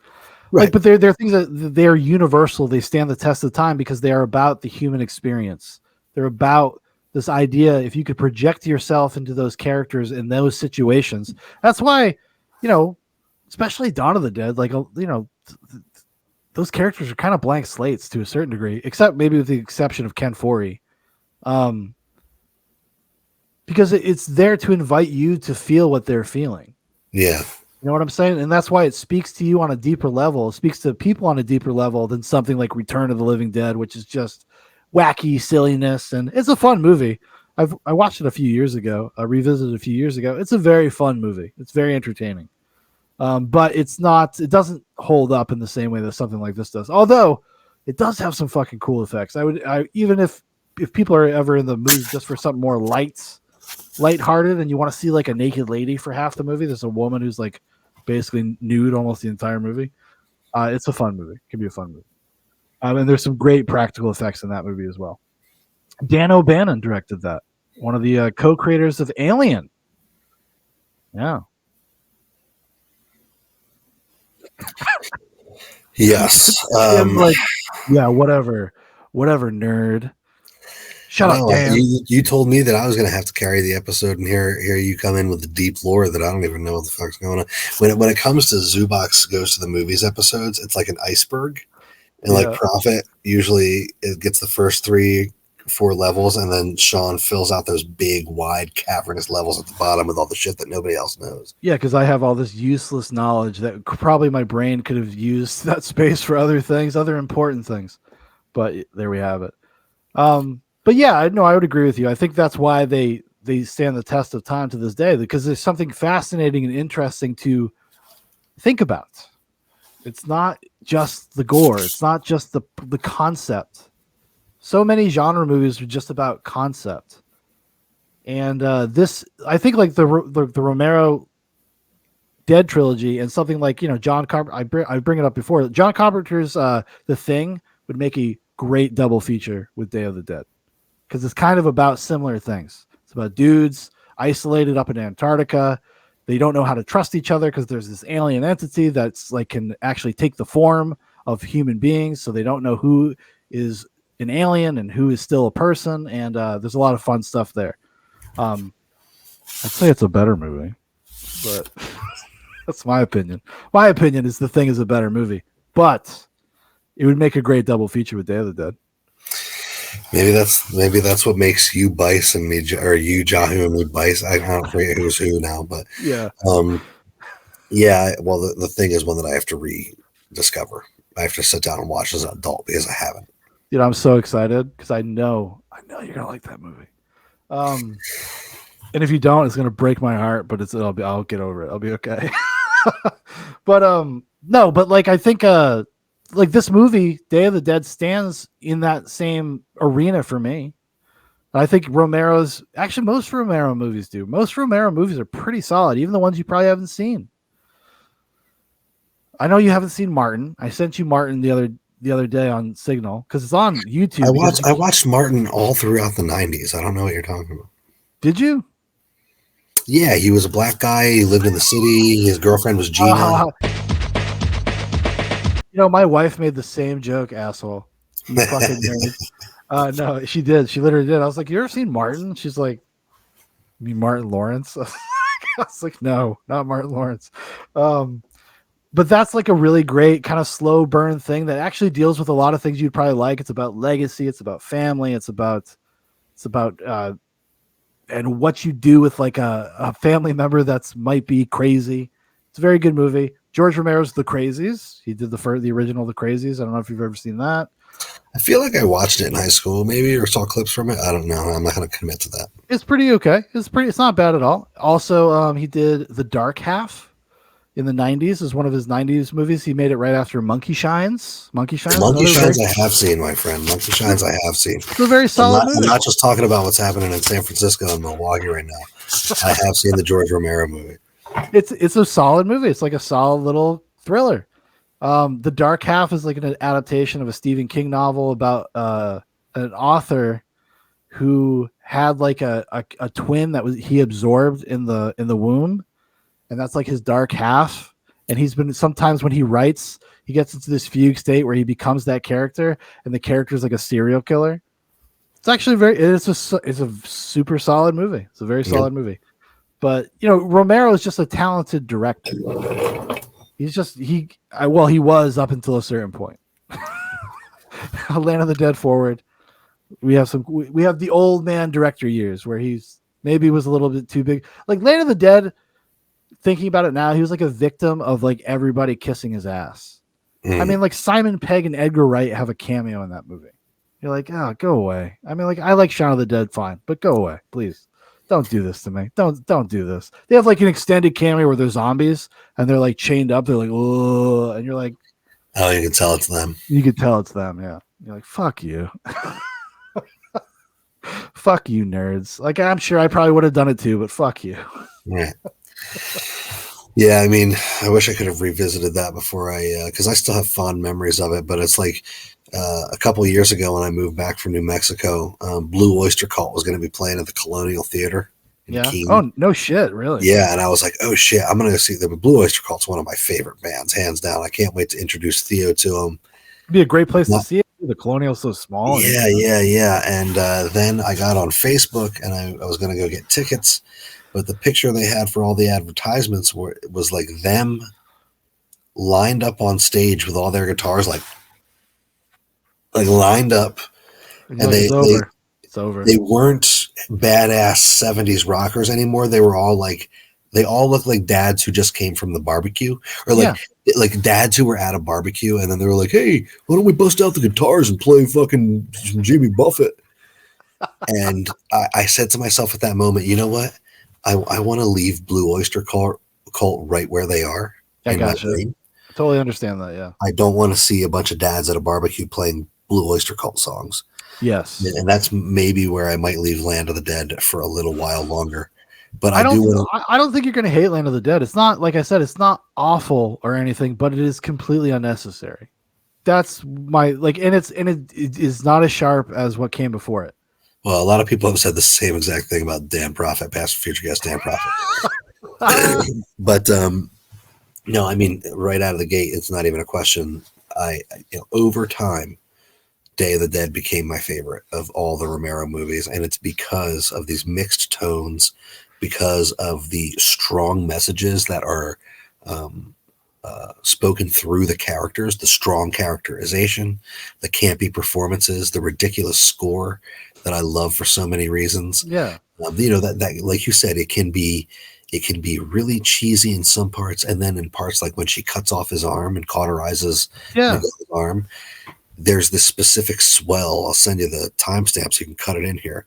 Right. Like, but they're things that they're universal. They stand the test of time because they are about the human experience. They're about this idea. If you could project yourself into those characters in those situations, that's why, you know, especially Dawn of the Dead, like, you know, those characters are kind of blank slates to a certain degree, except maybe with the exception of Ken Foree, because it's there to invite you to feel what they're feeling. Yeah. You know what I'm saying? And that's why it speaks to you on a deeper level. It speaks to people on a deeper level than something like Return of the Living Dead, which is just wacky silliness. And it's a fun movie. I watched it a few years ago. I revisited it a few years ago. It's a very fun movie. It's very entertaining. But it doesn't hold up in the same way that something like this does. Although it does have some fucking cool effects. Even if people are ever in the mood just for something more lighthearted, and you want to see like a naked lady for half the movie, there's a woman who's like basically nude almost the entire movie. It's a fun movie. It can be a fun movie. And there's some great practical effects in that movie as well. Dan O'Bannon directed that. One of the co-creators of Alien. Yeah. Yes. Whatever, nerd. Shut up, Dan. You told me that I was going to have to carry the episode, and here you come in with the deep lore that I don't even know what the fuck's going on. When it comes to Zubak's Goes to the Movies episodes, it's like an iceberg, and like Profitt usually it gets the first 3-4 levels, and then Shaun fills out those big, wide, cavernous levels at the bottom with all the shit that nobody else knows. Yeah, because I have all this useless knowledge that probably my brain could have used that space for other things, other important things. But there we have it. But yeah, I would agree with you. I think that's why they stand the test of time to this day, because there's something fascinating and interesting to think about. It's not just the gore. It's not just the concept. so many genre movies are just about concept. And this, I think, like the Romero Dead trilogy and something like, John Carpenter. I bring it up before. John Carpenter's The Thing would make a great double feature with Day of the Dead, because it's kind of about similar things. It's about dudes isolated up in Antarctica. They don't know how to trust each other because there's this alien entity that's like can actually take the form of human beings. So they don't know who is an alien and who is still a person. And there's a lot of fun stuff there. I'd say it's a better movie, but that's my opinion. My opinion is The Thing is a better movie, but it would make a great double feature with Day of the Dead. Maybe that's what makes you Bice and me, or you Jahu and me Bice. I don't forget who's who now, but yeah. Yeah. Well, the Thing is one that I have to rediscover. I have to sit down and watch as an adult because I haven't. I'm so excited because I know you're gonna like that movie. And if you don't, it's gonna break my heart, but I'll get over it. I'll be okay. But no, but like I think like this movie, Day of the Dead, stands in that same arena for me. I think most Romero movies do. Most Romero movies are pretty solid, even the ones you probably haven't seen. I know you haven't seen Martin. I sent you Martin the other day on Signal because it's on YouTube. I watched Martin all throughout the 90s. I don't know what you're talking about. Did you? Yeah, he was a black guy. He lived in the city. His girlfriend was Gina. My wife made the same joke, asshole. You fucking nerd. No, she did. She literally did. I was like, "You ever seen Martin?" She's like, "You mean Martin Lawrence?" I was like, "No, not Martin Lawrence." But that's like a really great kind of slow burn thing that actually deals with a lot of things you'd probably like. It's about legacy. It's about family. It's about and what you do with like a family member that's might be crazy. It's a very good movie. George Romero's The Crazies. He did the original The Crazies. I don't know if you've ever seen that. I feel like I watched it in high school, maybe, or saw clips from it. I don't know. I'm not going to commit to that. It's pretty okay. It's not bad at all. Also, he did The Dark Half in the 90s. Is one of his 90s movies. He made it right after Monkey Shines. Monkey Shines I have seen, my friend. Monkey Shines I have seen. It's a very solid movie. I'm not just talking about what's happening in San Francisco and Milwaukee right now. I have seen the George Romero movie. It's a solid movie. It's like a solid little thriller. The Dark Half is like an adaptation of a Stephen King novel about an author who had like a twin that he absorbed in the womb, and that's like his dark half. And he's been sometimes when he writes, he gets into this fugue state where he becomes that character, and the character is like a serial killer. It's actually it's a super solid movie. It's a very solid movie. But Romero is just a talented director. He was up until a certain point. Land of the Dead forward, we have the old man director years where he's maybe was a little bit too big. Like Land of the Dead, thinking about it now, he was like a victim of like everybody kissing his ass. I mean, like Simon Pegg and Edgar Wright have a cameo in that movie. You're like, oh, go away. I mean, like I like Shaun of the Dead, fine, but go away, please. Don't do this to me. Don't do this. They have like an extended cameo where they're zombies and they're like chained up. They're like, oh, and you're like, oh, you can tell it's them. You can tell it's them. Yeah. You're like, fuck you. Fuck you, nerds. Like, I'm sure I probably would have done it too, but fuck you. Right. Yeah. I mean, I wish I could have revisited that before because I still have fond memories of it, but it's like, a couple of years ago when I moved back from New Mexico, Blue Oyster Cult was going to be playing at the Colonial Theater. Yeah. Keene. Oh, no shit, really? Yeah, and I was like, oh shit, I'm going to go see them. Blue Oyster Cult's one of my favorite bands, hands down. I can't wait to introduce Theo to them. It'd be a great place to see it. The Colonial's so small. Yeah. And then I got on Facebook and I was going to go get tickets, but the picture they had for all the advertisements was like them lined up on stage with all their guitars, like lined up, and it's over. They weren't badass 70s rockers anymore. They were all like, they all looked like dads who just came from the barbecue, or like dads who were at a barbecue, and then they were like, hey, why don't we bust out the guitars and play fucking Jimmy Buffett? And I said to myself at that moment, you know what? I want to leave Blue Oyster Cult right where they are. I gotcha. I totally understand that, yeah. I don't want to see a bunch of dads at a barbecue playing Blue Oyster Cult songs. Yes. And that's maybe where I might leave Land of the Dead for a little while longer. But I don't. want I don't think you're going to hate Land of the Dead. It's not, like I said, it's not awful or anything, but it is completely unnecessary. That's my and it is not as sharp as what came before it. Well, a lot of people have said the same exact thing about Dan Profitt, past and future guest Dan Profitt. But no, I mean, right out of the gate, it's not even a question. Over time, Day of the Dead became my favorite of all the Romero movies, and it's because of these mixed tones, because of the strong messages that are spoken through the characters, the strong characterization, the campy performances, the ridiculous score that I love for so many reasons. Yeah. That like you said, it can be really cheesy in some parts, and then in parts like when she cuts off his arm and cauterizes Miguel's arm, there's this specific swell. I'll send you the timestamp so you can cut it in here.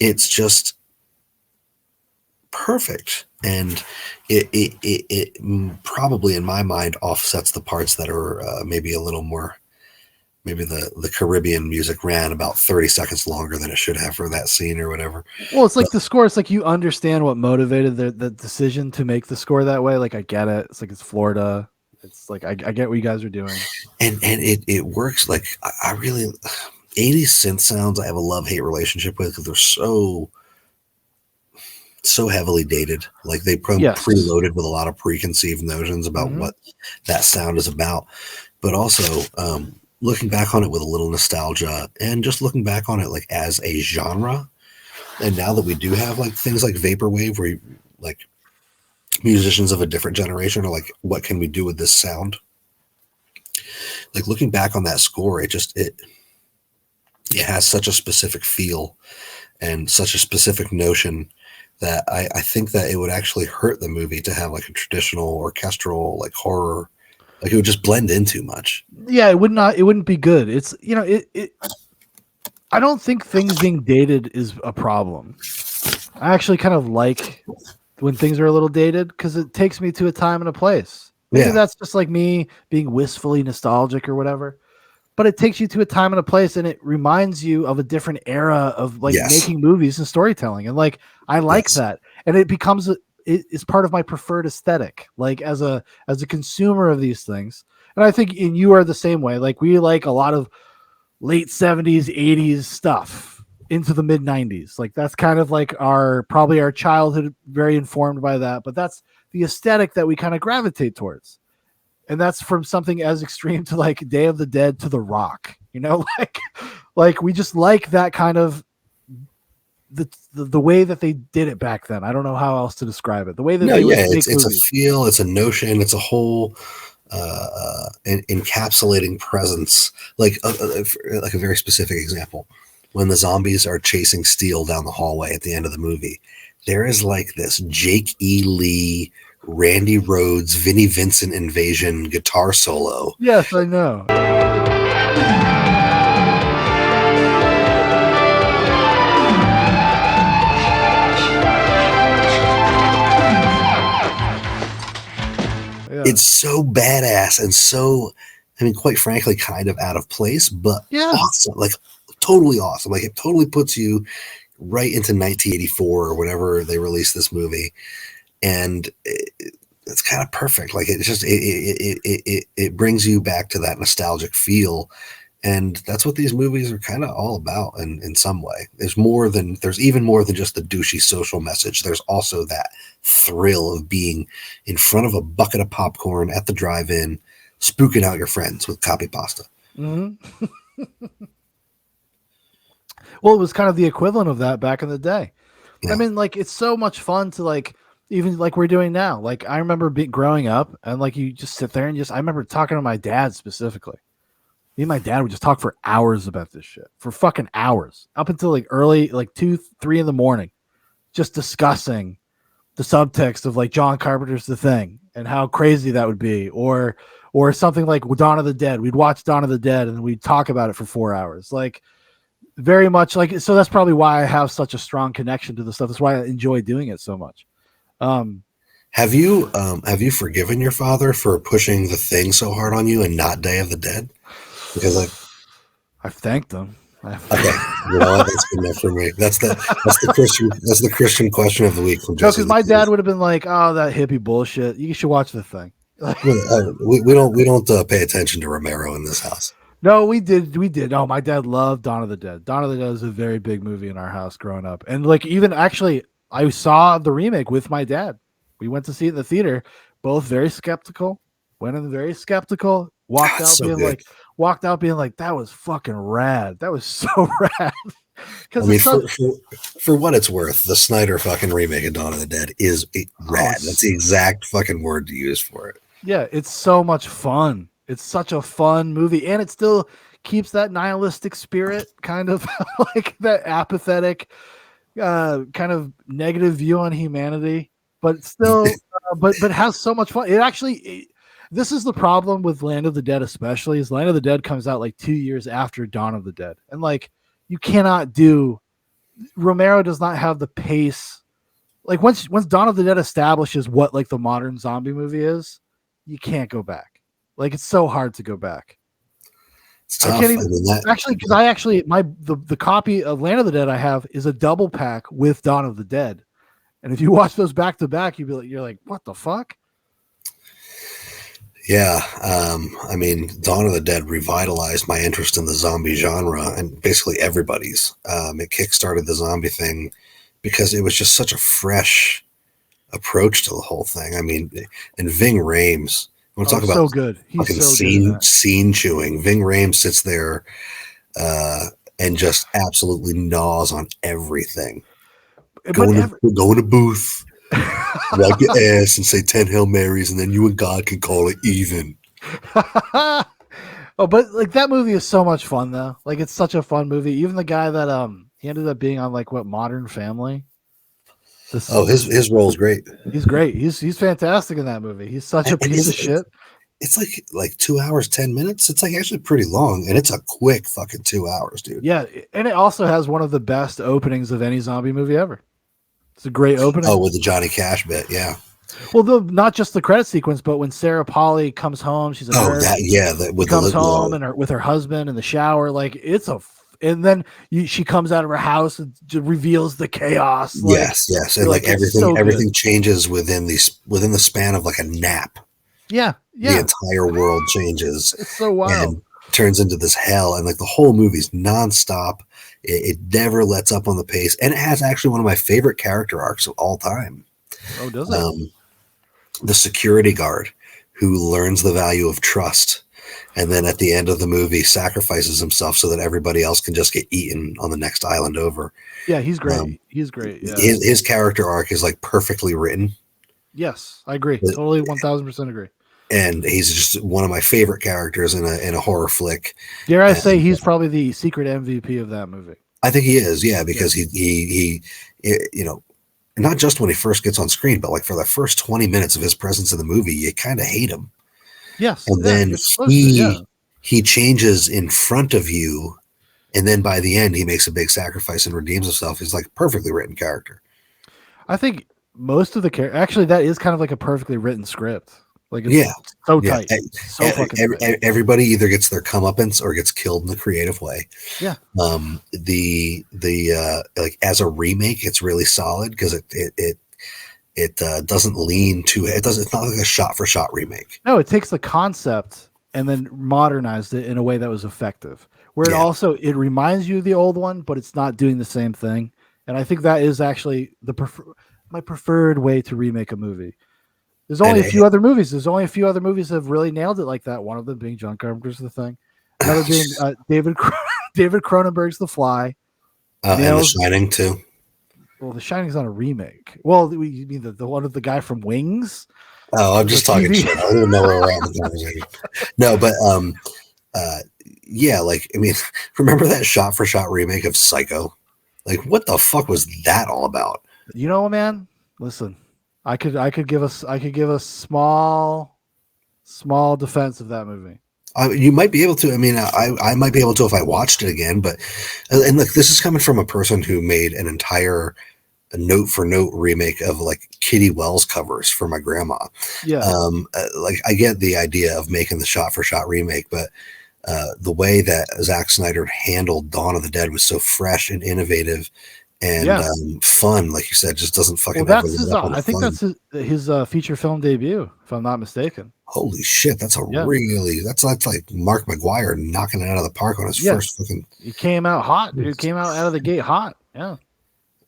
It's just perfect, and it probably in my mind offsets the parts that are maybe a little more, maybe the Caribbean music ran about 30 seconds longer than it should have for that scene or whatever. Well, it's like the score. It's like you understand what motivated the decision to make the score that way. Like I get it. It's like it's Florida. It's like I get what you guys are doing, and it works. Like I really 80s synth sounds I have a love-hate relationship with because they're so heavily dated. Like they preloaded with a lot of preconceived notions about what that sound is about, but also looking back on it with a little nostalgia and just looking back on it like as a genre. And now that we do have like things like vaporwave where like musicians of a different generation are like, what can we do with this sound? Like looking back on that score, it has such a specific feel and such a specific notion that I think that it would actually hurt the movie to have like a traditional orchestral like horror, like it would just blend in too much. Yeah, it wouldn't be good. It's I don't think things being dated is a problem. I actually kind of like when things are a little dated because it takes me to a time and a place. Maybe that's just like me being wistfully nostalgic or whatever. But it takes you to a time and a place, and it reminds you of a different era of like making movies and storytelling. And like I like that, and it becomes it's part of my preferred aesthetic. Like as a consumer of these things, and I think you are the same way. Like we like a lot of late 70s, 80s stuff into the mid 90s. Like that's kind of like probably our childhood, very informed by that. But that's the aesthetic that we kind of gravitate towards. And that's from something as extreme to like Day of the Dead to The Rock, like we just like that kind of the way that they did it back then. I don't know how else to describe it. The way that it's a feel, it's a notion, it's a whole encapsulating presence. Like a very specific example, when the zombies are chasing Steele down the hallway at the end of the movie, there is like this Jake E. Lee, Randy Rhoads, Vinnie Vincent invasion guitar solo. Yes, I know. It's so badass and so, I mean, quite frankly, kind of out of place, but awesome, like totally awesome. Like it totally puts you right into 1984 or whenever they released this movie. And it's kind of perfect. Like it's just, it brings you back to that nostalgic feel. And that's what these movies are kind of all about in some way. There's even more than just the douchey social message. There's also that thrill of being in front of a bucket of popcorn at the drive-in, spooking out your friends with copy pasta. Mm-hmm. Well, it was kind of the equivalent of that back in the day. Yeah. I mean, like, it's so much fun to like even like we're doing now. Like I remember growing up, and like you just sit there and I remember talking to my dad specifically. Me and my dad would just talk for hours about this shit, for fucking hours, up until like early, like 2, 3 in the morning, just discussing the subtext of like John Carpenter's The Thing and how crazy that would be, or something like Dawn of the Dead. We'd watch Dawn of the Dead and we'd talk about it for 4 hours, like very much like. So that's probably why I have such a strong connection to the stuff. That's why I enjoy doing it so much. Have you forgiven your father for pushing The Thing so hard on you and not Day of the Dead? Because like I've thanked them. Okay, you know what? That's good enough for me. That's the Christian question of the week from No, Jesse. because my dad would have been like, "Oh, that hippie bullshit. You should watch The Thing." We don't pay attention to Romero in this house. No, we did. Oh, my dad loved Dawn of the Dead. Dawn of the Dead is a very big movie in our house growing up, and like even actually, I saw the remake with my dad. We went to see it in the theater, both very skeptical. Went in very skeptical. Walked out being like, that was fucking rad. That was so rad. I mean, for what it's worth, the Snyder fucking remake of Dawn of the Dead is rad. That's the exact fucking word to use for it. Yeah, it's so much fun. It's such a fun movie, and it still keeps that nihilistic spirit, kind of like that apathetic, kind of negative view on humanity, but still, but has so much fun. It actually. This is the problem with Land of the Dead, especially, is Land of the Dead comes out like 2 years after Dawn of the Dead. And like, you cannot Romero does not have the pace. Like once Dawn of the Dead establishes what like the modern zombie movie is, you can't go back. Like it's so hard to go back. I can't even, because the copy of Land of the Dead I have is a double pack with Dawn of the Dead. And if you watch those back to back, you're like, what the fuck? Yeah, I mean, Dawn of the Dead revitalized my interest in the zombie genre and basically everybody's. It kickstarted the zombie thing because it was just such a fresh approach to the whole thing. I mean, and Ving Rhames, I want to talk about so good. He's fucking so scene chewing. Ving Rhames sits there and just absolutely gnaws on everything. Go in a booth. Wipe your ass and say 10 Hail Marys, and then you and God can call it even. Oh, but like that movie is so much fun though. Like it's such a fun movie. Even the guy that he ended up being on like what Modern Family. His role is great. He's great. He's fantastic in that movie. He's such a piece of shit. It's like 2 hours, 10 minutes. It's like actually pretty long, and it's a quick fucking 2 hours, dude. Yeah, and it also has one of the best openings of any zombie movie ever. It's a great opening. Oh, with the Johnny Cash bit, yeah. Well, not just the credit sequence, but when Sarah Polley comes home, she's a nurse. Comes home and with her husband in the shower, like and then she comes out of her house and reveals the chaos. Like, yes, and like everything changes within the span of like a nap. Yeah. The entire world changes. It's so wild. And turns into this hell, and like the whole movie's nonstop. It never lets up on the pace, and it has actually one of my favorite character arcs of all time. Oh, does it? The security guard who learns the value of trust, and then at the end of the movie sacrifices himself so that everybody else can just get eaten on the next island over. Yeah, he's great. He's great. Yeah. His character arc is like perfectly written. Yes, I agree. Totally 1000% agree. And he's just one of my favorite characters in a horror flick. Dare I say he's probably the secret MVP of that movie? I think he is, yeah, because he you know, not just when he first gets on screen, but like for the first 20 minutes of his presence in the movie, you kind of hate him. Yes, and then he changes in front of you, and then by the end he makes a big sacrifice and redeems himself. He's like a perfectly written character. I think most of the characters, actually, that is kind of like a perfectly written script. Like it's so tight. So fucking tight. Everybody either gets their comeuppance or gets killed in the creative way. Yeah. The like as a remake, it's really solid because it doesn't lean too. It's not like a shot for shot remake. No, it takes the concept and then modernized it in a way that was effective. Where it reminds you of the old one, but it's not doing the same thing. And I think that is actually my preferred way to remake a movie. There's only a few other movies. There's only a few other movies that have really nailed it like that. One of them being John Carpenter's The Thing. Another being David Cronenberg's The Fly. And The Shining too. Well, The Shining's not a remake. Well, you mean the one with the guy from Wings? Oh, I'm just talking TV? shit. I don't even know where we're at in the conversation. No, but yeah, like I mean, remember that shot-for-shot remake of Psycho? Like, what the fuck was that all about? You know, man. Listen, I could give a small defense of that movie. You might be able to. I mean, I might be able to if I watched it again. But and look, this is coming from a person who made an entire note for note remake of like Kitty Wells covers for my grandma. Yeah. Like I get the idea of making the shot for shot remake, but the way that Zack Snyder handled Dawn of the Dead was so fresh and innovative and fun. Like you said, just doesn't fucking. Well, that's his. I think that's his feature film debut, if I'm not mistaken. Holy shit, that's that's like Mark McGuire knocking it out of the park on his first fucking. He came out hot, dude. Came out of the gate hot. Yeah.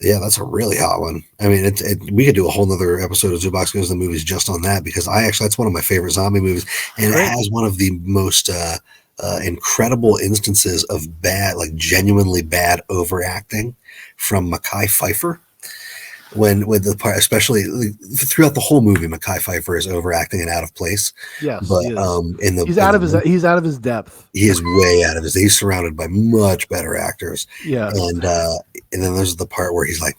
Yeah, that's a really hot one. I mean, we could do a whole nother episode of Zoobox Goes to the Movies just on that, because that's one of my favorite zombie movies, and it has one of the most incredible instances of bad, like genuinely bad overacting from Mekhi Phifer. When the part, especially throughout the whole movie, Mekhi Phifer is overacting and out of place. Yes, but he's out of his depth. He is way out of his. He's surrounded by much better actors. Yeah, and then there's the part where he's like,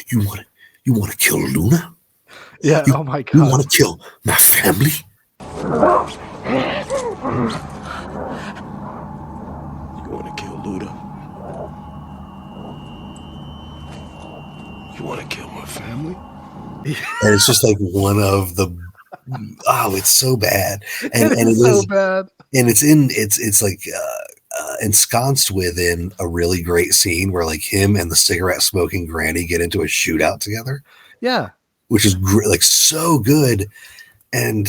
"You want to kill Luna? Yeah. Oh my god. You want to kill my family?" You want to kill Luda? You want to kill my family? And it's just like one of the it's so bad, and it is so bad, and it's like ensconced within a really great scene where like him and the cigarette smoking granny get into a shootout together. Yeah, which is like so good, and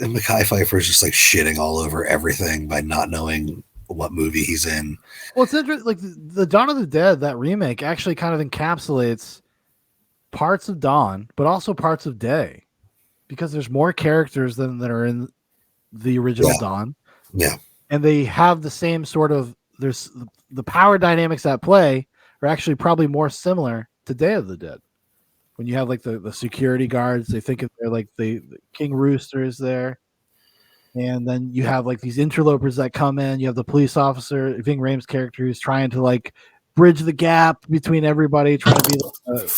Mekhi Phifer is just like shitting all over everything by not knowing what movie he's in. Well, it's interesting. Like the Dawn of the Dead, that remake actually kind of encapsulates parts of Dawn, but also parts of Day, because there's more characters than that are in the original Dawn. Yeah, and they have the same sort of. There's the power dynamics at play are actually probably more similar to Day of the Dead. When you have like the security guards, they think of they're like the King Rooster is there, and then you have like these interlopers that come in. You have the police officer, Ving Rhames' character, who's trying to like bridge the gap between everybody, trying to be like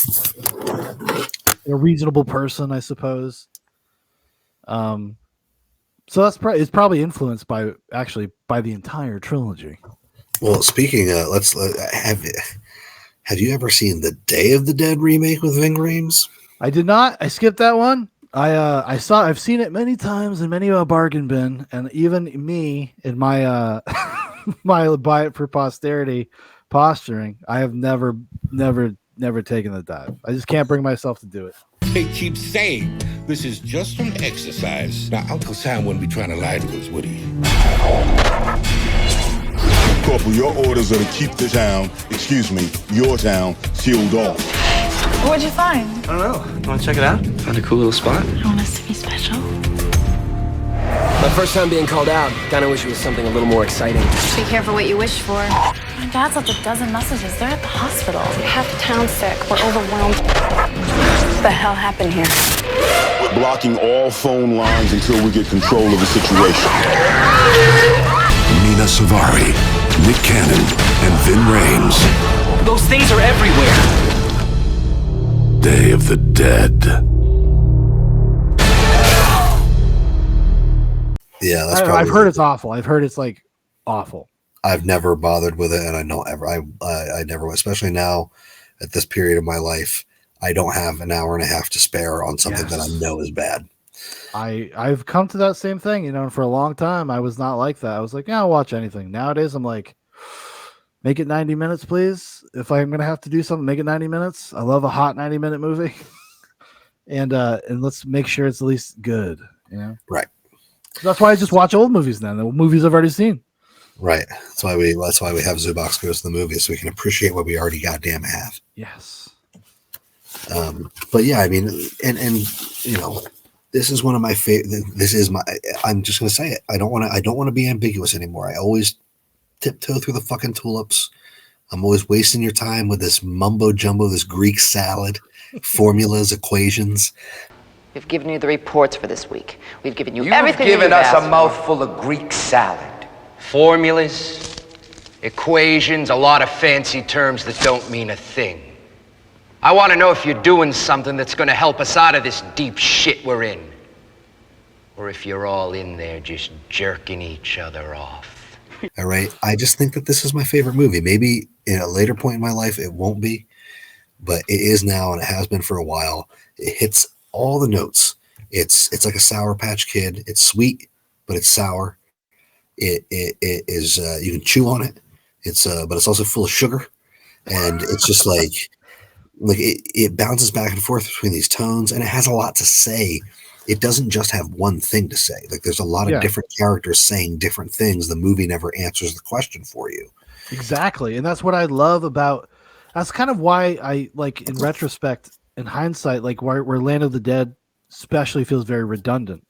a reasonable person, I suppose. So that's it's probably influenced by the entire trilogy. Well, speaking of, have you ever seen the Day of the Dead remake with Ving Rhames? I did not. I skipped that one. I've seen it many times in many a bargain bin, and even me in my my buy it for posterity posturing, I have never taken the dive. I just can't bring myself to do it. They keep saying this is just an exercise. Now, Uncle Sam wouldn't be trying to lie to us, would he? Corporal, your orders are to keep the town, your town, sealed off. What'd you find? I don't know. You want to check it out? Found a cool little spot. You want us to be special? My first time being called out. Kinda wish it was something a little more exciting. Be careful what you wish for. My dad's left a dozen messages. They're at the hospital. Half the town's sick. We're overwhelmed. What the hell happened here? We're blocking all phone lines until we get control of the situation. Nina Savari, Nick Cannon, and Vin Rhames. Those things are everywhere. Day of the Dead. Yeah, that's I've heard it's awful. I've heard it's like awful. I've never bothered with it, and I don't ever. I never, especially now at this period of my life, I don't have an hour and a half to spare on something that I know is bad. I've come to that same thing, and for a long time I was not like that. I was like, yeah, I'll watch anything. Nowadays I'm like, make it 90 minutes, please. If I'm gonna have to do something, make it 90 minutes. I love a hot 90-minute movie, and let's make sure it's at least good. Right. That's why I just watch old movies then. The movies I've already seen. Right. That's why we have Zoobox Goes to the Movies, so we can appreciate what we already goddamn have. Yes. But yeah, I mean, and this is one of my favorite. I'm just gonna say it. I don't want to be ambiguous anymore. I always tiptoe through the fucking tulips. I'm always wasting your time with this mumbo jumbo, this Greek salad, formulas, equations. We've given you the reports for this week. We've given you You've everything given that us you've a asked for. mouthful of Greek salad. Formulas, equations, a lot of fancy terms that don't mean a thing. I want to know if you're doing something that's going to help us out of this deep shit we're in. Or if you're all in there just jerking each other off. All right. I just think that this is my favorite movie. Maybe in a later point in my life, it won't be, but it is now, and it has been for a while. It hits all the notes. It's like a Sour Patch Kid. It's sweet, but it's sour. It is, you can chew on it. But it's also full of sugar. And it's just like it bounces back and forth between these tones, and it has a lot to say. It doesn't just have one thing to say. Like there's a lot of different characters saying different things. The movie never answers the question for you. Exactly. And that's what I love about, that's kind of why I like, in retrospect, in hindsight, like where Land of the Dead especially feels very redundant.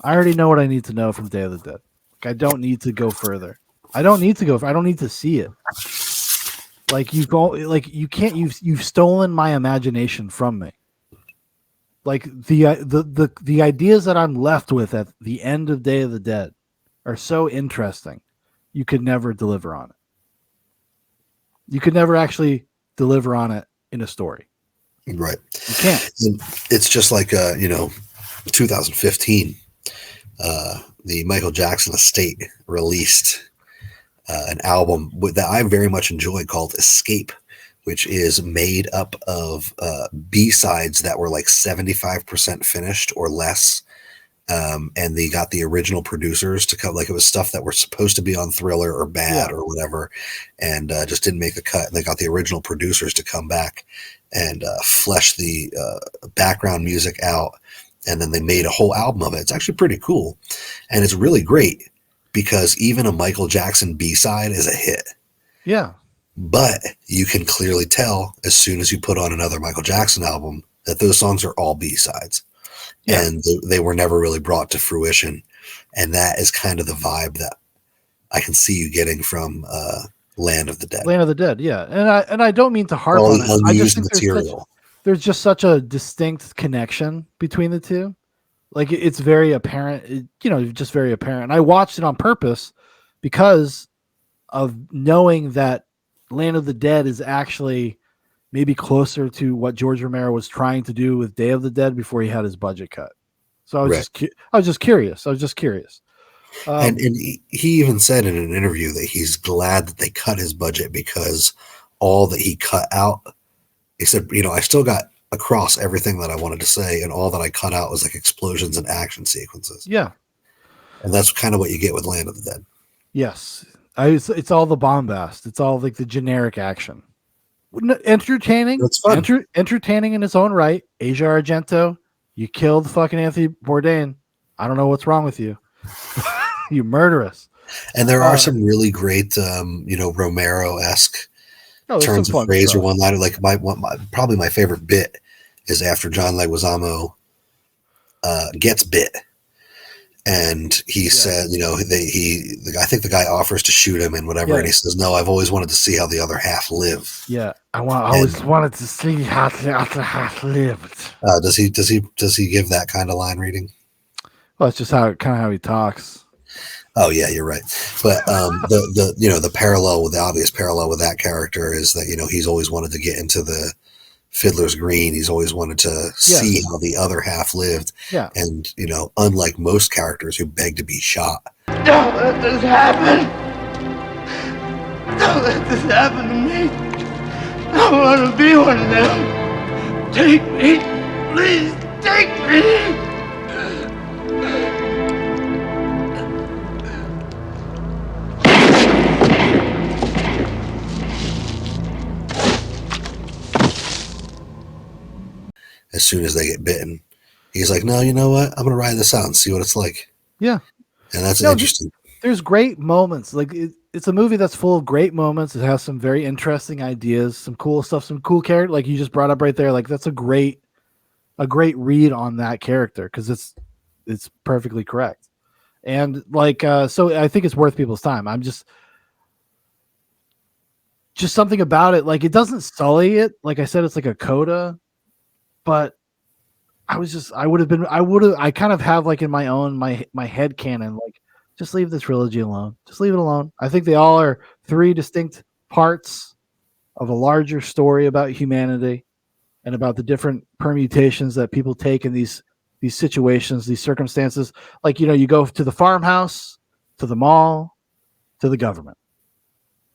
I already know what I need to know from Day of the Dead. Like I don't need to go further. I don't need to see it. Like you can't, you've stolen my imagination from me. Like the ideas that I'm left with at the end of Day of the Dead are so interesting. You could never deliver on it. You could never actually deliver on it in a story. Right. You can't. It's just like 2015. The Michael Jackson estate released an album that I very much enjoy called Escape, which is made up of B-sides that were like 75% finished or less. And they got the original producers to come, like it was stuff that were supposed to be on Thriller or Bad or whatever, and just didn't make the cut. And they got the original producers to come back and flesh the background music out. And then they made a whole album of it. It's actually pretty cool. And it's really great because even a Michael Jackson B-side is a hit. Yeah. But you can clearly tell as soon as you put on another Michael Jackson album that those songs are all B-sides. Yeah. And they were never really brought to fruition. And that is kind of the vibe that I can see you getting from Land of the Dead. Land of the Dead, yeah. And I don't mean to harp on it. I just think there's just such a distinct connection between the two. Like it's very apparent, just very apparent. And I watched it on purpose because of knowing that Land of the Dead is actually maybe closer to what George Romero was trying to do with Day of the Dead before he had his budget cut. So I was just curious. And he even said in an interview that he's glad that they cut his budget because all that he cut out, he said, I still got across everything that I wanted to say, and all that I cut out was like explosions and action sequences. Yeah. And that's kind of what you get with Land of the Dead. Yes. It's all the bombast. It's all like the generic action. Entertaining. It's fun. Entertaining in its own right. Asia Argento, you killed fucking Anthony Bourdain. I don't know what's wrong with you. You murderous. And there are some really great, Romero-esque turns of phrase or one-liner. Like probably my favorite bit is after John Leguizamo gets bit. And he said, I think the guy offers to shoot him and whatever, and he says, "No, I've always wanted to see how the other half live." Yeah, I always wanted to see how the other half lived. Does he give that kind of line reading? Well, it's just how he talks. Oh yeah, you're right. But the parallel with the obvious parallel with that character is that he's always wanted to get into the Fiddler's Green. He's always wanted to see how the other half lived. Yeah. And, unlike most characters who beg to be shot. Don't let this happen. Don't let this happen to me. I want to be one of them. Take me. Please take me. As soon as they get bitten, he's like, "No, you know what? I'm going to ride this out and see what it's like." Yeah. And that's interesting. There's great moments. Like it's a movie that's full of great moments. It has some very interesting ideas, some cool stuff, some cool character. Like you just brought up right there. Like that's a great read on that character because it's perfectly correct. And so I think it's worth people's time. I'm just just something about it. Like, it doesn't sully it. Like I said, it's like a coda, but I kind of have like in my own, my head canon, like, just leave the trilogy alone. Just leave it alone. I think they all are three distinct parts of a larger story about humanity and about the different permutations that people take in these situations, these circumstances. Like, you go to the farmhouse, to the mall, to the government.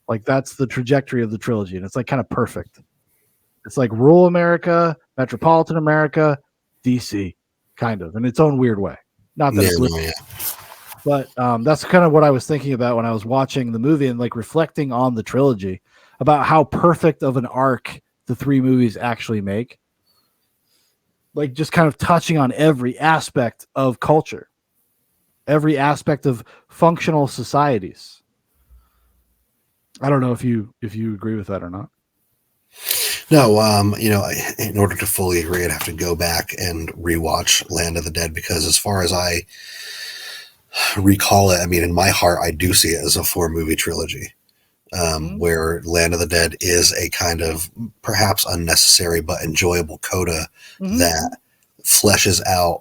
Like, that's the trajectory of the trilogy, and it's like kind of perfect. It's like rural America, metropolitan America, DC, kind of, in its own weird way. Not that it's literal, but that's kind of what I was thinking about when I was watching the movie and like reflecting on the trilogy about how perfect of an arc the three movies actually make. Like, just kind of touching on every aspect of culture, every aspect of functional societies. I don't know if you agree with that or not. No, in order to fully agree, I'd have to go back and rewatch Land of the Dead, because as far as I recall it, I mean, in my heart, I do see it as a 4-movie trilogy, where Land of the Dead is a kind of perhaps unnecessary but enjoyable coda that fleshes out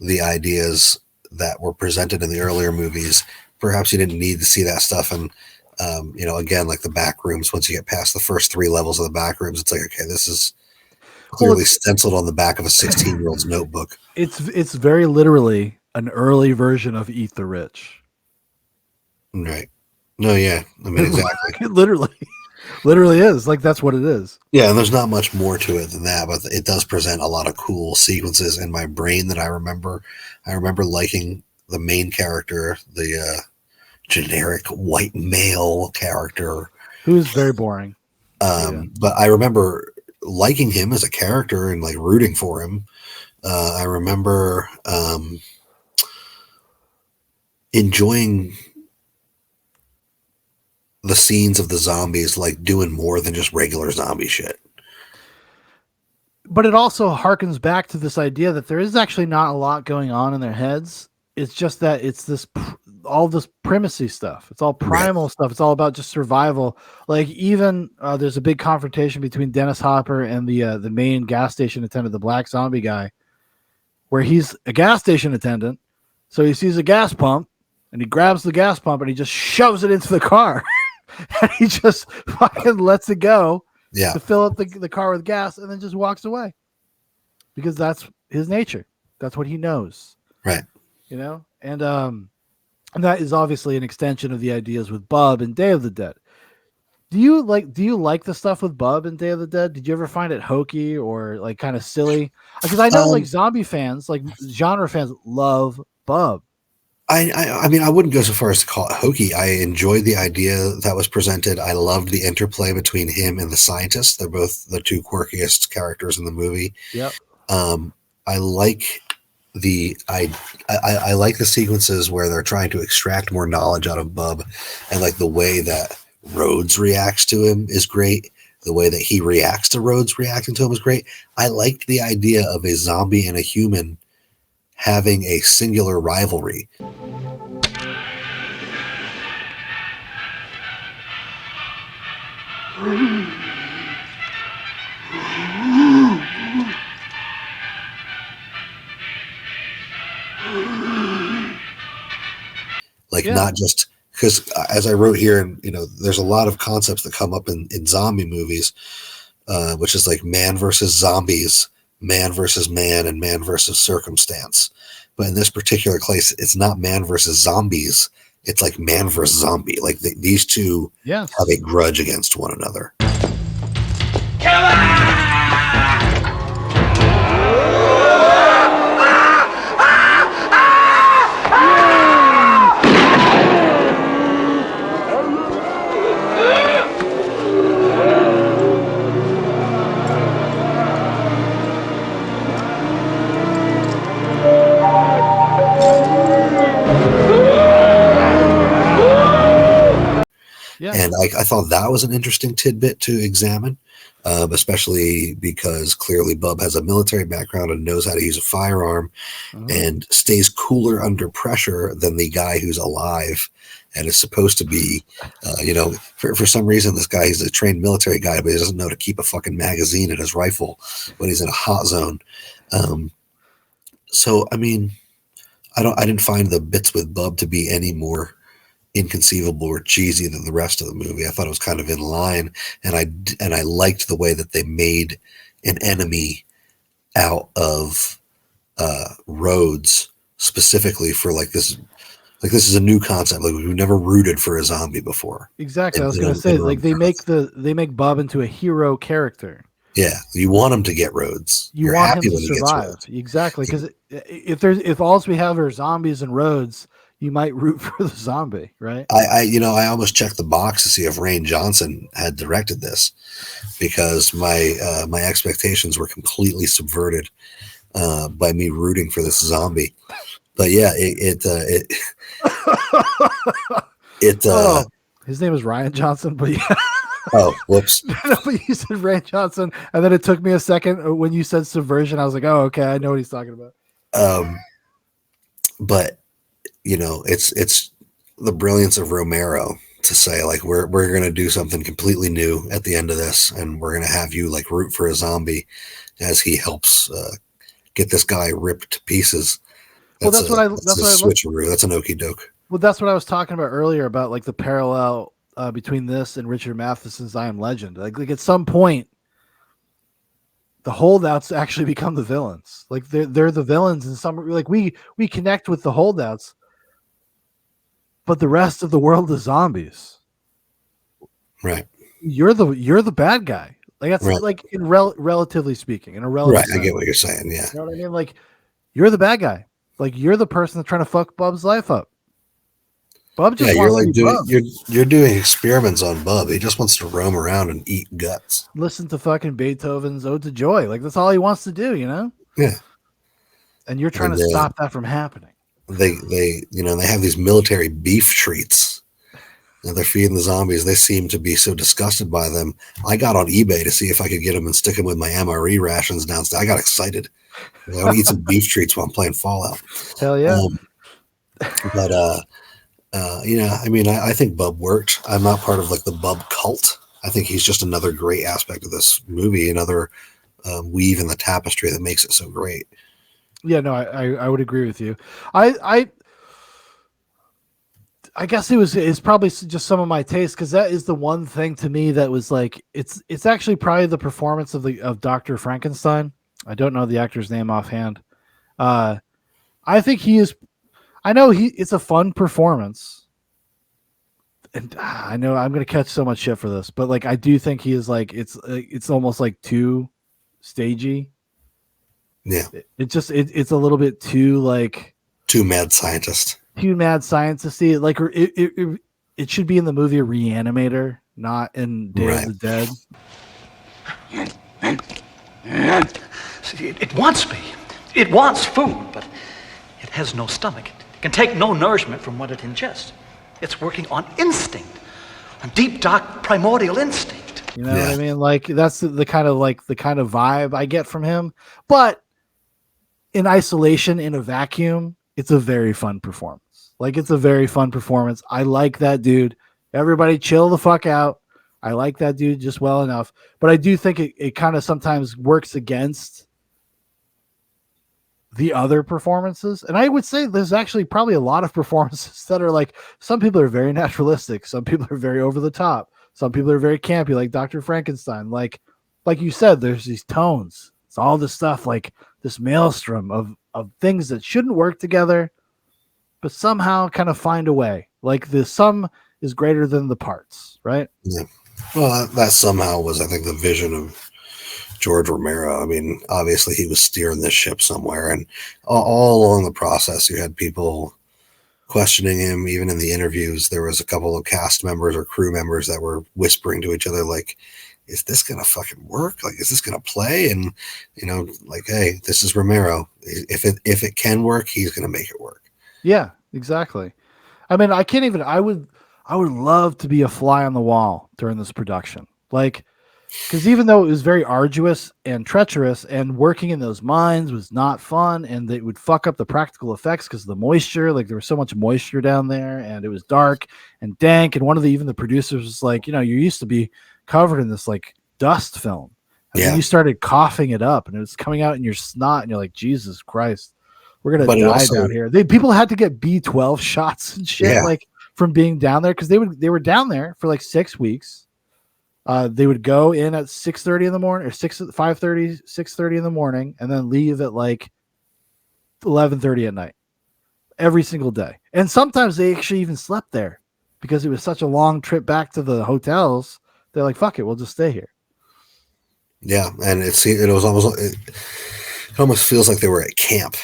the ideas that were presented in the earlier movies. Perhaps you didn't need to see that stuff, and again, like the back rooms, once you get past the first 3 levels of the back rooms, it's like, okay, this is clearly stenciled on the back of a 16-year-old's notebook. It's very literally an early version of Eat the Rich. Right. No, yeah. I mean, exactly. It literally is. Like, that's what it is. Yeah, and there's not much more to it than that, but it does present a lot of cool sequences in my brain that I remember. I remember liking the main character, the generic white male character, who's very boring. But I remember liking him as a character and like rooting for him. I remember enjoying the scenes of the zombies, like doing more than just regular zombie shit. But it also harkens back to this idea that there is actually not a lot going on in their heads. It's just that it's all this primacy stuff. It's all primal stuff. It's all about just survival. Like, even there's a big confrontation between Dennis Hopper and the main gas station attendant, the black zombie guy, where he's a gas station attendant. So he sees a gas pump and he grabs the gas pump and he just shoves it into the car. And he just fucking lets it go to fill up the car with gas, and then just walks away, because that's his nature. That's what he knows. Right. And that is obviously an extension of the ideas with Bub and Day of the Dead. Do you like the stuff with Bub and Day of the Dead? Did you ever find it hokey or like kind of silly? Because I know like zombie fans, like genre fans, love Bub. I mean, I wouldn't go so far as to call it hokey. I enjoyed the idea that was presented. I loved the interplay between him and the scientist. They're both the 2 quirkiest characters in the movie. Yep. I like I like the sequences where they're trying to extract more knowledge out of Bub, and like the way that Rhodes reacts to him is great. The way that he reacts to Rhodes reacting to him is great. I liked the idea of a zombie and a human having a singular rivalry. Like, not just because, as I wrote here, and there's a lot of concepts that come up in zombie movies, which is like man versus zombies, man versus man, and man versus circumstance. But in this particular case, it's not man versus zombies. It's like man versus zombie. Like these two have a grudge against one another. Come on! Yeah. And I thought that was an interesting tidbit to examine, especially because clearly Bub has a military background and knows how to use a firearm and stays cooler under pressure than the guy who's alive and is supposed to be, for some reason, this guy, he's a trained military guy, but he doesn't know to keep a fucking magazine in his rifle when he's in a hot zone. So, I mean, I didn't find the bits with Bub to be any more inconceivable or cheesy than the rest of the movie. I thought it was kind of in line, and I liked the way that they made an enemy out of Rhodes specifically for this is a new concept. Like, we've never rooted for a zombie before. Exactly. I was going to say, like, they make Bub into a hero character. Yeah, you want him to get Rhodes. You're want him to survive. Exactly, because if all we have are zombies and Rhodes, you might root for the zombie, right? I almost checked the box to see if Rain Johnson had directed this, because my expectations were completely subverted by me rooting for this zombie. But yeah, his name is Ryan Johnson, but yeah. Oh, whoops. No, but you said Ryan Johnson, and then it took me a second when you said subversion. I was like, oh, okay, I know what he's talking about. But it's the brilliance of Romero to say, like, we're going to do something completely new at the end of this, and we're going to have you like root for a zombie as he helps get this guy ripped to pieces. That's a switcheroo. That's an okie doke. Well, that's what I was talking about earlier about like the parallel between this and Richard Matheson's I Am Legend. Like at some point, the holdouts actually become the villains. Like they're the villains in some, like we connect with the holdouts, but the rest of the world is zombies. Right. You're the bad guy. Like that's right. Like in relatively speaking, in a relative right. sense. I get what you're saying. Yeah. You know what I mean? Like you're the bad guy. Like you're the person that's trying to fuck Bub's life up. Bub just wants to be Bub. You're doing experiments on Bub. He just wants to roam around and eat guts. Listen to fucking Beethoven's Ode to Joy. Like that's all he wants to do, Yeah. And you're trying to stop that from happening. They have these military beef treats. And they're feeding the zombies. They seem to be so disgusted by them. I got on eBay to see if I could get them and stick them with my MRE rations downstairs. I got excited. I want to eat some beef treats while I'm playing Fallout. Hell yeah. I think Bub worked. I'm not part of like the Bub cult. I think he's just another great aspect of this movie, another weave in the tapestry that makes it so great. Yeah, no, I would agree with you. I guess it's probably just some of my taste, because that is the one thing to me that was like it's actually probably the performance of Dr. Frankenstein. I don't know the actor's name offhand. I think it's a fun performance, and I know I'm going to catch so much shit for this, but like I do think he is like it's almost like too stagey. Yeah, it's a little bit too like too mad scientist. Too mad scientist-y. Like it should be in the movie Reanimator, not in Day of the Dead. See, it wants me. It wants food, but it has no stomach. It can take no nourishment from what it ingests. It's working on instinct, on deep, dark, primordial instinct. You know what I mean? Like that's the kind of vibe I get from him. But in isolation, in a vacuum, it's a very fun performance. Like it's a very fun performance. I like that dude. Everybody chill the fuck out. I like that dude just well enough. But I do think it kind of sometimes works against the other performances. And I would say there's actually probably a lot of performances that are like, some people are very naturalistic. Some people are very over the top. Some people are very campy, like Dr. Frankenstein. Like you said, there's these tones. It's all this stuff, like this maelstrom of things that shouldn't work together, but somehow kind of find a way. Like the sum is greater than the parts, right? Yeah. Well, that somehow was, I think, the vision of George Romero. I mean, obviously he was steering this ship somewhere, and all along the process, you had people questioning him. Even in the interviews, there was a couple of cast members or crew members that were whispering to each other, like, is this going to fucking work? Like, is this going to play? And, like, hey, this is Romero. If it can work, he's going to make it work. Yeah, exactly. I mean, I I would love to be a fly on the wall during this production. Like, because even though it was very arduous and treacherous, and working in those mines was not fun, and they would fuck up the practical effects because of the moisture. Like there was so much moisture down there, and it was dark and dank. And one of the producers was like, you used to be covered in this like dust film, and then you started coughing it up, and it was coming out in your snot, and you're like, Jesus Christ, we're gonna die down here. People had to get B12 shots and shit, like from being down there, because they were down there for like 6 weeks. They would go in at 6:30 in the morning, or 6:30 in the morning, and then leave at like 11:30 at night every single day. And sometimes they actually even slept there because it was such a long trip back to the hotels. They're like, "Fuck it, we'll just stay here." Yeah, and it almost feels like they were at camp.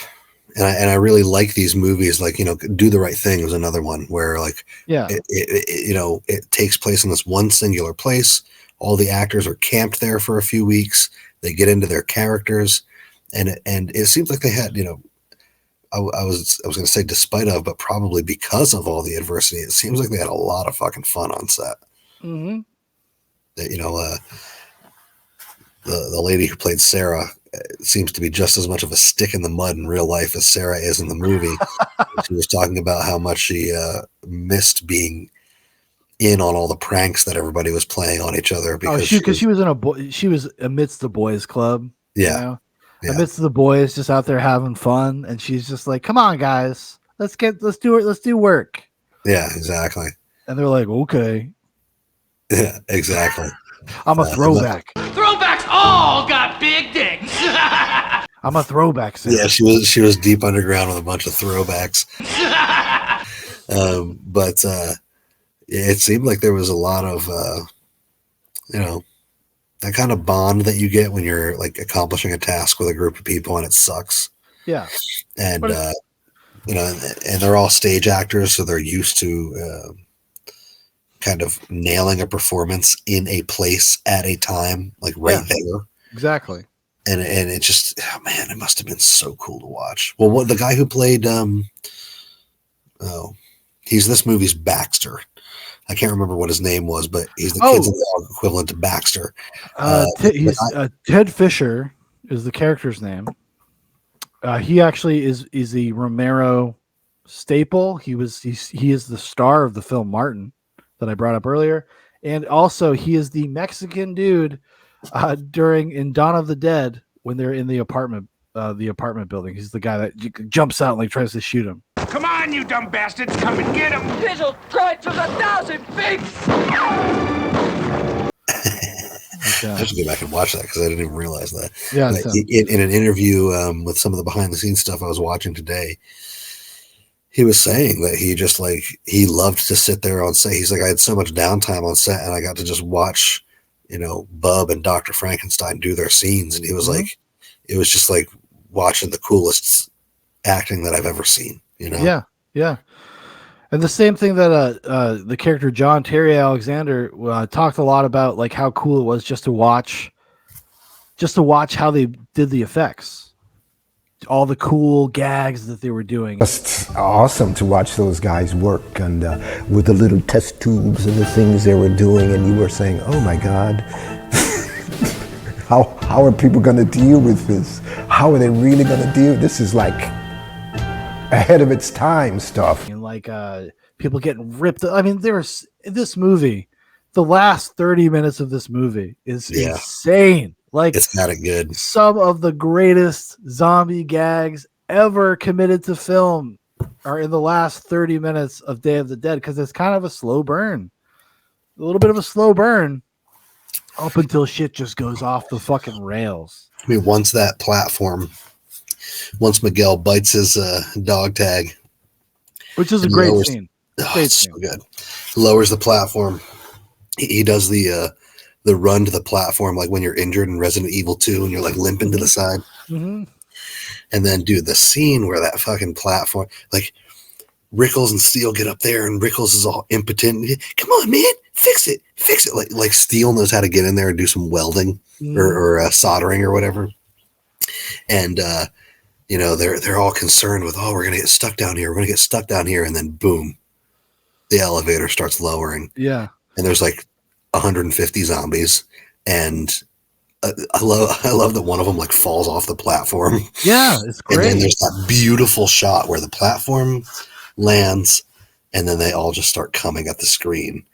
And I really like these movies, like, Do the Right Thing was another one where like, it takes place in this one singular place. All the actors are camped there for a few weeks. They get into their characters, and it seems like they had, I was going to say despite of, but probably because of all the adversity, it seems like they had a lot of fucking fun on set. Mm-hmm. The lady who played Sarah seems to be just as much of a stick in the mud in real life as Sarah is in the movie. She was talking about how much she missed being in on all the pranks that everybody was playing on each other because she was amidst the boys club. Yeah. Amidst the boys just out there having fun, and she's just like, "Come on, guys, let's do work." Yeah, exactly. And they're like, "Okay." Yeah, exactly. I'm a throwback. Throwbacks all got big dicks. I'm a throwback. Sam. Yeah, she was deep underground with a bunch of throwbacks. But it seemed like there was a lot of that kind of bond that you get when you're like accomplishing a task with a group of people and it sucks. Yeah. And and they're all stage actors, so they're used to kind of nailing a performance in a place at a time, like there. Exactly. And it just, man, it must have been so cool to watch. Well, the guy who played, he's this movie's Baxter. I can't remember what his name was, but he's the kids' dog equivalent to Baxter. Ted Fisher is the character's name. He actually is the Romero staple. He is the star of the film Martin that I brought up earlier, and also he is the Mexican dude in Dawn of the Dead when they're in the apartment building. He's the guy that jumps out and like tries to shoot him. Come on, you dumb bastards! Come and get him! This'll try to the 1,000 pigs! I should go back and watch that because I didn't even realize that. Yeah. In an interview with some of the behind the scenes stuff I was watching today, he was saying that he loved to sit there on set. He's like, I had so much downtime on set and I got to just watch, Bub and Dr. Frankenstein do their scenes. And he was like, it was just like watching the coolest acting that I've ever seen, Yeah. Yeah. And the same thing that the character John Terry Alexander talked a lot about, like how cool it was just to watch how they did the effects. All the cool gags that they were doing. It's awesome to watch those guys work, and with the little test tubes and the things they were doing, and you were saying, "Oh my God, how are people going to deal with this? How are they really going to deal? This is like ahead of its time stuff." And like people getting ripped. I mean, this movie, the last 30 minutes of this movie is insane. Like, it's not good. Some of the greatest zombie gags ever committed to film are in the last 30 minutes of Day of the Dead, because it's kind of a slow burn. A little bit of a slow burn up until shit just goes off the fucking rails. I mean, once Miguel bites his dog tag, which is a great scene. So good. Lowers the platform. He does the run to the platform, like when you're injured in Resident Evil 2 and you're like limping to the side. Mm-hmm. And then, dude, the scene where that fucking platform, like Rickles and Steele get up there and Rickles is all impotent. Come on, man, fix it. Like Steele knows how to get in there and do some welding or soldering or whatever. And, they're all concerned with, we're going to get stuck down here. We're going to get stuck down here. And then boom, the elevator starts lowering. Yeah. And there's like 150 zombies, and I love that one of them like falls off the platform. Yeah, it's great. And then there's that beautiful shot where the platform lands, and then they all just start coming at the screen,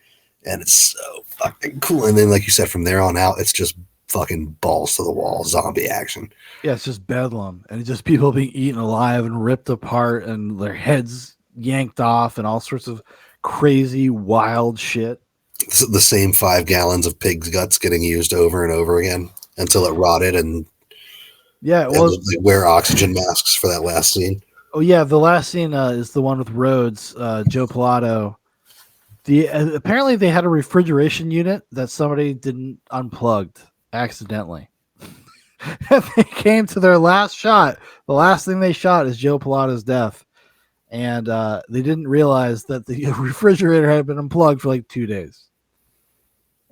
and it's so fucking cool. And then, like you said, from there on out, it's just fucking balls to the wall zombie action. Yeah, it's just bedlam, and it's just people being eaten alive and ripped apart, and their heads yanked off, and all sorts of crazy, wild shit. The same 5 gallons of pig's guts getting used over and over again until it rotted, and yeah, well, they wear oxygen masks for that last scene. Oh yeah, the last scene is the one with Rhodes, Joe Pilato. Apparently they had a refrigeration unit that somebody didn't unplugged accidentally. They came to their last shot. The last thing they shot is Joe Pilato's death, and they didn't realize that the refrigerator had been unplugged for like 2 days.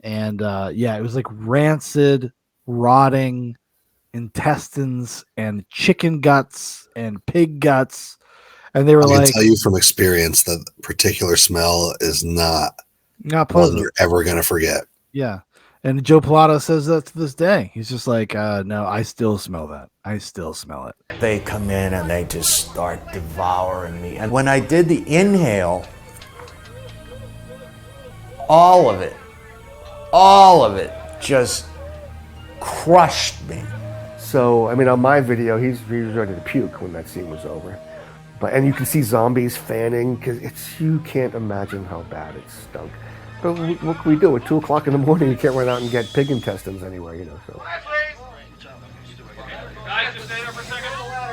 And yeah, it was like rancid, rotting intestines and chicken guts and pig guts, and they were I can like, tell you from experience that particular smell is not pleasant. one you're ever going to forget. Yeah. And Joe Pilato says that to this day. He's just like, no, I still smell that. I still smell it. They come in and they just start devouring me. And when I did the inhale, all of it just crushed me. So, I mean, on my video, he was ready to puke when that scene was over. And you can see zombies fanning, because you can't imagine how bad it stunk. But what can we do? At 2 o'clock in the morning, you can't run out and get pig intestines anywhere, you know. So.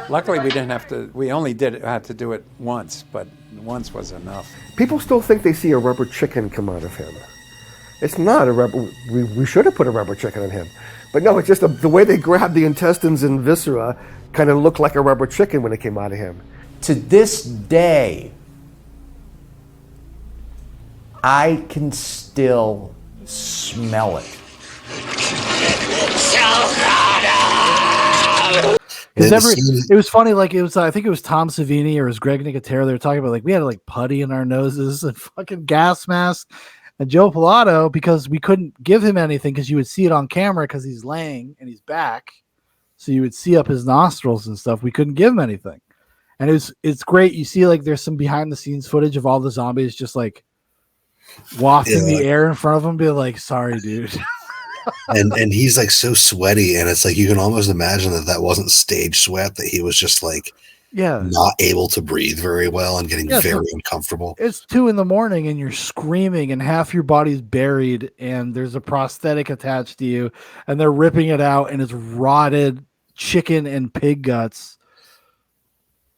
Luckily, we didn't have to. We only had to do it once, but once was enough. People still think they see a rubber chicken come out of him. It's not a rubber. We should have put a rubber chicken on him, but no, it's just the way they grabbed the intestines and viscera kind of looked like a rubber chicken when it came out of him. To this day, I can still smell it. It was funny, like it was. I think it was Tom Savini or it was Greg Nicotero. They were talking about like we had like putty in our noses and fucking gas masks. And Joe Pilato, because we couldn't give him anything because you would see it on camera because he's laying and he's back, so you would see up his nostrils and stuff. We couldn't give him anything, and it's great. You see like there's some behind the scenes footage of all the zombies just like wafting the air in front of him, being like, "Sorry, dude." and he's like so sweaty, and it's like you can almost imagine that wasn't stage sweat, that he was just like not able to breathe very well and getting very uncomfortable. It's 2 a.m. and you're screaming and half your body's buried and there's a prosthetic attached to you and they're ripping it out and it's rotted chicken and pig guts.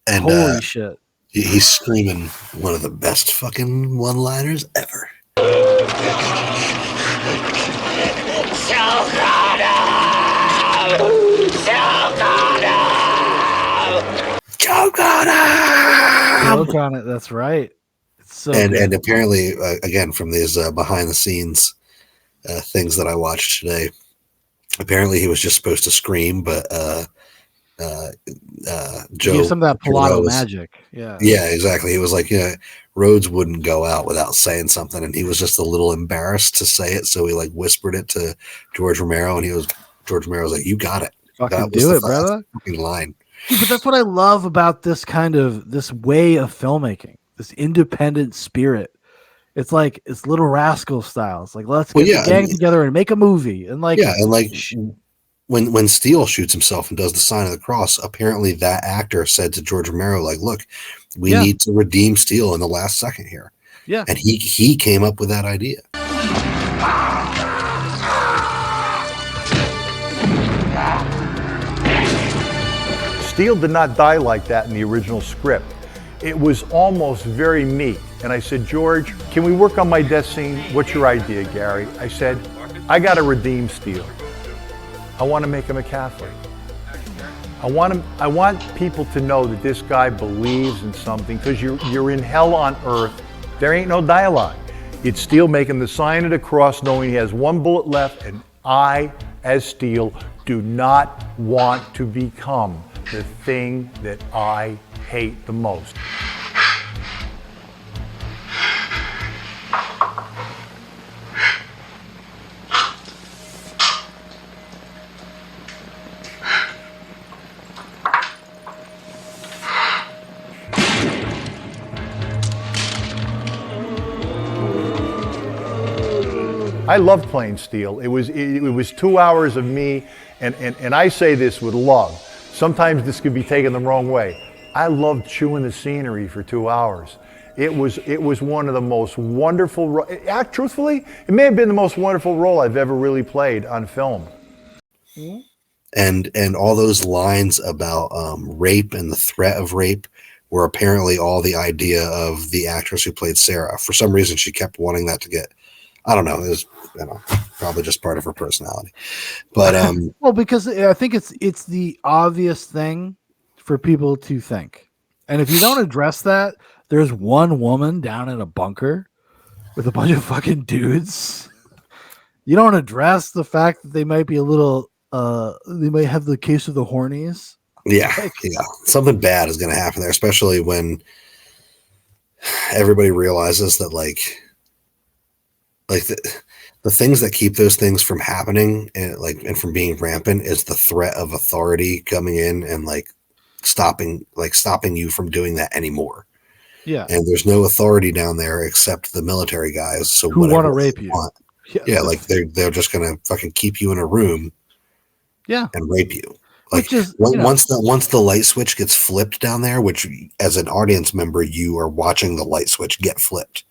And holy shit. He's screaming one of the best fucking one-liners ever. Choke on it. That's right. It's so and apparently, again, from these behind the scenes things that I watched today, apparently he was just supposed to scream, but Joe, some of that Pilato magic. Yeah, exactly. He was like, Rhodes wouldn't go out without saying something, and he was just a little embarrassed to say it, so he like whispered it to George Romero, and George Romero was like, "You got it, fucking do it, brother." Fucking line. But that's what I love about this way of filmmaking, this independent spirit. It's like it's Little Rascal style. It's like let's get the gang together and make a movie, and like when Steele shoots himself and does the sign of the cross, apparently that actor said to George Romero, like, "Look, we need to redeem Steele in the last second here." Yeah, and he came up with that idea. Steele did not die like that in the original script. It was almost very meek. And I said, "George, can we work on my death scene? What's your idea, Gary?" I said, "I got to redeem Steele. I want to make him a Catholic. I want people to know that this guy believes in something, because you're in hell on earth. There ain't no dialogue. It's Steele making the sign of the cross, knowing he has one bullet left, and I, as Steele, do not want to become the thing that I hate the most." I loved playing Steel. It was 2 hours of me, and I say this with love. Sometimes this could be taken the wrong way. I loved chewing the scenery for 2 hours. It was one of the most wonderful. Truthfully, it may have been the most wonderful role I've ever really played on film. And all those lines about rape and the threat of rape were apparently all the idea of the actress who played Sarah. For some reason, she kept wanting that to get. I don't know. It was probably just part of her personality. But well, because I think it's the obvious thing for people to think, and if you don't address that, there's one woman down in a bunker with a bunch of fucking dudes. You don't address the fact that they might be a little. They might have the case of the hornies. Yeah, something bad is going to happen there, especially when everybody realizes that like the things that keep those things from happening and from being rampant is the threat of authority coming in and stopping you from doing that anymore. Yeah, and there's no authority down there except the military guys. So who want to rape you? Yeah, like they're just going to fucking keep you in a room. Yeah, and rape you. Which is once the light switch gets flipped down there, which as an audience member you are watching the light switch get flipped.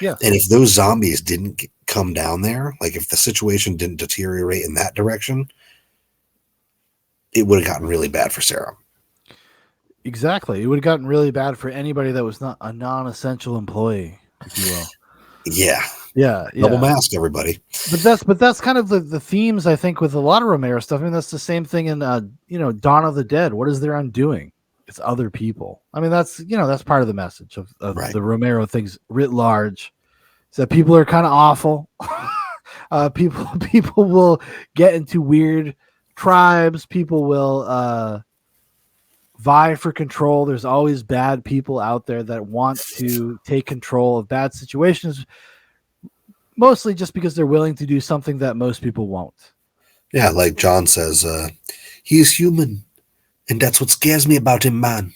Yeah, and if those zombies didn't come down there, like if the situation didn't deteriorate in that direction, it would have gotten really bad for Sarah. Exactly, it would have gotten really bad for anybody that was not a non-essential employee, if you will. Yeah. Double mask, everybody. But that's kind of the themes, I think, with a lot of Romero stuff. I mean, that's the same thing in Dawn of the Dead. What is their undoing? It's other people. I mean, that's part of the message of the Romero things writ large. Is that people are kind of awful. People will get into weird tribes. People will vie for control. There's always bad people out there that want to take control of bad situations. Mostly just because they're willing to do something that most people won't. Yeah, like John says, he is human, and that's what scares me about him, man.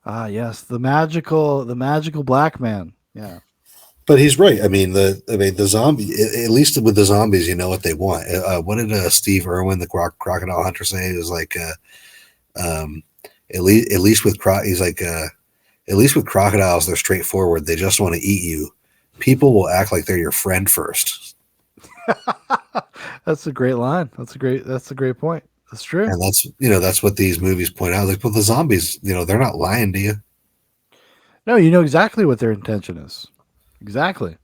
Ah, yes, the magical black man. Yeah, but he's right. I mean, the zombie. At least with the zombies, you know what they want. What did Steve Irwin, the crocodile hunter, say? It was like, at least with he's like, at least with crocodiles, they're straightforward. They just want to eat you. People will act like they're your friend first. That's a great line. That's a great point. That's true. And that's what these movies point out. Like, well, the zombies, they're not lying to you. No, you know exactly what their intention is. Exactly.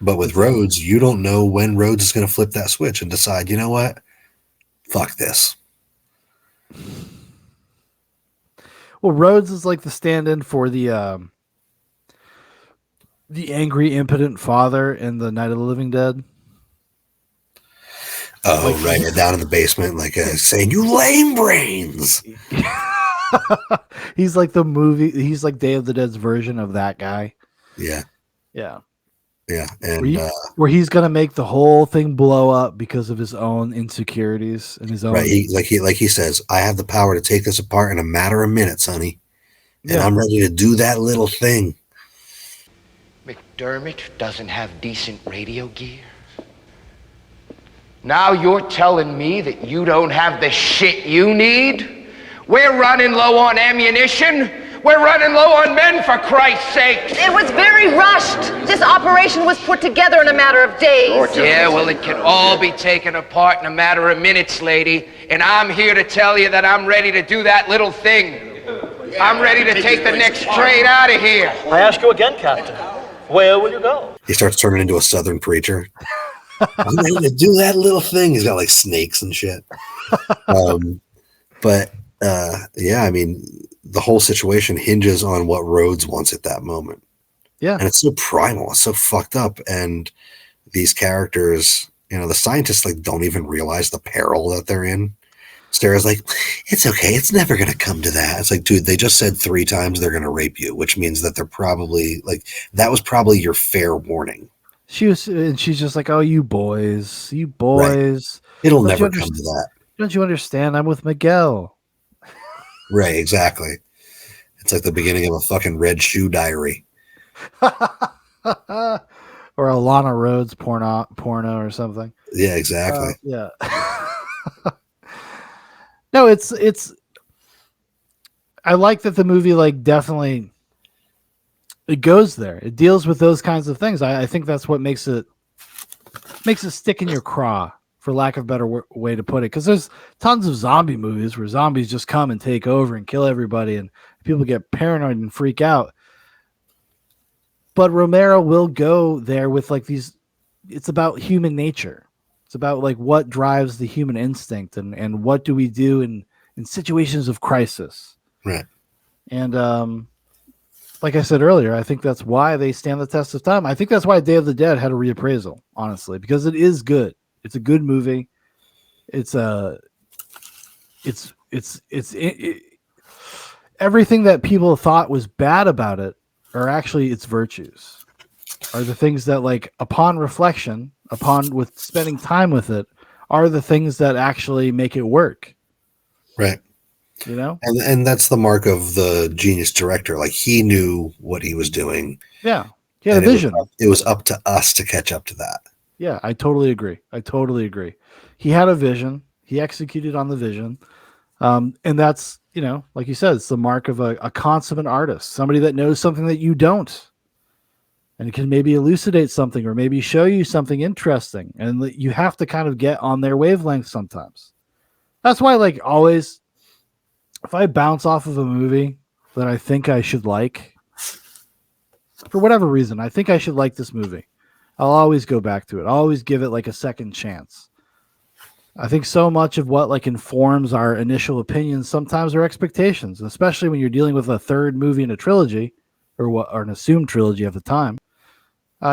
But with Rhodes, you don't know when Rhodes is going to flip that switch and decide, you know what? Fuck this. Well, Rhodes is like the stand-in for the angry, impotent father in the Night of the Living Dead. Oh, right. Down in the basement, saying, you lame brains. He's like he's like Day of the Dead's version of that guy. Yeah. Yeah. Yeah. And where he's going to make the whole thing blow up because of his own insecurities and his own. Right. He says, I have the power to take this apart in a matter of minutes, honey. And I'm ready to do that little thing. McDermott doesn't have decent radio gear. Now you're telling me that you don't have the shit you need? We're running low on ammunition. We're running low on men, for Christ's sake. It was very rushed. This operation was put together in a matter of days. Yeah, well, it can all be taken apart in a matter of minutes, lady. And I'm here to tell you that I'm ready to do that little thing. I'm ready to take the next train out of here. I ask you again, Captain. Where will you go? He starts turning into a Southern preacher. I'm ready to do that little thing. He's got like snakes and shit. Yeah, I mean, the whole situation hinges on what Rhodes wants at that moment. Yeah. And it's so primal. It's so fucked up. And these characters, the scientists don't even realize the peril that they're in. Sarah's like, it's okay. It's never going to come to that. It's like, dude, they just said 3 times they're going to rape you, which means that they're probably that was probably your fair warning. She's just like, oh, you boys. Right. It'll never come to that. Don't you understand? I'm with Miguel. Right. Exactly. It's like the beginning of a fucking Red Shoe Diary. or a Lana Rhoades porno or something. Yeah, exactly. Yeah. No, it's. I like that the movie like definitely it goes there. It deals with those kinds of things. I think that's what makes it stick in your craw, for lack of a better way to put it. Because there's tons of zombie movies where zombies just come and take over and kill everybody, and people get paranoid and freak out. But Romero will go there with like these. It's about human nature. It's about like what drives the human instinct, and what do we do in situations of crisis. Right. And like I said earlier, I think that's why they stand the test of time. I think that's why Day of the Dead had a reappraisal, honestly, because it is good. It's a good movie. Everything that people thought was bad about it are actually its virtues. Are the things that, like, upon reflection, with spending time with it, are the things that actually make it work. Right. You know? And that's the mark of the genius director. Like, he knew what he was doing. Yeah. He had a vision. It was up to us to catch up to that. Yeah, I totally agree. He had a vision. He executed on the vision. And that's, like you said, it's the mark of a consummate artist, somebody that knows something that you don't, and can maybe elucidate something or maybe show you something interesting. And you have to kind of get on their wavelength sometimes. That's why, like, always, if I bounce off of a movie that I think I should like, for whatever reason, I think I should like this movie, I'll always go back to it. I'll always give it like a second chance. I think so much of what like informs our initial opinions sometimes are expectations, especially when you're dealing with a third movie in a trilogy or an assumed trilogy at the time.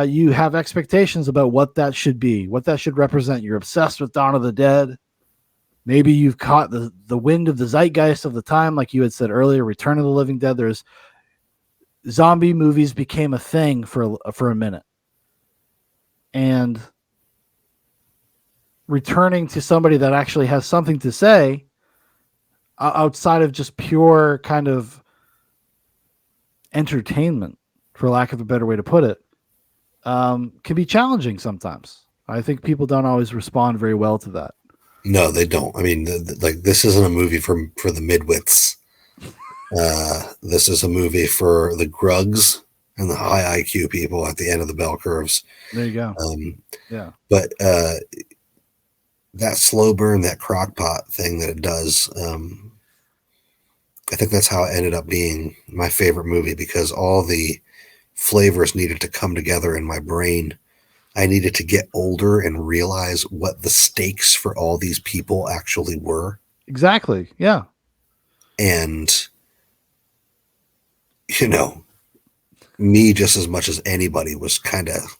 You have expectations about what that should be, what that should represent. You're obsessed with Dawn of the Dead. Maybe you've caught the wind of the zeitgeist of the time, like you had said earlier, Return of the Living Dead. There's zombie movies became a thing for a minute. And returning to somebody that actually has something to say outside of just pure kind of entertainment, for lack of a better way to put it, can be challenging sometimes. I think people don't always respond very well to that. No, they don't. I mean, like, this isn't a movie for the midwits. This is a movie for the grugs and the high IQ people at the end of the bell curves. There you go. Yeah. But that slow burn, that crock pot thing that it does, I think that's how it ended up being my favorite movie, because all the flavors needed to come together in my brain. I needed to get older and realize what the stakes for all these people actually were. Exactly. Yeah. And, me just as much as anybody was kind of,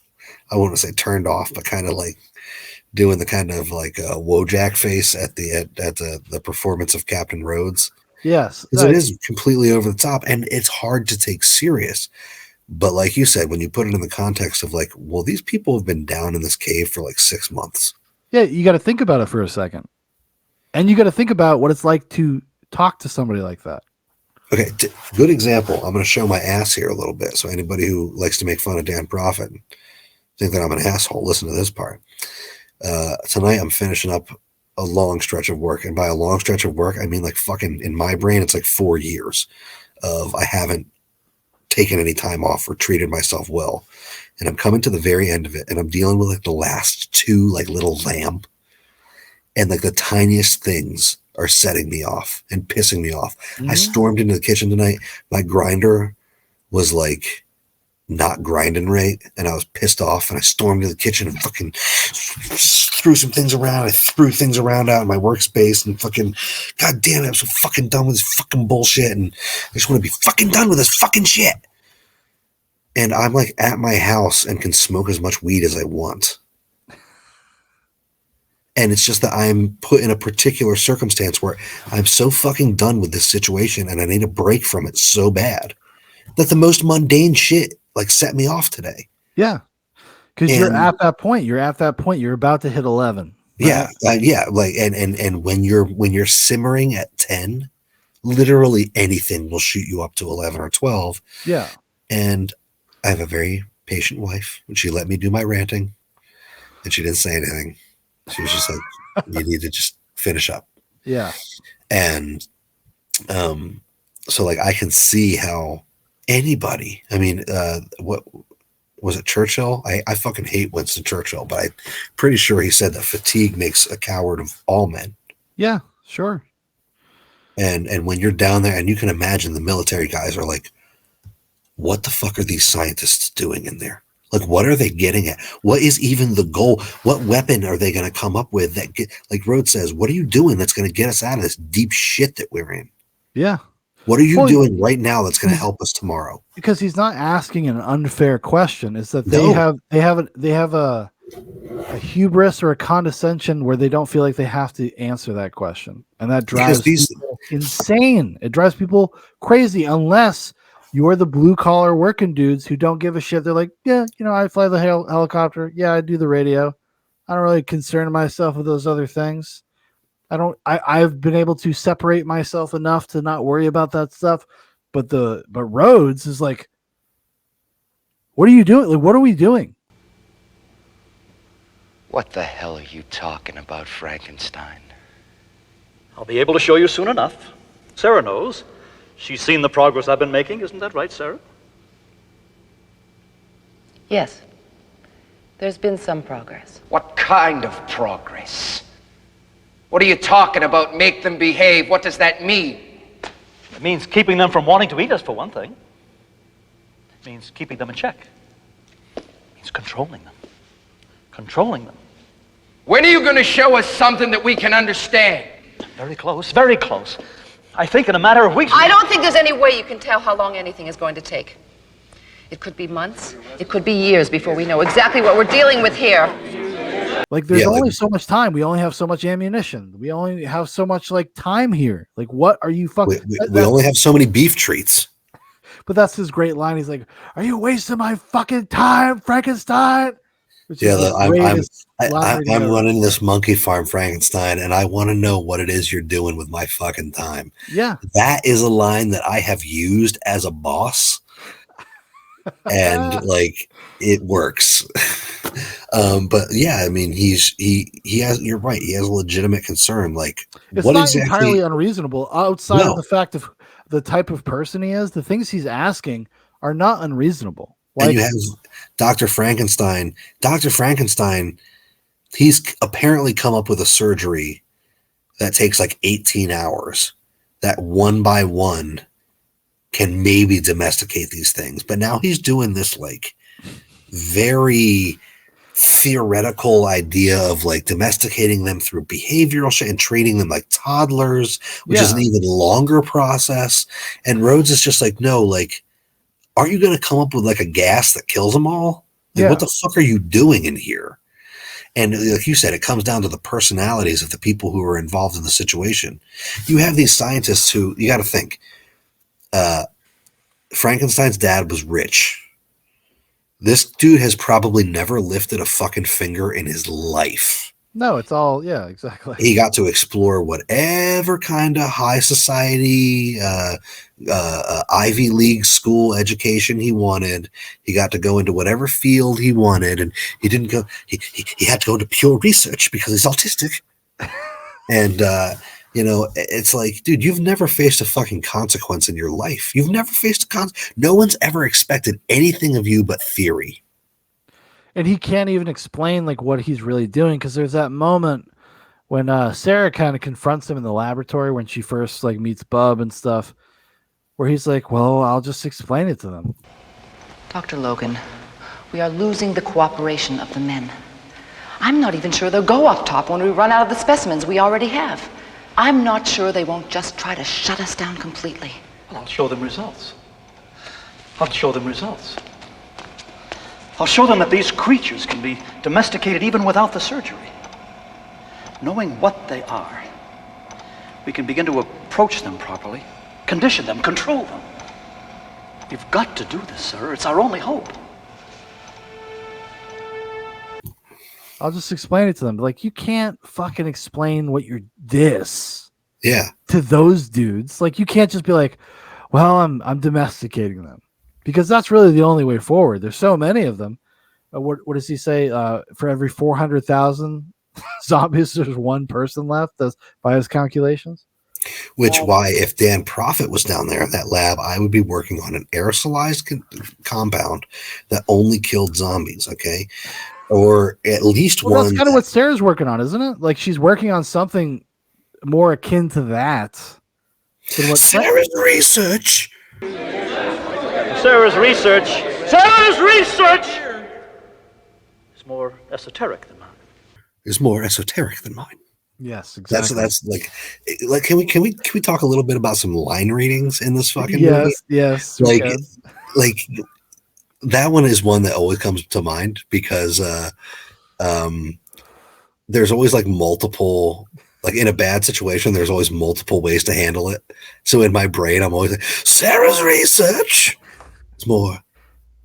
I wouldn't say turned off, but kind of like doing the kind of like a Wojak face at the performance of Captain Rhodes. Yes. Because it is completely over the top and it's hard to take serious. But like you said, when you put it in the context of like, well, these people have been down in this cave for like 6 months. Yeah, you got to think about it for a second. And you got to think about what it's like to talk to somebody like that. Okay, good example. I'm going to show my ass here a little bit. So anybody who likes to make fun of Dan Profitt and think that I'm an asshole, listen to this part. Tonight I'm finishing up a long stretch of work. And by a long stretch of work, I mean like fucking, in my brain, it's like 4 years of I haven't taken any time off or treated myself well. And I'm coming to the very end of it. And I'm dealing with like the last 2 like little lamb. And like the tiniest things are setting me off and pissing me off. Mm-hmm. I stormed into the kitchen tonight. My grinder was like not grinding right. And I was pissed off. And I stormed into the kitchen and fucking threw some things around. I threw things around out in my workspace and fucking, God damn it, I'm so fucking done with this fucking bullshit. And I just want to be fucking done with this fucking shit. And I'm like at my house and can smoke as much weed as I want. And it's just that I'm put in a particular circumstance where I'm so fucking done with this situation and I need a break from it so bad that the most mundane shit like set me off today. Yeah. Because you're at that point. You're about to hit 11. Right? Yeah. Like, and when you're simmering at 10, literally anything will shoot you up to 11 or 12. Yeah. And I have a very patient wife, and she let me do my ranting, and she didn't say anything. She was just like, "You need to just finish up." Yeah. And so like I can see how anybody. I mean, what was it? Churchill? I fucking hate Winston Churchill, but I'm pretty sure he said that fatigue makes a coward of all men. Yeah, sure. And when you're down there, and you can imagine the military guys are like, what the fuck are these scientists doing in there? Like, what are they getting at? What is even the goal? What weapon are they going to come up with that get, like Rhodes says, what are you doing that's going to get us out of this deep shit that we're in? Yeah. What are you doing right now that's going to help us tomorrow? Because he's not asking an unfair question. It's that they have a hubris or a condescension where they don't feel like they have to answer that question, and that drives people insane. It drives people crazy unless you're the blue collar working dudes who don't give a shit. They're like, yeah, I fly the helicopter. Yeah, I do the radio. I don't really concern myself with those other things. I've been able to separate myself enough to not worry about that stuff. But Rhodes is like, what are you doing? Like, what are we doing? What the hell are you talking about, Frankenstein? I'll be able to show you soon enough. Sarah knows. She's seen the progress I've been making. Isn't that right, Sarah? Yes. There's been some progress. What kind of progress? What are you talking about? Make them behave. What does that mean? It means keeping them from wanting to eat us, for one thing. It means keeping them in check. It means controlling them. Controlling them. When are you going to show us something that we can understand? Very close, very close. I think in a matter of weeks. I don't think there's any way you can tell how long anything is going to take. It could be months, it could be years before we know exactly what we're dealing with here. Like, there's only so much time. We only have so much ammunition. We only have so much time here. Like, what are you fucking? We only have so many beef treats. But that's his great line. He's like, "Are you wasting my fucking time, Frankenstein?" I'm running this monkey farm, Frankenstein, and I want to know what it is you're doing with my fucking time. Yeah, that is a line that I have used as a boss, and like it works. But yeah, I mean, he has. You're right. He has a legitimate concern. Like, it's what not exactly, entirely unreasonable. Outside of the fact of the type of person he is, the things he's asking are not unreasonable. Like, and you have Dr. Frankenstein. Dr. Frankenstein, he's apparently come up with a surgery that takes like 18 hours. That one by one can maybe domesticate these things. But now he's doing this like very theoretical idea of like domesticating them through behavioral shit and treating them like toddlers, which is an even longer process. And Rhodes is just like, no, like, aren't you going to come up with like a gas that kills them all? Like, what the fuck are you doing in here? And like you said, it comes down to the personalities of the people who are involved in the situation. You have these scientists who, you got to think, Frankenstein's dad was rich. This dude has probably never lifted a fucking finger in his life. No, it's all, yeah, exactly. He got to explore whatever kind of high society, Ivy League school education he wanted. He got to go into whatever field he wanted, and he didn't go. He had to go into pure research because he's autistic. And it's like, dude, you've never faced a fucking consequence in your life. You've never faced a no one's ever expected anything of you but theory. And he can't even explain like what he's really doing, because there's that moment when Sarah kind of confronts him in the laboratory when she first like meets Bub and stuff, where he's like, well, I'll just explain it to them. Dr. Logan, we are losing the cooperation of the men. I'm not even sure they'll go up top when we run out of the specimens we already have. I'm not sure they won't just try to shut us down completely. Well, I'll show them results. I'll show them results. I'll show them that these creatures can be domesticated even without the surgery. Knowing what they are, we can begin to approach them properly, condition them, control them. We've got to do this, sir. It's our only hope. I'll just explain it to them. Like, you can't fucking explain what you're to those dudes. Like, you can't just be like, well, I'm domesticating them. because that's really the only way forward. There's so many of them. What does he say? For every 400,000 zombies, there's one person left, by his calculations. Which why, if Dan Profitt was down there in that lab, I would be working on an aerosolized compound that only killed zombies. Okay, or at least one. That's kind of what Sarah's working on, isn't it? Like she's working on something more akin to that. Than what Sarah's research. Sarah's research. Sarah's research is more esoteric than mine. Is more esoteric than mine. Yes, exactly. That's like can we talk a little bit about some line readings in this fucking movie? Yes. Like that one is one that always comes to mind because there's always like multiple, like in a bad situation, there's always multiple ways to handle it. So in my brain, I'm always like, Sarah's research is more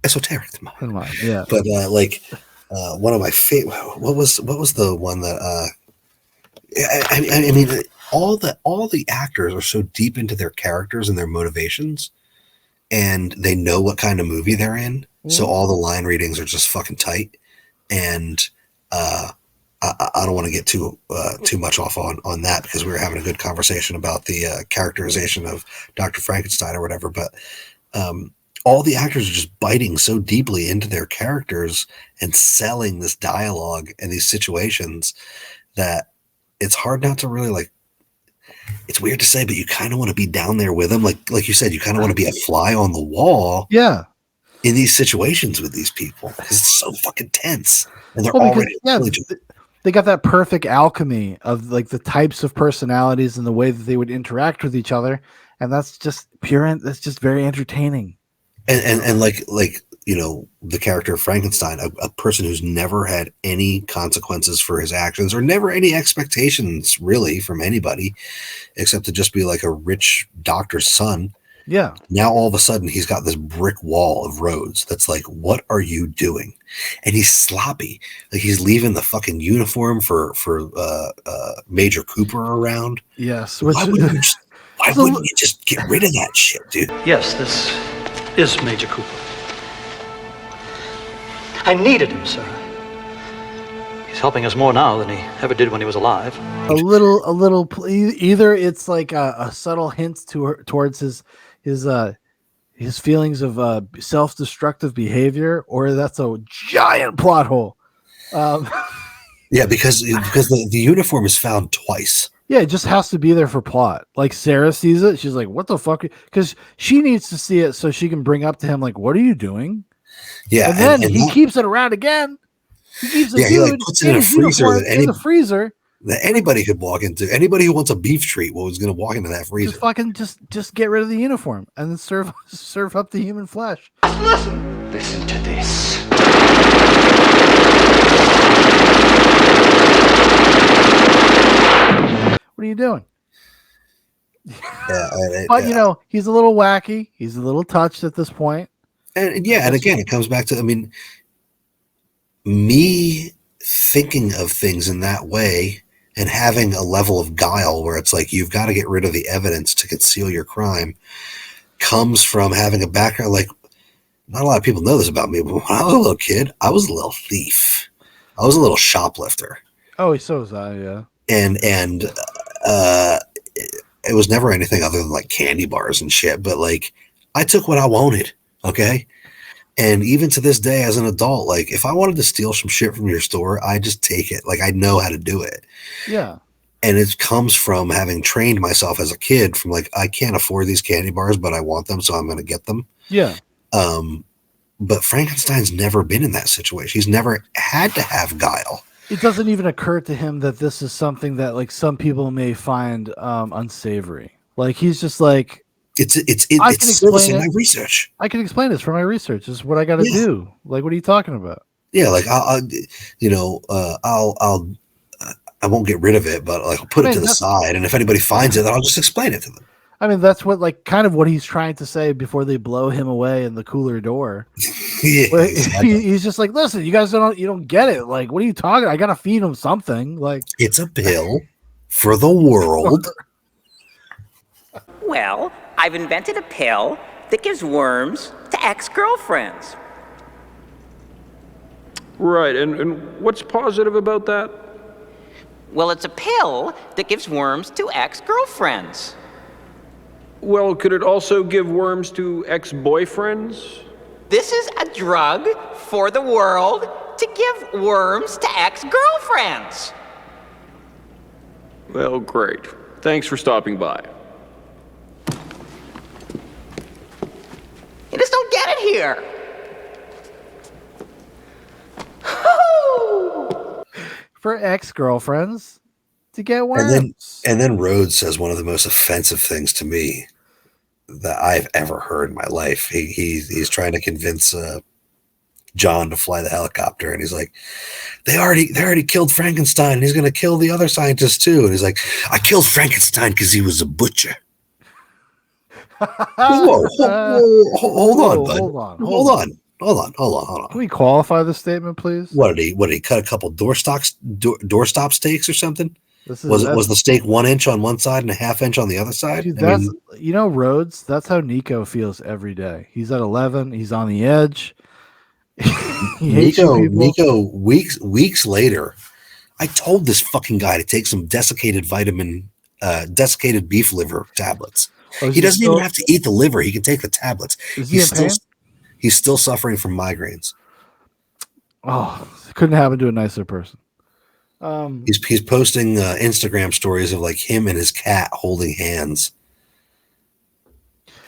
esoteric than mine. Yeah. But one of my favorite, what was the one that I mean, all the actors are so deep into their characters and their motivations, and they know what kind of movie they're in. So all the line readings are just fucking tight. And I don't want to get too much off on that because we were having a good conversation about the characterization of Dr. Frankenstein or whatever. But all the actors are just biting so deeply into their characters and selling this dialogue and these situations that it's hard not to really like. It's weird to say, but you kind of want to be down there with them. Like you said, you kind of want to be a fly on the wall. Yeah. In these situations with these people, because it's so fucking tense, and they're already they got that perfect alchemy of like the types of personalities and the way that they would interact with each other, and that's just that's just very entertaining. And like you know, the character of Frankenstein, a person who's never had any consequences for his actions or never any expectations really from anybody, except to just be like a rich doctor's son. Yeah. Now all of a sudden he's got this brick wall of roads that's like, what are you doing? And he's sloppy. Like he's leaving the fucking uniform for Major Cooper around. Yes. Why wouldn't you just get rid of that shit, dude? Yes, this is Major Cooper. I needed him, sir. He's helping us more now than he ever did when he was alive. A little. Either it's like a subtle hint towards his feelings of self-destructive behavior, or that's a giant plot hole. Yeah, because the uniform is found twice. Yeah, it just has to be there for plot. Like Sarah sees it, she's like, "What the fuck?" Because she needs to see it so she can bring up to him like, "What are you doing?" Yeah, and then he keeps it around again. He keeps it. He like puts it in a freezer in the freezer. That anybody could walk into. Anybody who wants a beef treat was going to walk into that freezer. Just get rid of the uniform and then serve up the human flesh. Listen to this. What are you doing? Yeah, but you know, he's a little wacky. He's a little touched at this point. And again, it comes back to, I mean, me thinking of things in that way and having a level of guile where it's like you've got to get rid of the evidence to conceal your crime comes from having a background. Like, not a lot of people know this about me, but when I was a little kid, I was a little thief. I was a little shoplifter. Oh, so was I, yeah. And it was never anything other than like candy bars and shit, but like I took what I wanted. Okay. And even to this day, as an adult, like if I wanted to steal some shit from your store, I just take it. Like I know how to do it. Yeah. And it comes from having trained myself as a kid from like, I can't afford these candy bars, but I want them. So I'm going to get them. Yeah. But Frankenstein's never been in that situation. He's never had to have guile. It doesn't even occur to him that this is something that like some people may find unsavory. Like he's just like, it's my research. I can explain this for my research. This is what I got to do. Like, what are you talking about? Yeah, like I won't get rid of it, but like I'll put it to the side, and if anybody finds it, then I'll just explain it to them. I mean, that's what like kind of what he's trying to say before they blow him away in the cooler door. Yeah, exactly. He's just like, listen, you guys don't get it. Like, what are you talking? I gotta feed him something. Like, it's a pill for the world. Well, I've invented a pill that gives worms to to ex-girlfriends. Right, and what's positive about that? Well, it's a pill that gives worms to ex-girlfriends. Well, could it also give worms to ex-boyfriends? This is a drug for the world to give worms to ex-girlfriends. Well, great. Thanks for stopping by. You just don't get it here. For ex-girlfriends to get worms. And then Rhodes says one of the most offensive things to me that I've ever heard in my life. He's trying to convince John to fly the helicopter, and he's like, they already killed Frankenstein, and he's gonna kill the other scientists too. And he's like, I killed Frankenstein because he was a butcher. Whoa, hold on, bud. Hold on. Can we qualify this statement, please? What did he cut a couple doorstop steaks or something? Was the steak 1 inch on one side and a ½ inch on the other side? Dude, Rhodes, that's how Nico feels every day. He's at 11, he's on the edge. Nico, weeks later, I told this fucking guy to take some desiccated beef liver tablets. He doesn't even have to eat the liver. He can take the tablets. He's still suffering from migraines. Oh, it couldn't happen to a nicer person. He's posting Instagram stories of like him and his cat holding hands.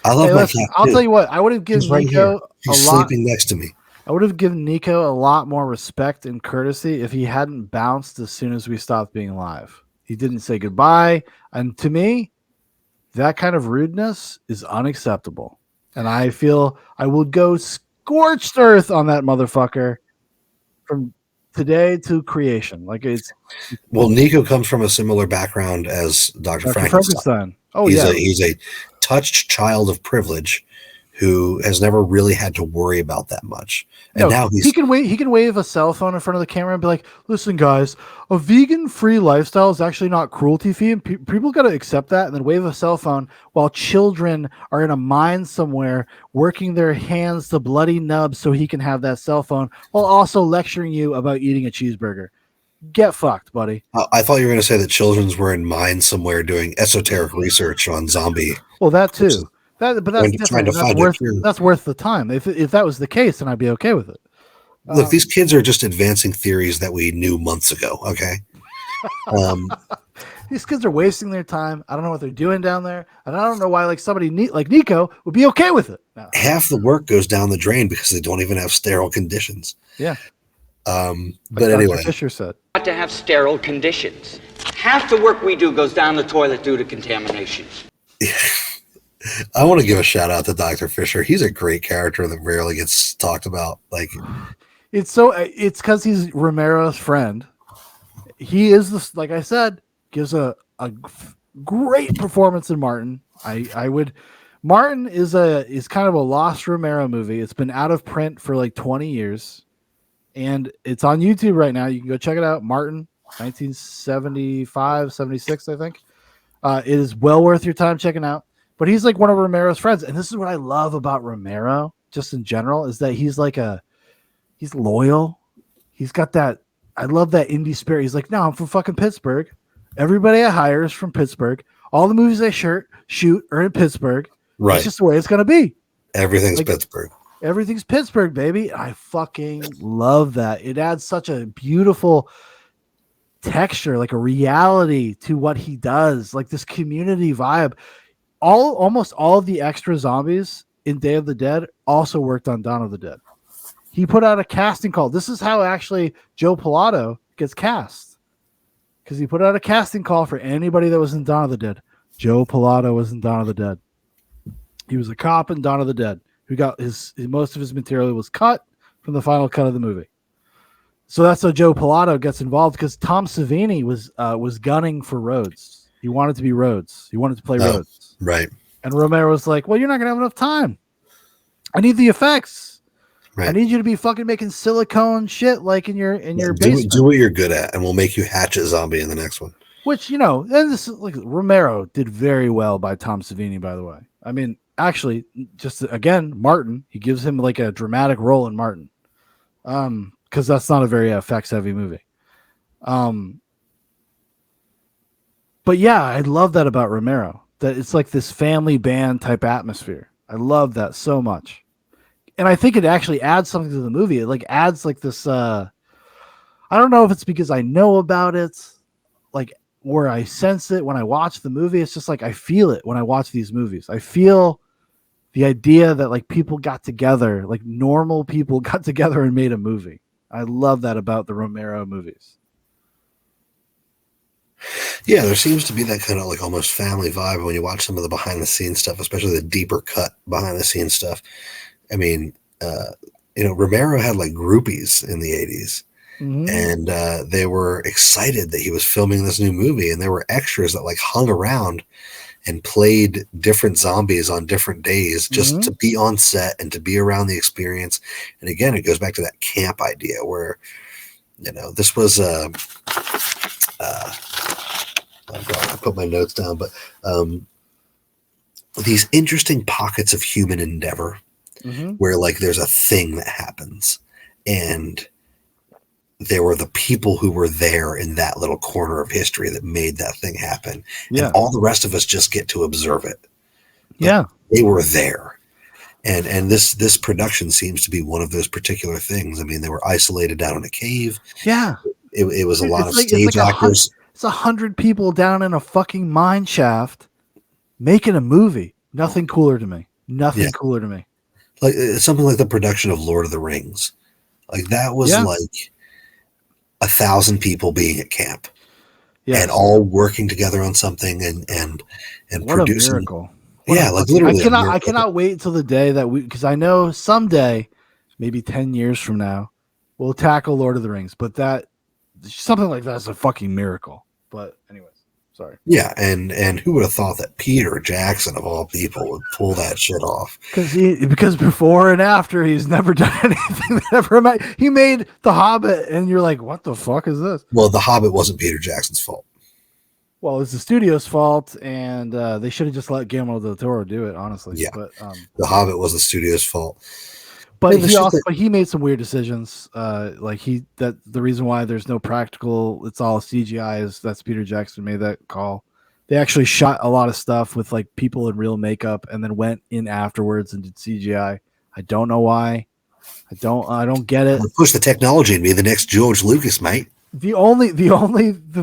I love my cat. I'll tell you what, I would have given Nico He's sleeping next to me. I would have given Nico a lot more respect and courtesy if he hadn't bounced as soon as we stopped being live. He didn't say goodbye. And to me, that kind of rudeness is unacceptable. And I feel I will go scorched earth on that motherfucker from today to creation. Well, Nico comes from a similar background as Dr. Frankenstein. Oh, he's a touched child of privilege who has never really had to worry about that much. And now he can wave a cell phone in front of the camera and be like, listen, guys, a vegan-free lifestyle is actually not cruelty-free, and people got to accept that, and then wave a cell phone while children are in a mine somewhere working their hands to bloody nubs so he can have that cell phone while also lecturing you about eating a cheeseburger. Get fucked, buddy. I thought you were going to say that children were in mines somewhere doing esoteric research on zombie. Well, that too. But that's different. That's worth the time. If that was the case, then I'd be okay with it. Look, these kids are just advancing theories that we knew months ago. Okay. These kids are wasting their time. I don't know what they're doing down there, and I don't know why somebody like Nico would be okay with it. No. Half the work goes down the drain because they don't even have sterile conditions. Yeah. But anyway, Dr. Fisher said not to have sterile conditions. Half the work we do goes down the toilet due to contamination. I want to give a shout out to Dr. Fisher. He's a great character that rarely gets talked about. It's because he's Romero's friend. He is this, like I said, gives a great performance in Martin. Martin is kind of a lost Romero movie. It's been out of print for like 20 years, and it's on YouTube right now. You can go check it out. Martin, 1975, 76, I think. It is well worth your time checking out. But he's like one of Romero's friends. And this is what I love about Romero, just in general, is that he's loyal. He's got that, I love that indie spirit. He's like, no, I'm from fucking Pittsburgh. Everybody I hire is from Pittsburgh. All the movies I shoot are in Pittsburgh. Right. It's just the way it's going to be. Everything's Pittsburgh. Everything's Pittsburgh, baby. I fucking love that. It adds such a beautiful texture, like a reality to what he does, like this community vibe. Almost all of the extra zombies in Day of the Dead also worked on Dawn of the Dead. He put out a casting call. This is how actually Joe Pilato gets cast, because he put out a casting call for anybody that was in Dawn of the Dead. Joe Pilato was in Dawn of the Dead. He was a cop in Dawn of the Dead who got most of his material was cut from the final cut of the movie. So that's how Joe Pilato gets involved, because Tom Savini was gunning for Rhodes. He wanted to be Rhodes. He wanted to play Rhodes. Right. And Romero was like, well, you're not going to have enough time. I need the effects. Right. I need you to be fucking making silicone shit like in your basement. Do what you're good at, and we'll make you hatch a zombie in the next one. Which, and this is like Romero did very well by Tom Savini, by the way. I mean, actually, just again, Martin. He gives him like a dramatic role in Martin, because that's not a very effects heavy movie. But yeah, I love that about Romero. That it's like this family band type atmosphere. I love that so much, and I think it actually adds something to the movie. It like adds like this. I don't know if it's because I know about it, like where I sense it when I watch the movie. It's just like I feel it when I watch these movies. I feel the idea that like people got together, like normal people got together and made a movie. I love that about the Romero movies. Yeah, there seems to be that kind of like almost family vibe when you watch some of the behind the scenes stuff, especially the deeper cut behind the scenes stuff. I mean, Romero had like groupies in the 80s. And they were excited that he was filming this new movie, and there were extras that like hung around and played different zombies on different days just to be on set and to be around the experience. And again, it goes back to that camp idea where, this was I put my notes down, but these interesting pockets of human endeavor where like there's a thing that happens, and there were the people who were there in that little corner of history that made that thing happen. Yeah. And all the rest of us just get to observe it. But yeah. They were there. And this production seems to be one of those particular things. I mean, they were isolated down in a cave. Yeah. It was a lot of like, stage actors. It's 100 people down in a fucking mine shaft making a movie. Nothing cooler to me. Nothing cooler to me. Like something like the production of Lord of the Rings. Like that was like 1,000 people being at camp, and all working together on something and what producing. A miracle! Like literally, I cannot wait until the day that because I know someday, maybe 10 years from now, we'll tackle Lord of the Rings. But that something like that is a fucking miracle. But anyways, sorry. Yeah, and who would have thought that Peter Jackson of all people would pull that shit off? Because before and after he's never done anything that ever made. He made The Hobbit, and you're like, what the fuck is this? Well, The Hobbit wasn't Peter Jackson's fault. Well, it's the studio's fault, and they should have just let Guillermo del Toro do it. Honestly, yeah. But The Hobbit was the studio's fault. But he made some weird decisions. The reason why there's no practical, it's all CGI is that's Peter Jackson made that call. They actually shot a lot of stuff with like people in real makeup and then went in afterwards and did CGI. I don't know why. I don't get it. Push the technology and be the next George Lucas, mate. The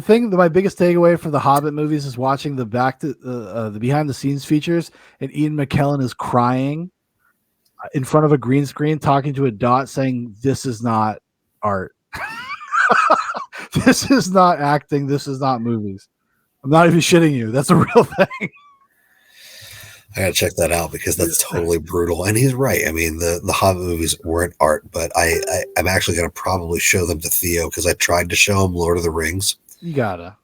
thing that my biggest takeaway from the Hobbit movies is watching the behind the scenes features, and Ian McKellen is crying in front of a green screen talking to a dot saying, "This is not art. This is not acting. This is not movies. I'm not even shitting you. That's a real thing." I gotta check that out because that's totally brutal. And he's right. I mean, the Hobbit movies weren't art, but I'm actually gonna probably show them to Theo because I tried to show him Lord of the Rings. You gotta.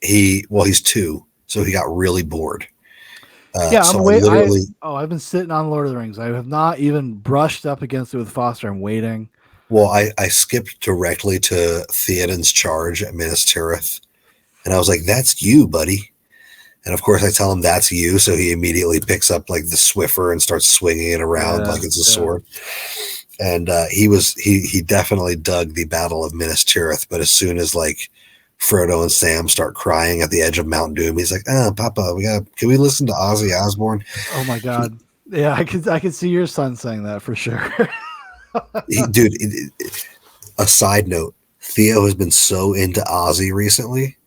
He's 2, so he got really bored. I've been sitting on Lord of the Rings. I have not even brushed up against it with Foster. I'm waiting. Well, I skipped directly to Theoden's charge at Minas Tirith, and I was like, "That's you, buddy." And of course, I tell him that's you, so he immediately picks up like the Swiffer and starts swinging it around like it's a sword. And he definitely dug the Battle of Minas Tirith, but as soon as like Frodo and Sam start crying at the edge of Mount Doom, he's like, "Oh, Papa, can we listen to Ozzy Osbourne?" Oh my God. Yeah, I could see your son saying that for sure. Dude, a side note, Theo has been so into Ozzy recently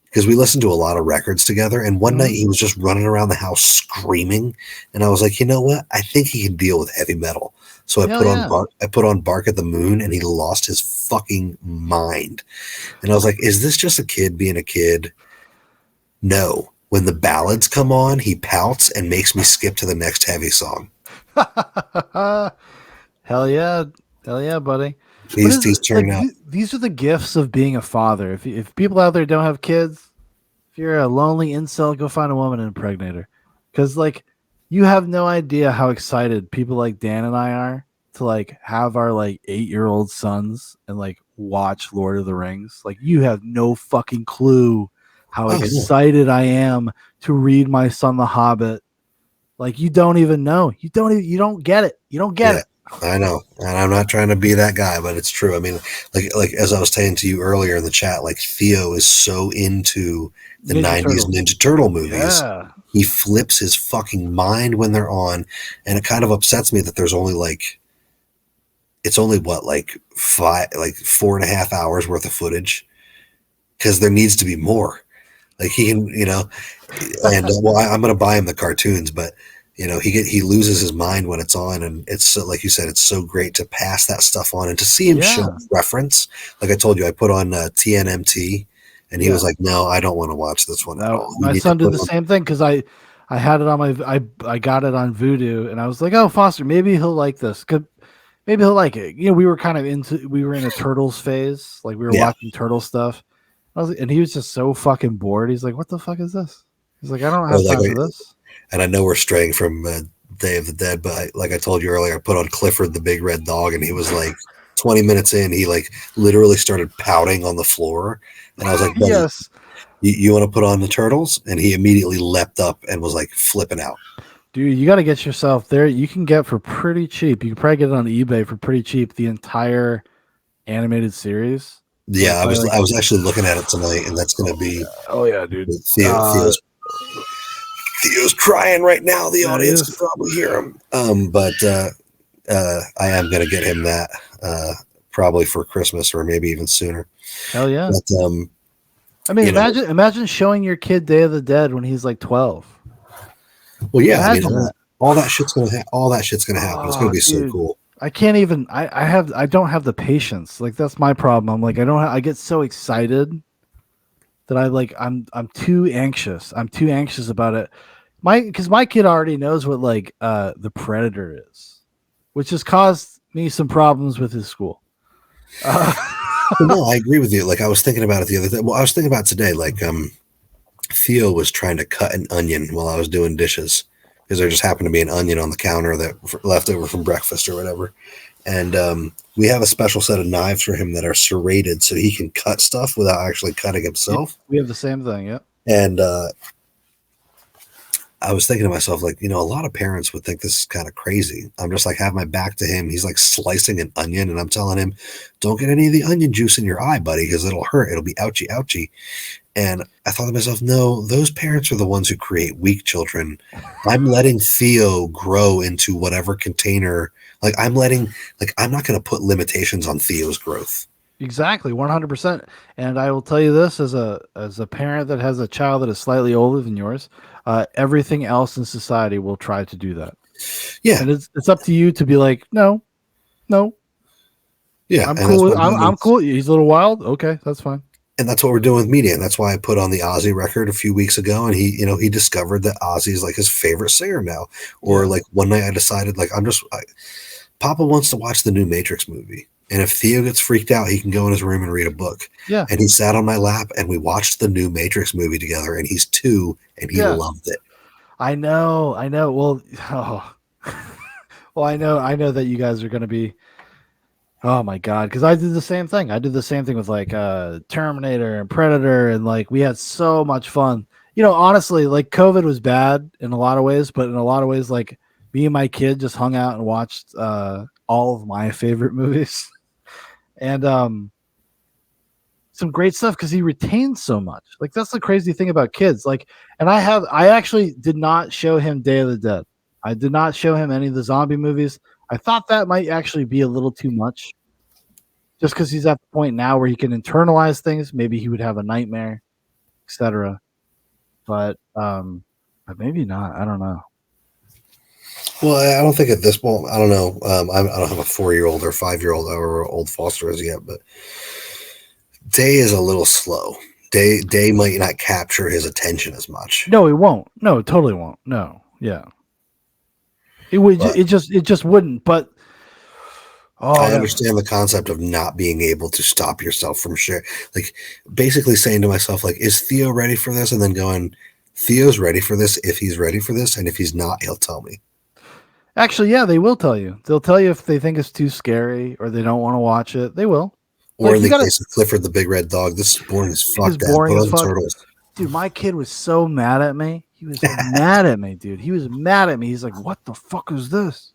because we listened to a lot of records together, and one night he was just running around the house screaming, and I was like, you know what? I think he can deal with heavy metal. So I put on Bark at the Moon, and he lost his fucking mind. And I was like, is this just a kid being a kid? No. When the ballads come on, he pouts and makes me skip to the next heavy song. Hell yeah, buddy. He's turning out. These are the gifts of being a father. If people out there don't have kids, if you're a lonely incel, go find a woman and impregnate her. Because like you have no idea how excited people like Dan and I are to like have our like 8-year-old sons and like watch Lord of the Rings. Like you have no fucking clue how excited I am to read my son The Hobbit Like you don't even know. You don't get it. You don't get it. I know, and I'm not trying to be that guy, but it's true. I mean, like as I was saying to you earlier in the chat, like Theo is so into the '90s Ninja Turtle movies. Yeah. He flips his fucking mind when they're on, and it kind of upsets me that there's only it's only what, like 4.5 hours worth of footage, because there needs to be more. Like he can, and well, I'm going to buy him the cartoons, but he loses his mind when it's on, and it's so, like you said, it's so great to pass that stuff on and to see him show reference. Like I told you, I put on TNMT, and he was like, "No, I don't want to watch this one at all." My son did the same thing because I had it on I got it on Vudu, and I was like, "Oh, Foster, maybe he'll like this. Maybe he'll like it." We were in a Turtles phase, like we were watching Turtle stuff. And he was just so fucking bored. He's like, "What the fuck is this?" He's like, "I don't have time for this." And I know we're straying from Day of the Dead, but like I told you earlier, I put on Clifford the Big Red Dog, and he was like 20 minutes in, he like literally started pouting on the floor, and I was like, "Yes, you want to put on the Turtles?" And he immediately leapt up and was like flipping out. Dude, you got to get yourself there. You can get for pretty cheap. You can probably get it on eBay for pretty cheap. The entire animated series. Yeah, I was actually looking at it tonight, and that's going to be. Oh yeah, dude. Theo's crying right now. The audience can probably hear him. But I am going to get him that probably for Christmas or maybe even sooner. Hell yeah. But, I mean, imagine showing your kid Day of the Dead when he's like 12. Well, yeah, I mean, all that shit's gonna happen. It's gonna be so cool. I can't even. I don't have the patience. Like that's my problem. I'm like I get so excited that I'm too anxious. I'm too anxious about it. Because my kid already knows what the Predator is, which has caused me some problems with his school. No, I agree with you. Like I was thinking about it the other day. Well, I was thinking about it today. Like Theo was trying to cut an onion while I was doing dishes because there just happened to be an onion on the counter that left over from breakfast or whatever. And we have a special set of knives for him that are serrated so he can cut stuff without actually cutting himself. We have the same thing, yeah. And I was thinking to myself, like, a lot of parents would think this is kind of crazy. I'm just like, have my back to him. He's like slicing an onion, and I'm telling him, don't get any of the onion juice in your eye, buddy, because it'll hurt. It'll be ouchy, ouchy. And I thought to myself, no, those parents are the ones who create weak children. I'm letting Theo grow into whatever container. I'm not going to put limitations on Theo's growth. Exactly, 100%. And I will tell you this as a parent that has a child that is slightly older than yours, everything else in society will try to do that. Yeah, and it's up to you to be like, no. Yeah, I'm cool. I'm cool. He's a little wild. Okay, that's fine. And that's what we're doing with media, and that's why I put on the Ozzy record a few weeks ago, and he discovered that Ozzy is like his favorite singer now. Or like one night I decided Papa wants to watch the new Matrix movie. And if Theo gets freaked out, he can go in his room and read a book. Yeah. And he sat on my lap and we watched the new Matrix movie together, and he's 2 and he loved it. I know. Well, well, I know that you guys are going to be, oh my God. Cause I did the same thing. I did the same thing with Terminator and Predator. And we had so much fun, honestly, COVID was bad in a lot of ways, but in a lot of ways, me and my kid just hung out and watched, all of my favorite movies. And some great stuff because he retains so much. That's the crazy thing about kids. And I actually did not show him Day of the Dead. I did not show him any of the zombie movies. I thought that might actually be a little too much. Just because he's at the point now where he can internalize things. Maybe he would have a nightmare, etc. But maybe not. I don't know. Well, I don't think at this point, I don't know. I don't have a 4-year-old or 5-year-old, however old Foster is yet, but Day is a little slow. Day might not capture his attention as much. No, it won't. No, it totally won't. No, yeah. It would. It just wouldn't. But I understand the concept of not being able to stop yourself from sharing. Basically saying to myself, is Theo ready for this? And then going, Theo's ready for this if he's ready for this, and if he's not, he'll tell me. Actually, yeah, they will tell you. They'll tell you if they think it's too scary or they don't want to watch it. They will. Or in the case of Clifford the Big Red Dog, this is boring as fuck. Boring as fuck. Dude, my kid was so mad at me. He was mad at me, dude. He was mad at me. He's like, "What the fuck is this?"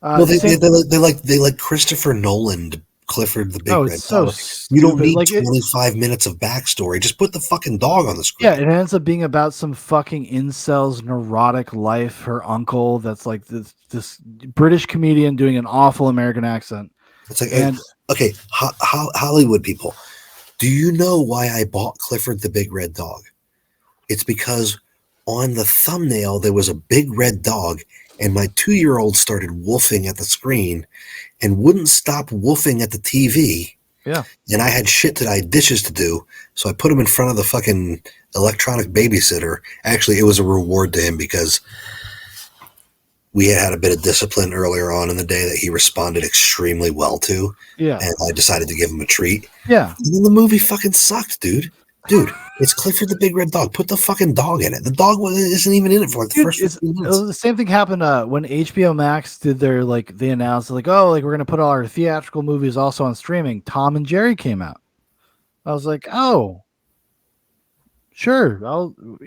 Well, they like Christopher Nolan, Clifford the Big Red it's so Dog. You don't stupid. need Like 25 minutes of backstory. Just put the fucking dog on the screen. Yeah, it ends up being about some fucking incel's neurotic life. Her uncle, that's like this British comedian doing an awful American accent. It's like, okay, Hollywood people, do you know why I bought Clifford the Big Red Dog? It's because on the thumbnail there was a big red dog, and my 2-year-old started woofing at the screen and wouldn't stop woofing at the TV. Yeah. And I had shit that I had dishes to do, so I put him in front of the fucking electronic babysitter. Actually, it was a reward to him because we had a bit of discipline earlier on in the day that he responded extremely well to. Yeah. And I decided to give him a treat. Yeah. And then the movie fucking sucked, dude. Dude, it's Clifford the Big Red Dog. Put the fucking dog in it. The dog isn't even in it for like the first 15 minutes. The same thing happened when HBO Max did their they announced we're gonna put all our theatrical movies also on streaming. Tom and Jerry came out. I was like, oh, sure.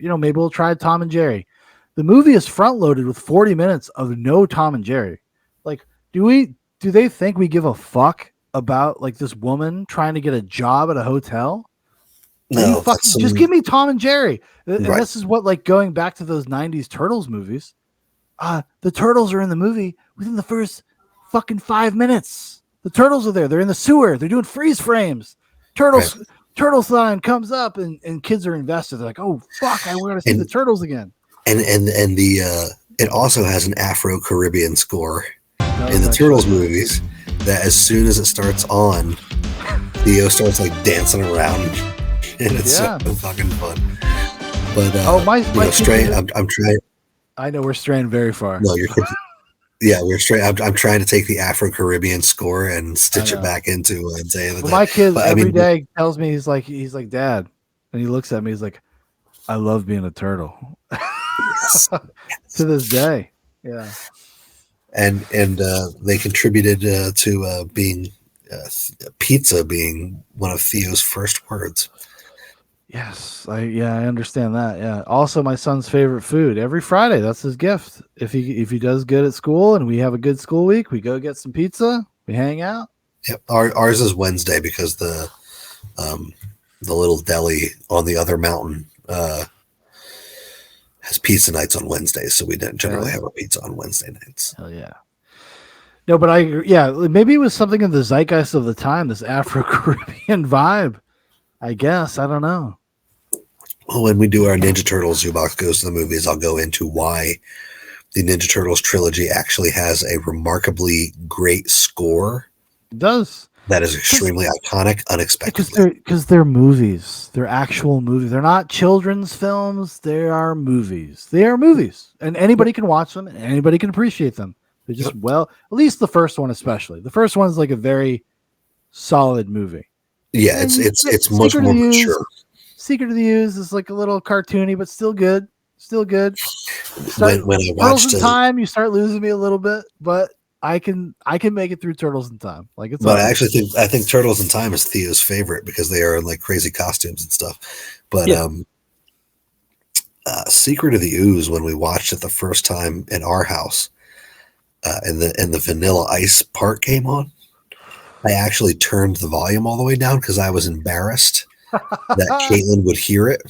Maybe we'll try Tom and Jerry. The movie is front loaded with 40 minutes of no Tom and Jerry. Like, do they think we give a fuck about this woman trying to get a job at a hotel? No, just give me Tom and Jerry. And Right. this is what going back to those 90s Turtles movies. The Turtles are in the movie within the first fucking 5 minutes. The Turtles are there. They're in the sewer. They're doing freeze frames. Turtle sign comes up and kids are invested. They're like, oh fuck, I want to see the Turtles again. And it also has an Afro-Caribbean score in the Turtles movies that as soon as it starts on, Theo starts dancing around. And it's so fucking fun. But I'm trying. I know we're straying very far. No, you're. Yeah, we're straight. I'm trying to take the Afro-Caribbean score and stitch it back into Day of the Dead. My kid every day tells me he's like Dad, and he looks at me. He's like, I love being a turtle. To this day, yeah. And they contributed to being pizza being one of Theo's first words. Yes, I understand that. Yeah. Also, my son's favorite food every Friday. That's his gift. If he does good at school and we have a good school week, we go get some pizza. We hang out. Yep. Ours is Wednesday because the little deli on the other mountain has pizza nights on Wednesdays, so we didn't generally have a pizza on Wednesday nights. Hell yeah. No, but maybe it was something in the zeitgeist of the time. This Afro-Caribbean vibe. I guess. I don't know. Well, when we do our Ninja Turtles Zoobox Goes to the Movies, I'll go into why the Ninja Turtles trilogy actually has a remarkably great score. It does. That is extremely iconic, unexpectedly. Because they're movies. They're actual movies. They're not children's films. They are movies. They are movies. And anybody can watch them and anybody can appreciate them. They're just at least the first one especially. The first one is a very solid movie. Yeah, it's much more mature. Secret of the Ooze is a little cartoony, but still good. Still good. When I watched Turtles in Time, you start losing me a little bit, but I can make it through Turtles in Time. It's. But I think Turtles in Time is Theo's favorite because they are in crazy costumes and stuff. But Secret of the Ooze, when we watched it the first time in our house, and the Vanilla Ice part came on, I actually turned the volume all the way down because I was embarrassed that Caitlin would hear it.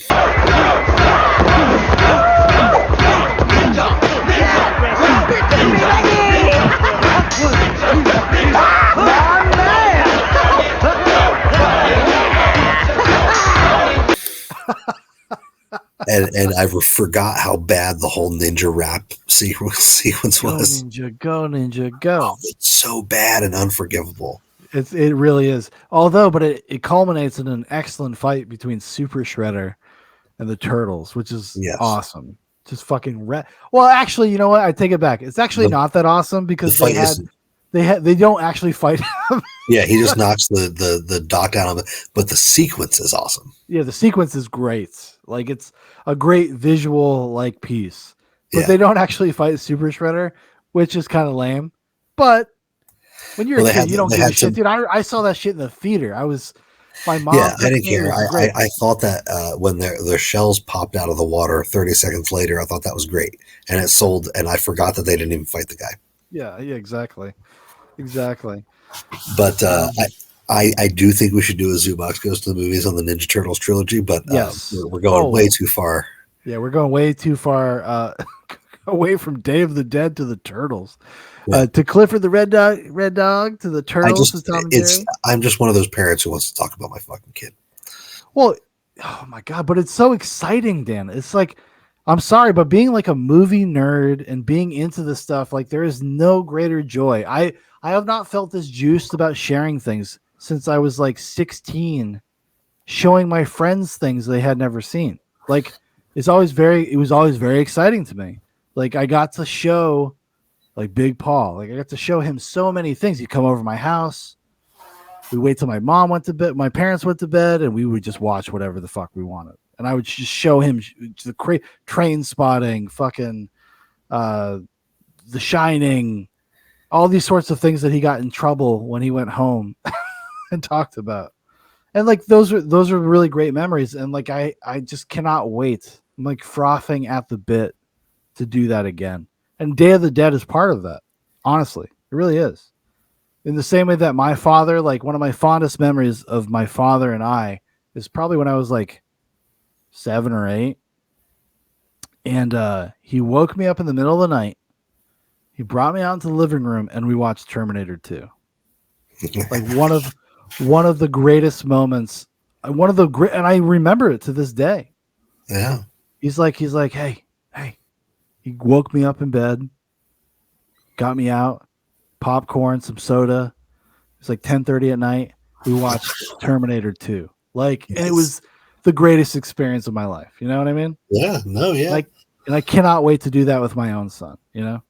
And I forgot how bad the whole ninja rap sequence was. Go ninja, go. Oh, it's so bad and unforgivable. It really is. But it culminates in an excellent fight between Super Shredder and the Turtles, which is awesome. Just fucking well, actually, you know what? I take it back. It's actually not that awesome because they don't actually fight him. Yeah, he just knocks the dock down on but the sequence is awesome. Yeah, the sequence is great. It's a great visual piece. But they don't actually fight Super Shredder, which is kind of lame. But when you're a kid, you don't give a shit, dude. I saw that shit in the theater. I was My mom. Yeah, I took didn't me, it care. was great. I thought that when their shells popped out of the water 30 seconds later, I thought that was great. And it sold, and I forgot that they didn't even fight the guy. Yeah, exactly. Exactly. But I do think we should do a Zoobox Goes to the Movies on the Ninja Turtles trilogy, but Yes. we're going way too far. Yeah, we're going way too far away from Day of the Dead to the Turtles. To Clifford the Red Dog, to the Turtles, to Tom and Jerry. I'm just one of those parents who wants to talk about my fucking kid. Well, oh my God, but it's so exciting, Dan. It's like, I'm sorry, but being like a movie nerd and being into this stuff, like there is no greater joy. I have not felt this juiced about sharing things since I was like 16, showing my friends things they had never seen. Like it was always very exciting to me. Like I got to show like Big Paul, like I got to show him so many things. He'd come over to my house. We wait till my mom went to bed, my parents went to bed, and we would just watch whatever the fuck we wanted. And I would just show him the Train Spotting, fucking The Shining, all these sorts of things that he got in trouble when he went home and talked about. And like those are really great memories. And like I just cannot wait. I'm like frothing at the bit to do that again. And Day of the Dead is part of that. Honestly, it really is. In the same way that my father, like one of my fondest memories of my father and I is probably when I was like 7 or 8. And he woke me up in the middle of the night. He brought me out into the living room and we watched Terminator 2. Like one of the greatest moments, and I remember it to this day. Yeah. He's like, hey. He woke me up in bed, got me out, popcorn, some soda. It was like 10:30 at night. We watched Terminator 2. Like, and it was the greatest experience of my life. You know what I mean? Yeah. No. Yeah. Like, and I cannot wait to do that with my own son. You know?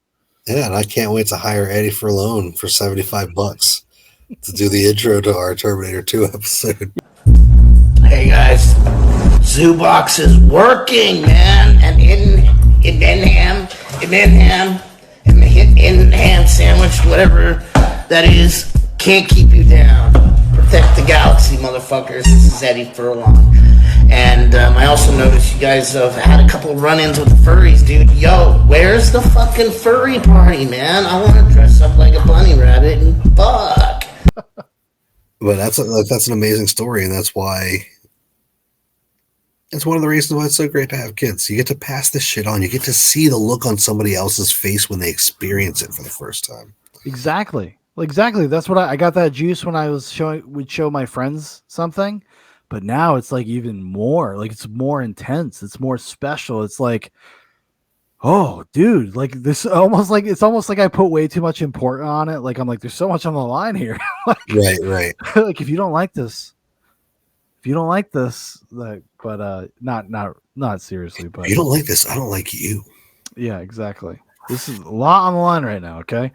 Yeah, and I can't wait to hire Eddie Furlone for $75 to do the intro to our Terminator 2 episode. Hey guys, Zoobox is working, man, and in ham sandwich, whatever that is, can't keep you down. Protect the galaxy, motherfuckers. This is Eddie Furlong. And I also noticed you guys have had a couple run-ins with the furries, dude. Yo, where's the fucking furry party, man? I want to dress up like a bunny rabbit and fuck. But that's an amazing story, and that's why it's one of the reasons why it's so great to have kids. You get to pass this shit on. You get to see the look on somebody else's face when they experience it for the first time. Exactly. That's what I got that juice when I would show my friends something. But now it's like even more, like it's more intense. It's more special. It's like, oh, dude, like this it's almost like I put way too much importance on it. Like I'm like, there's so much on the line here. Like, right. Like if you don't like this, like, but not seriously, but if you don't like this, I don't like you. Yeah, exactly. This is a lot on the line right now. Okay.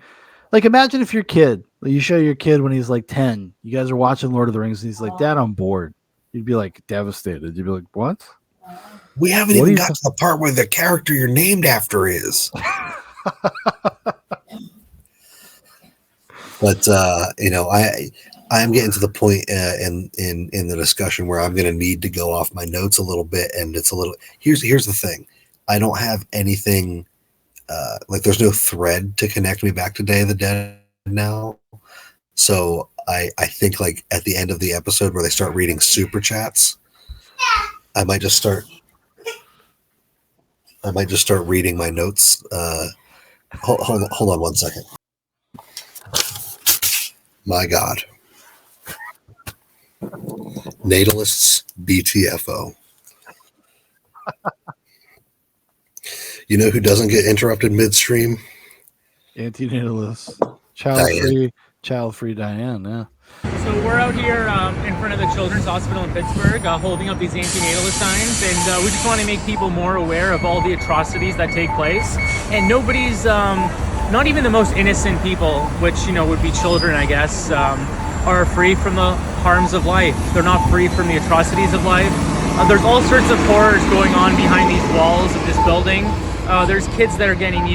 Like imagine if your kid, you show your kid when he's like 10, you guys are watching Lord of the Rings and he's like, Dad, I'm bored. You'd be like devastated. You'd be like, what? We haven't even got to the part where the character you're named after is. But I'm getting to the point in the discussion where I'm going to need to go off my notes a little bit, and it's a little. Here's the thing. I don't have anything. Like there's no thread to connect me back to Day of the Dead now. So I think like at the end of the episode where they start reading super chats, I might just start reading my notes. Hold on 1 second. My God. Natalists BTFO. You know who doesn't get interrupted midstream? Anti-natalists. Child-free Diane, yeah. So we're out here in front of the Children's Hospital in Pittsburgh holding up these anti-natalist signs, and we just want to make people more aware of all the atrocities that take place. And nobody's, not even the most innocent people, which, would be children, I guess, are free from the harms of life. They're not free from the atrocities of life. There's all sorts of horrors going on behind these walls of this building. There's kids that are getting,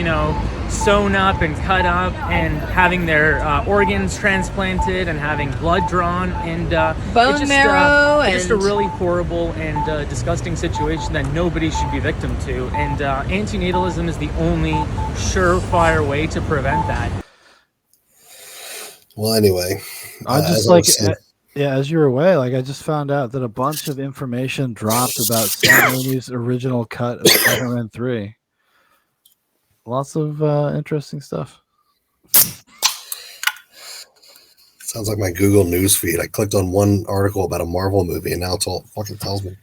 sewn up and cut up and having their organs transplanted and having blood drawn, and Bone marrow it's just a and- really horrible and disgusting situation that nobody should be victim to, and antinatalism is the only surefire way to prevent that. Well, anyway, I just as I like, was saying- yeah, as you were away, like I just found out that a bunch of information dropped about Sam Raimi's original cut of Spider-Man 3. Lots of interesting stuff. sounds like my Google News feed. I clicked on one article about a Marvel movie, and now it's all fucking tells me.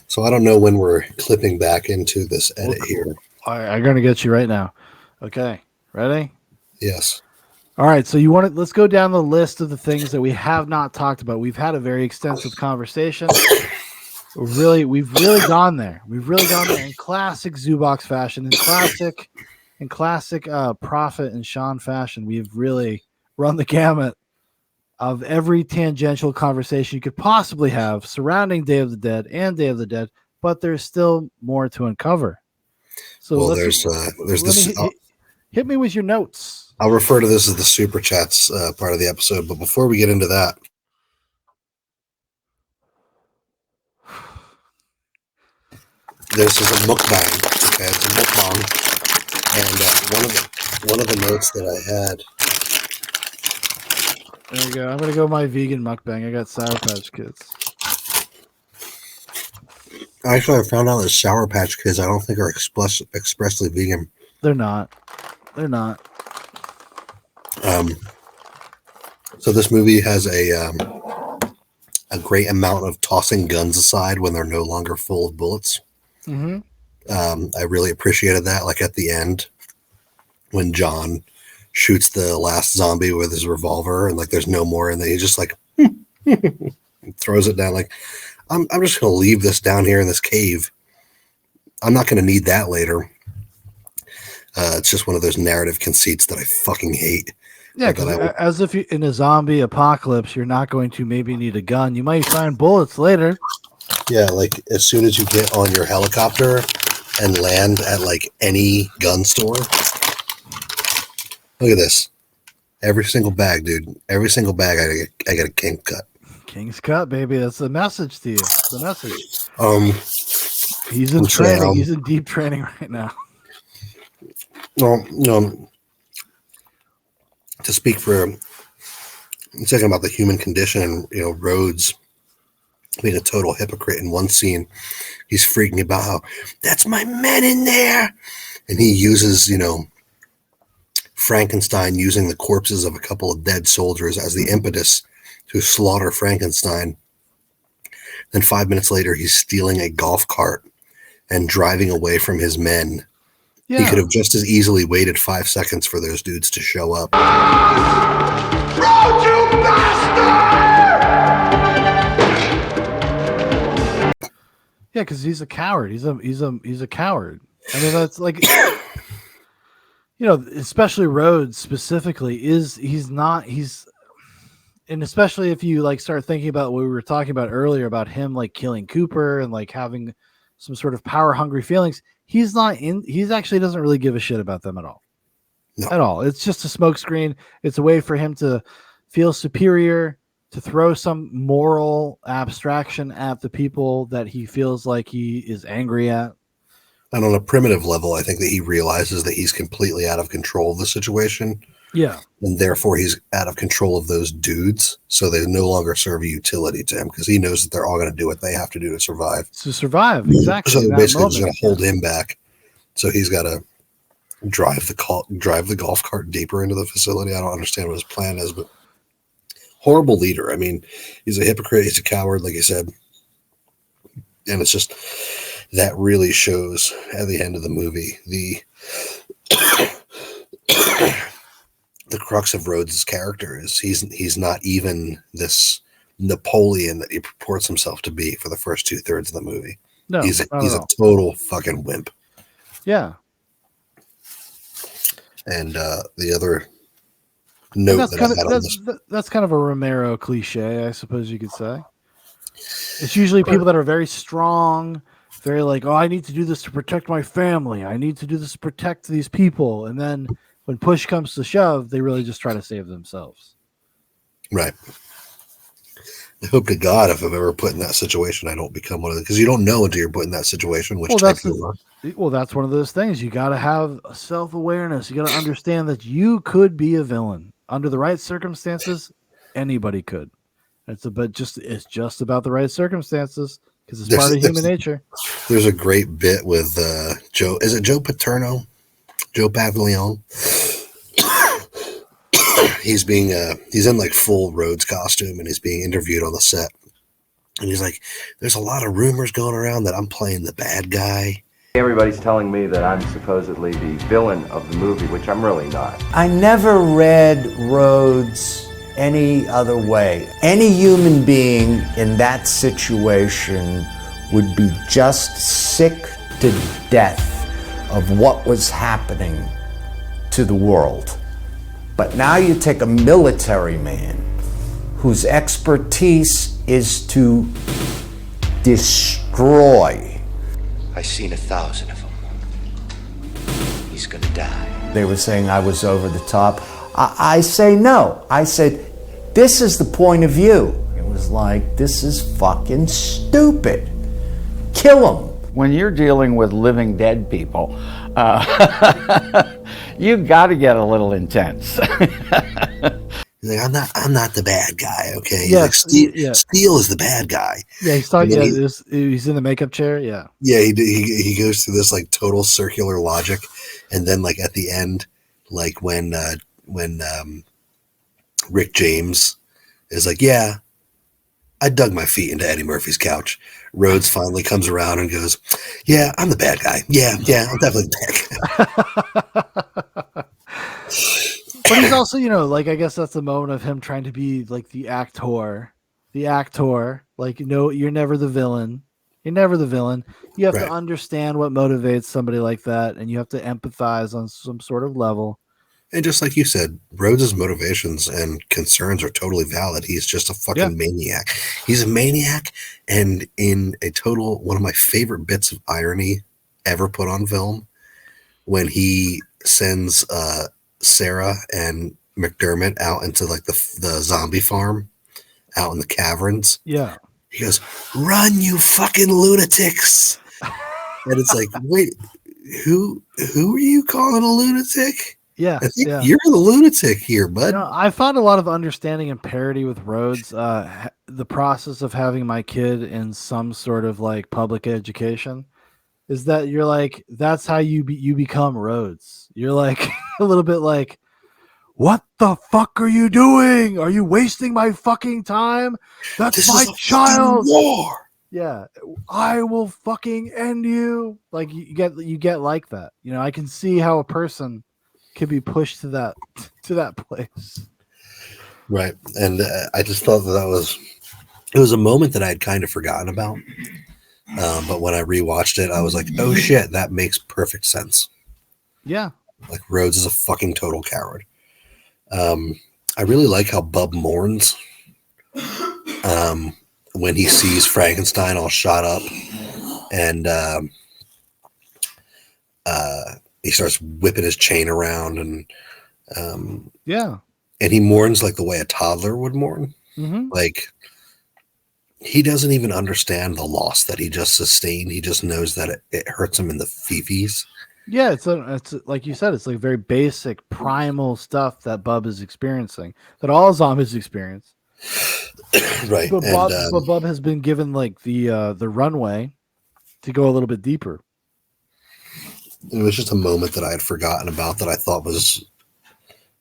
So I don't know when we're clipping back into this edit here. I'm gonna get you right now. Okay, ready? Yes. All right, so let's go down the list of the things that we have not talked about. We've had a very extensive conversation. We've really gone there. We've really gone there in classic Zoobox fashion, in classic Profitt and Shaun fashion. We've really run the gamut of every tangential conversation you could possibly have surrounding Day of the Dead and Day of the Dead, but there's still more to uncover. So Well, there's this. Hit me with your notes. I'll refer to this as the super chats part of the episode. But before we get into that, this is a mukbang. Okay, it's a mukbang, and one of the notes that I had. There you go. I'm gonna go my vegan mukbang. I got Sour Patch Kids. Actually, I found out that Sour Patch Kids I don't think are expressly vegan. They're not. They're not. So this movie has a great amount of tossing guns aside when they're no longer full of bullets. Mm-hmm. I really appreciated that. Like at the end, when John shoots the last zombie with his revolver, and like there's no more, and then he just like throws it down. Like I'm just gonna leave this down here in this cave. I'm not gonna need that later. It's just one of those narrative conceits that I fucking hate. Yeah, as if in a zombie apocalypse, you're not going to maybe need a gun. You might find bullets later. Yeah, like as soon as you get on your helicopter and land at like any gun store. Look at this. Every single bag, dude. Every single bag I get a king cut. King's cut, baby. That's the message to you. It's the message. He's in let's say, training. He's in deep training right now. To speak for a second about the human condition and Rhodes being a total hypocrite in one scene, he's freaking about how that's my men in there, and he uses Frankenstein using the corpses of a couple of dead soldiers as the impetus to slaughter Frankenstein. Then 5 minutes later, he's stealing a golf cart and driving away from his men. Yeah. He could have just as easily waited 5 seconds for those dudes to show up. Yeah, because he's a coward. He's a coward. I mean, that's like, especially Rhodes specifically and especially if you like start thinking about what we were talking about earlier about him like killing Cooper and like having some sort of power hungry feelings. He's actually doesn't really give a shit about them at all. No. At all. It's just a smokescreen. It's a way for him to feel superior, to throw some moral abstraction at the people that he feels like he is angry at. And on a primitive level, I think that he realizes that he's completely out of control of the situation. Yeah. And therefore he's out of control of those dudes. So they no longer serve a utility to him because he knows that they're all going to do what they have to do to survive. Exactly. So basically it's going to hold him back. So he's got to drive the golf cart deeper into the facility. I don't understand what his plan is, but horrible leader. I mean, he's a hypocrite. He's a coward, like you said. And it's just, that really shows at the end of the movie, the crux of Rhodes' character is he's not even this Napoleon that he purports himself to be for the first 2/3 of the movie. No, he's a total fucking wimp. Yeah. And the other note that I had on this, that's kind of a Romero cliche, I suppose you could say. It's usually people that are very strong, very like, oh, I need to do this to protect my family. I need to do this to protect these people. And then when push comes to shove, they really just try to save themselves. Right. I hope to God if I'm ever put in that situation, I don't become one of them, because you don't know until you're put in that situation which type you are. Well, that's one of those things. You got to have self-awareness. You got to understand that you could be a villain under the right circumstances. Anybody could. It's just about the right circumstances because it's part of human nature. There's a great bit with Joe. Is it Joe Paterno? Joe Pavilion. He's in like full Rhodes costume and he's being interviewed on the set. And he's like, there's a lot of rumors going around that I'm playing the bad guy. Everybody's telling me that I'm supposedly the villain of the movie, which I'm really not. I never read Rhodes any other way. Any human being in that situation would be just sick to death of what was happening to the world. But now you take a military man whose expertise is to destroy. I've seen 1,000 of them. He's gonna die. They were saying I was over the top. I say no. I said, this is the point of view. It was like, this is fucking stupid. Kill him. When you're dealing with living dead people, you got to get a little intense. He's like, I'm not the bad guy, okay? Yeah, like, Steel is the bad guy. Yeah, he's talking. Yeah, he's in the makeup chair. Yeah. Yeah, he goes through this like total circular logic, and then like at the end, like when Rick James is like, yeah, I dug my feet into Eddie Murphy's couch. Rhodes finally comes around and goes, yeah, I'm the bad guy. Yeah, I'm definitely the bad guy. But he's also, like, I guess that's the moment of him trying to be like the actor, like, you're never the villain. You're never the villain. You have to understand what motivates somebody like that. And you have to empathize on some sort of level. And just like you said, Rhodes' motivations and concerns are totally valid. He's just a fucking maniac. He's a maniac. And in a total, one of my favorite bits of irony ever put on film, when he sends Sarah and McDermott out into like the zombie farm out in the caverns. Yeah. He goes, run, you fucking lunatics. And it's like, wait, who are you calling a lunatic? Yeah, I think you're the lunatic here, bud. I found a lot of understanding and parity with Rhodes. The process of having my kid in some sort of like public education is that you're like, that's how you become Rhodes. You're like a little bit like, what the fuck are you doing? Are you wasting my fucking time? That's my child. War. Yeah, I will fucking end you. Like you get like that. I can see how a person could be pushed to that place. Right. And I just thought it was a moment that I had kind of forgotten about. But when I rewatched it, I was like, oh shit, that makes perfect sense. Yeah. Like Rhodes is a fucking total coward. I really like how Bub mourns when he sees Frankenstein all shot up and he starts whipping his chain around and and he mourns like the way a toddler would mourn. Mm-hmm. Like he doesn't even understand the loss that he just sustained. He just knows that it hurts him in the fifis. Yeah, it's like you said, it's like very basic primal stuff that Bub is experiencing, that all zombies experience. Right. But Bub has been given like the runway to go a little bit deeper. It was just a moment that I had forgotten about that I thought was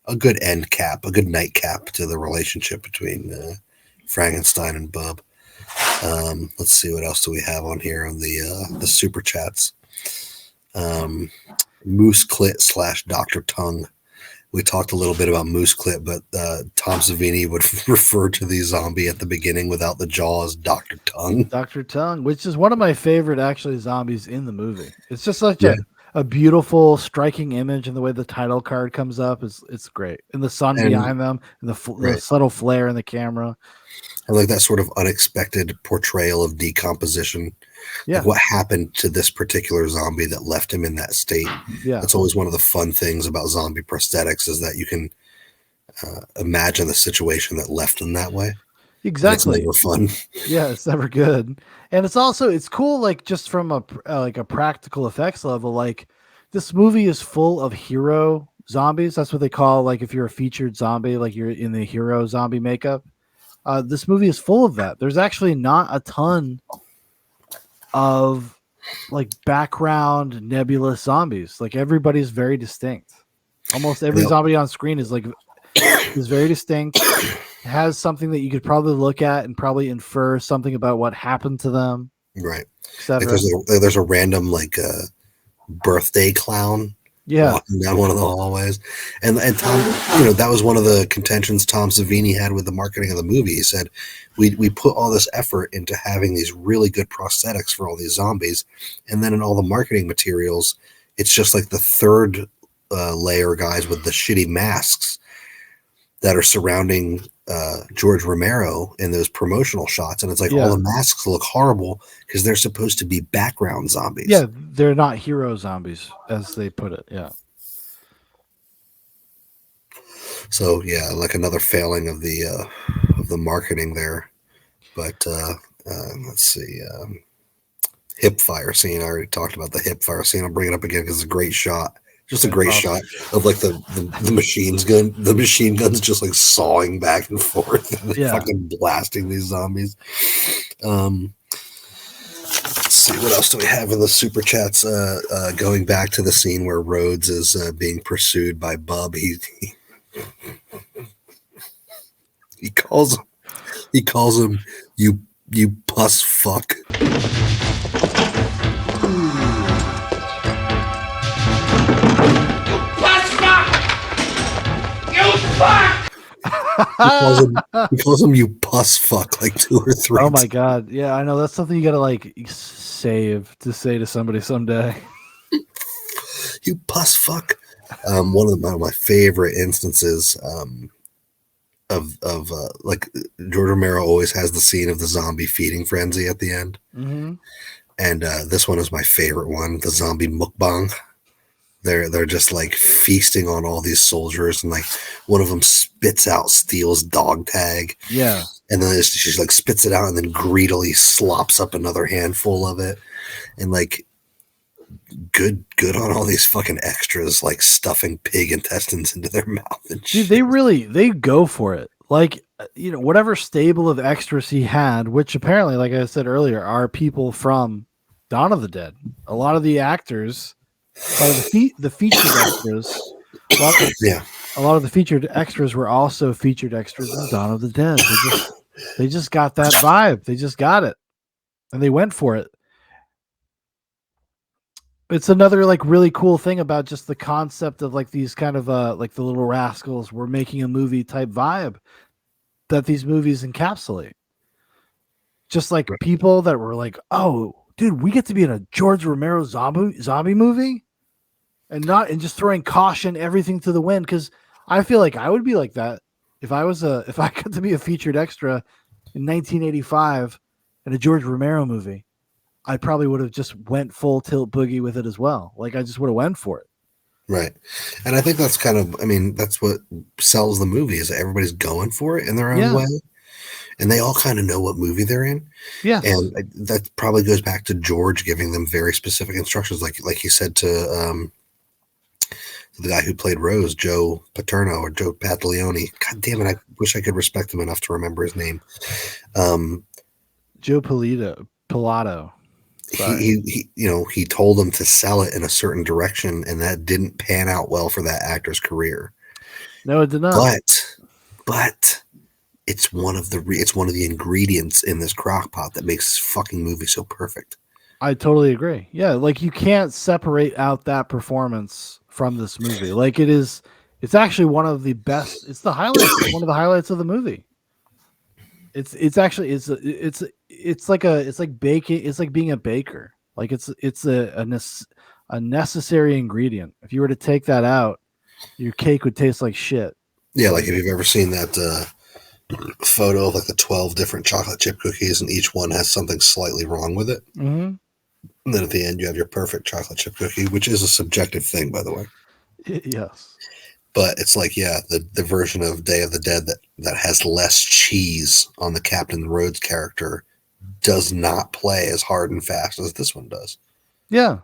a good end cap, a good nightcap to the relationship between Frankenstein and Bub. Let's see, what else do we have on here on the super chats. Moose Clit / Dr. Tongue. We talked a little bit about Moose Clit, but Tom Savini would refer to the zombie at the beginning without the jaw as Dr. Tongue. Dr. Tongue, which is one of my favorite actually zombies in the movie. It's just such a beautiful, striking image, and the way the title card comes up it's great. And the sun behind them, and the subtle flare in the camera. I like that sort of unexpected portrayal of decomposition. Yeah. Like what happened to this particular zombie that left him in that state. Yeah. That's always one of the fun things about zombie prosthetics is that you can imagine the situation that left him that way. Exactly. It's never fun. Yeah, it's never good. And it's cool, like just from a like a practical effects level. Like this movie is full of hero zombies. That's what they call, like, if you're a featured zombie, like you're in the hero zombie makeup. This movie is full of that. There's actually not a ton of like background nebulous zombies. Like everybody's very distinct. Almost every zombie on screen is very distinct. Has something that you could probably look at and probably infer something about what happened to them. Right. Like there's a random birthday clown walking down one of the hallways. And Tom, that was one of the contentions Tom Savini had with the marketing of the movie. He said, we put all this effort into having these really good prosthetics for all these zombies. And then in all the marketing materials, it's just like the third layer guys with the shitty masks that are surrounding George Romero in those promotional shots. And it's like all the masks look horrible because they're supposed to be background zombies. Yeah, they're not hero zombies, as they put it. Yeah. So yeah, like another failing of the marketing there. But let's see. Hip fire scene. I already talked about the hip fire scene. I'll bring it up again because it's a great shot. Just a great shot of like the machine guns just like sawing back and forth and fucking blasting these zombies. Let's see, what else do we have in the super chats? Going back to the scene where Rhodes is being pursued by Bub, he calls him you puss fuck. He calls him you puss fuck like 2 or 3 Oh my god. Yeah, I know. That's something you gotta like save to say to somebody someday. You puss fuck. One of my favorite instances of like George Romero always has the scene of the zombie feeding frenzy at the end. Mm-hmm. And this one is my favorite one, the zombie mukbang. They're just like feasting on all these soldiers, and like one of them spits out Steele's dog tag. Yeah. And then she like spits it out and then greedily slops up another handful of it. And like good on all these fucking extras, like stuffing pig intestines into their mouth and shit. Dude, they go for it. Like, whatever stable of extras he had, which apparently, like I said earlier, are people from Dawn of the Dead. A lot of the actors, the featured extras, a lot of the featured extras were also featured extras in Dawn of the Dead. They just got that vibe. They just got it, and they went for it. It's another like really cool thing about just the concept of like these kind of like the Little Rascals were making a movie type vibe that these movies encapsulate. Just like people that were like, oh, dude, we get to be in a George Romero zombie movie, and just throwing caution everything to the wind. Because I feel like I would be like that if I got to be a featured extra in 1985 in a George Romero movie. I probably would have just went full tilt boogie with it as well. Like I just would have went for it. Right. And I think that's that's what sells the movie, is that everybody's going for it in their own way. And they all kind of know what movie they're in. Yeah. And that probably goes back to George giving them very specific instructions. Like he said to the guy who played Rose, Joe Paterno or Joe Pantaleone. God damn it. I wish I could respect him enough to remember his name. Joe Pilato. He told them to sell it in a certain direction, and that didn't pan out well for that actor's career. No, it did not. But it's one of the ingredients in this crock pot that makes this fucking movie so perfect. I totally agree. Yeah, like you can't separate out that performance from this movie. Like it's actually one of the best. It's the highlights. One of the highlights of the movie. It's like baking. It's like being a baker. Like it's a a necessary ingredient. If you were to take that out, your cake would taste like shit. Yeah, like if you've ever seen that photo of like the 12 different chocolate chip cookies and each one has something slightly wrong with it. Mm-hmm. And then at the end, you have your perfect chocolate chip cookie, which is a subjective thing, by the way. Yes. But it's like, yeah, the version of Day of the Dead that has less cheese on the Captain Rhodes character does not play as hard and fast as this one does. Yeah.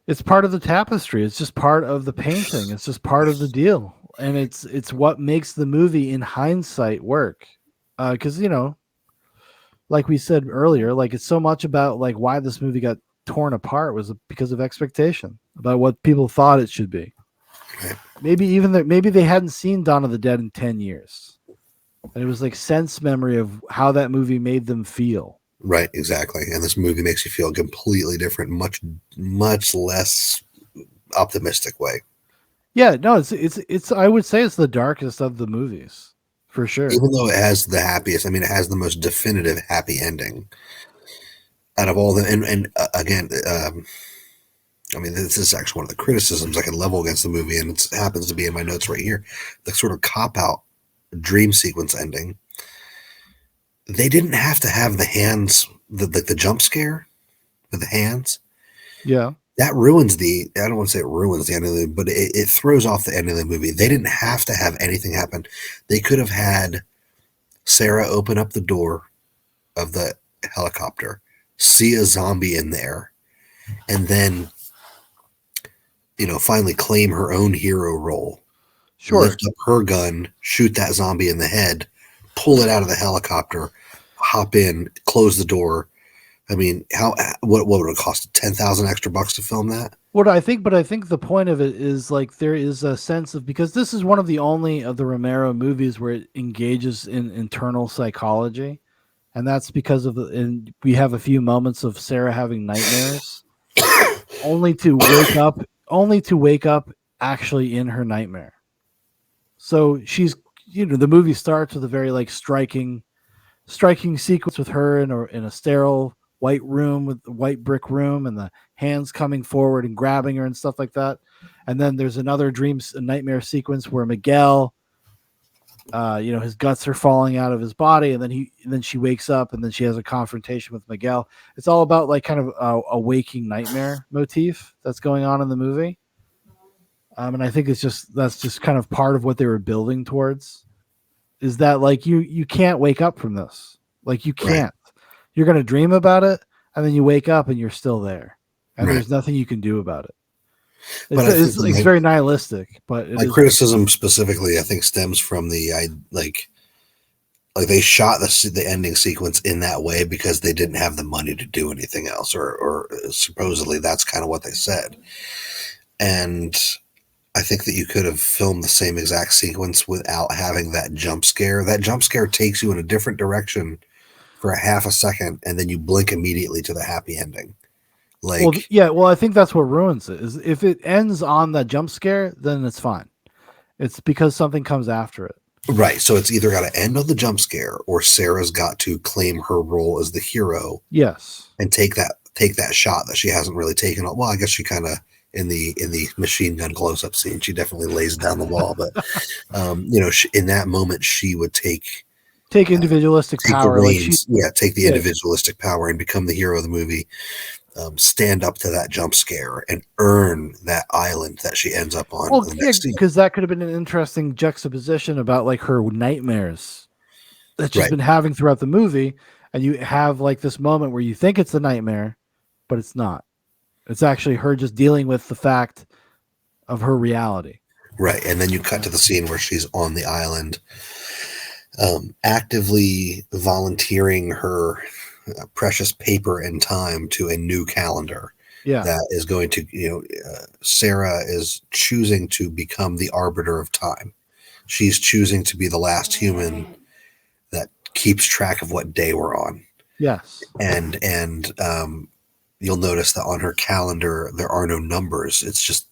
It's part of the tapestry. It's just part of the painting. It's just part of the deal. And it's what makes the movie in hindsight work. Because, like we said earlier, like it's so much about like why this movie got torn apart was because of expectation about what people thought it should be. Right. Maybe they hadn't seen Dawn of the Dead in 10 years. And it was like sense memory of how that movie made them feel. Right, exactly. And this movie makes you feel completely different, much less optimistic way. Yeah, no, it's I would say it's the darkest of the movies, for sure. Even though it has the happiest, I mean, it has the most definitive happy ending out of all the, and again, I mean, this is actually one of the criticisms I can level against the movie, and it happens to be in my notes right here. The sort of cop-out dream sequence ending. They didn't have to have the hands, the jump scare with the hands. Yeah. That ruins I don't want to say it ruins the end of the movie, but it throws off the end of the movie. They didn't have to have anything happen. They could have had Sarah open up the door of the helicopter, see a zombie in there, and then, finally claim her own hero role. Sure. Lift up her gun, shoot that zombie in the head, pull it out of the helicopter, hop in, close the door. I mean, what would it cost? $10,000 extra bucks to film that? But I think the point of it is like there is a sense of, because this is one of the only of the Romero movies where it engages in internal psychology, and that's because and we have a few moments of Sarah having nightmares, only to wake up actually in her nightmare. So she's, the movie starts with a very like striking sequence with her in a sterile white room with the white brick room and the hands coming forward and grabbing her and stuff like that. And then there's another nightmare sequence where Miguel, his guts are falling out of his body, and then she wakes up and then she has a confrontation with Miguel. It's all about like kind of a waking nightmare motif that's going on in the movie. And I think that's just kind of part of what they were building towards, is that like you can't wake up from this. Like you can't. Right. You're going to dream about it, and then you wake up and you're still there, and there's nothing you can do about it. It's very nihilistic. But my criticism specifically, I think, stems from like they shot the ending sequence in that way because they didn't have the money to do anything else, or supposedly that's kind of what they said. And I think that you could have filmed the same exact sequence without having that jump scare. That jump scare takes you in a different direction for a half a second, and then you blink immediately to the happy ending. Well, I think that's what ruins it. Is if it ends on that jump scare, then it's fine. It's because something comes after it. Right. So it's either got to end on the jump scare, or Sarah's got to claim her role as the hero. Yes. And take that shot that she hasn't really taken. Well, I guess she kind of, in the machine gun close-up scene, she definitely lays down the wall. But in that moment, she would take individualistic power. Take the individualistic power and become the hero of the movie. Stand up to that jump scare and earn that island that she ends up on. Well, because that could have been an interesting juxtaposition about like her nightmares that she's been having throughout the movie, and you have like this moment where you think it's a nightmare, but it's not. It's actually her just dealing with the fact of her reality. Right, and then you cut to the scene where she's on the island, actively volunteering her precious paper and time to a new calendar. Yeah, that is going to, Sarah is choosing to become the arbiter of time. She's choosing to be the last human that keeps track of what day we're on. Yes, and you'll notice that on her calendar there are no numbers. It's just,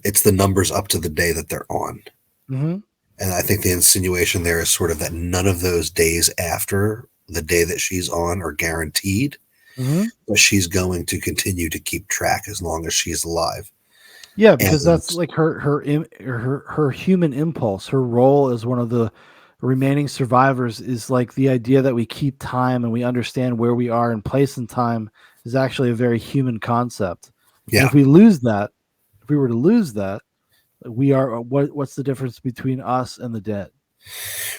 it's the numbers up to the day that they're on. Mm-hmm. And I think the insinuation there is sort of that none of those days after the day that she's on are guaranteed. but she's going to continue to keep track as long as she's alive. Yeah, because that's like her human impulse. Her role as one of the remaining survivors is like the idea that we keep time and we understand where we are in place and time is actually a very human concept. And Yeah. if we lose that, if we were to lose that, we are what's the difference between us and the dead?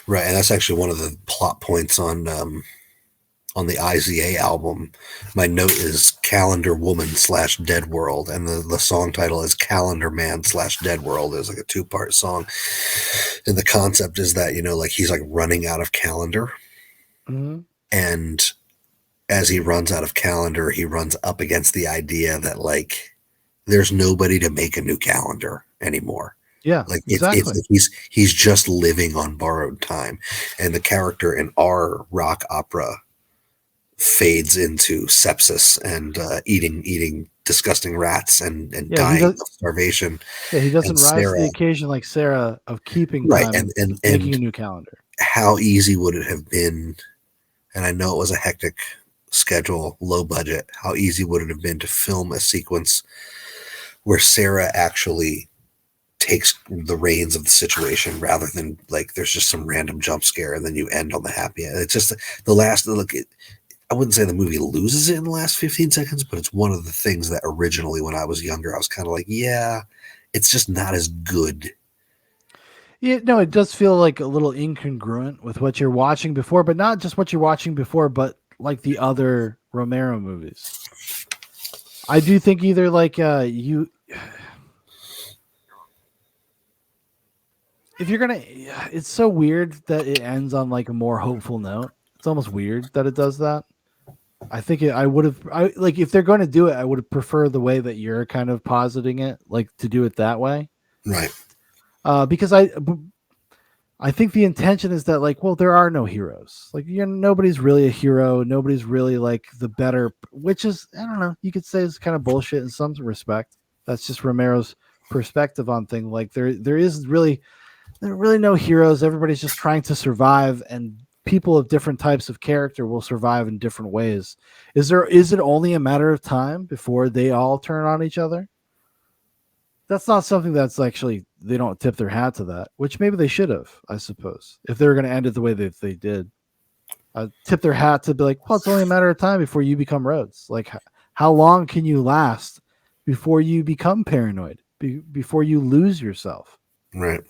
Right, and that's actually one of the plot points on the IZA album. My note is Calendar Woman / Dead World, and the song title is Calendar Man / Dead World. It's like a 2-part song, and the concept is that like he's like running out of calendar, and as he runs out of calendar, he runs up against the idea that like there's nobody to make a new calendar anymore. Yeah, like exactly. he's just living on borrowed time, and the character in our rock opera fades into sepsis and eating disgusting rats and dying of starvation. Yeah, he doesn't And rise to Sarah, the occasion like Sarah of keeping right, time and making a new calendar. how easy would it have been? And I know it was a hectic schedule, low budget. How easy would it have been to film a sequence where Sarah actually takes the reins of the situation rather than like there's just some random jump scare and then you end on the happy end? It's just the last look. I wouldn't say the movie loses it in the last 15 seconds, but it's one of the things that originally when I was younger, I was kind of like, yeah, it's just not as good. Yeah, no, it does feel like a little incongruent with what you're watching before, but not just what you're watching before, but like the other Romero movies. I do think either like if you're gonna, it's so weird that it ends on like a more hopeful note. It's almost weird that it does that. I think I would have, like if they're going to do it, I would have preferred the way that you're kind of positing it, like to do it that way. Right. Because I think the intention is that like, well, there are no heroes. Like, nobody's really a hero. Nobody's really like the better, which is, I don't know, you could say it's kind of bullshit in some respect. That's just Romero's perspective on things. Like there are really no heroes. Everybody's just trying to survive, and people of different types of character will survive in different ways. Is it only a matter of time before they all turn on each other? That's not something that's actually, they don't tip their hat to that, which maybe they should have, I suppose, if they were going to end it the way that they did. Tip their hat to be like, well, it's only a matter of time before you become Rhodes. Like, how long can you last before you become paranoid, before you lose yourself? Right.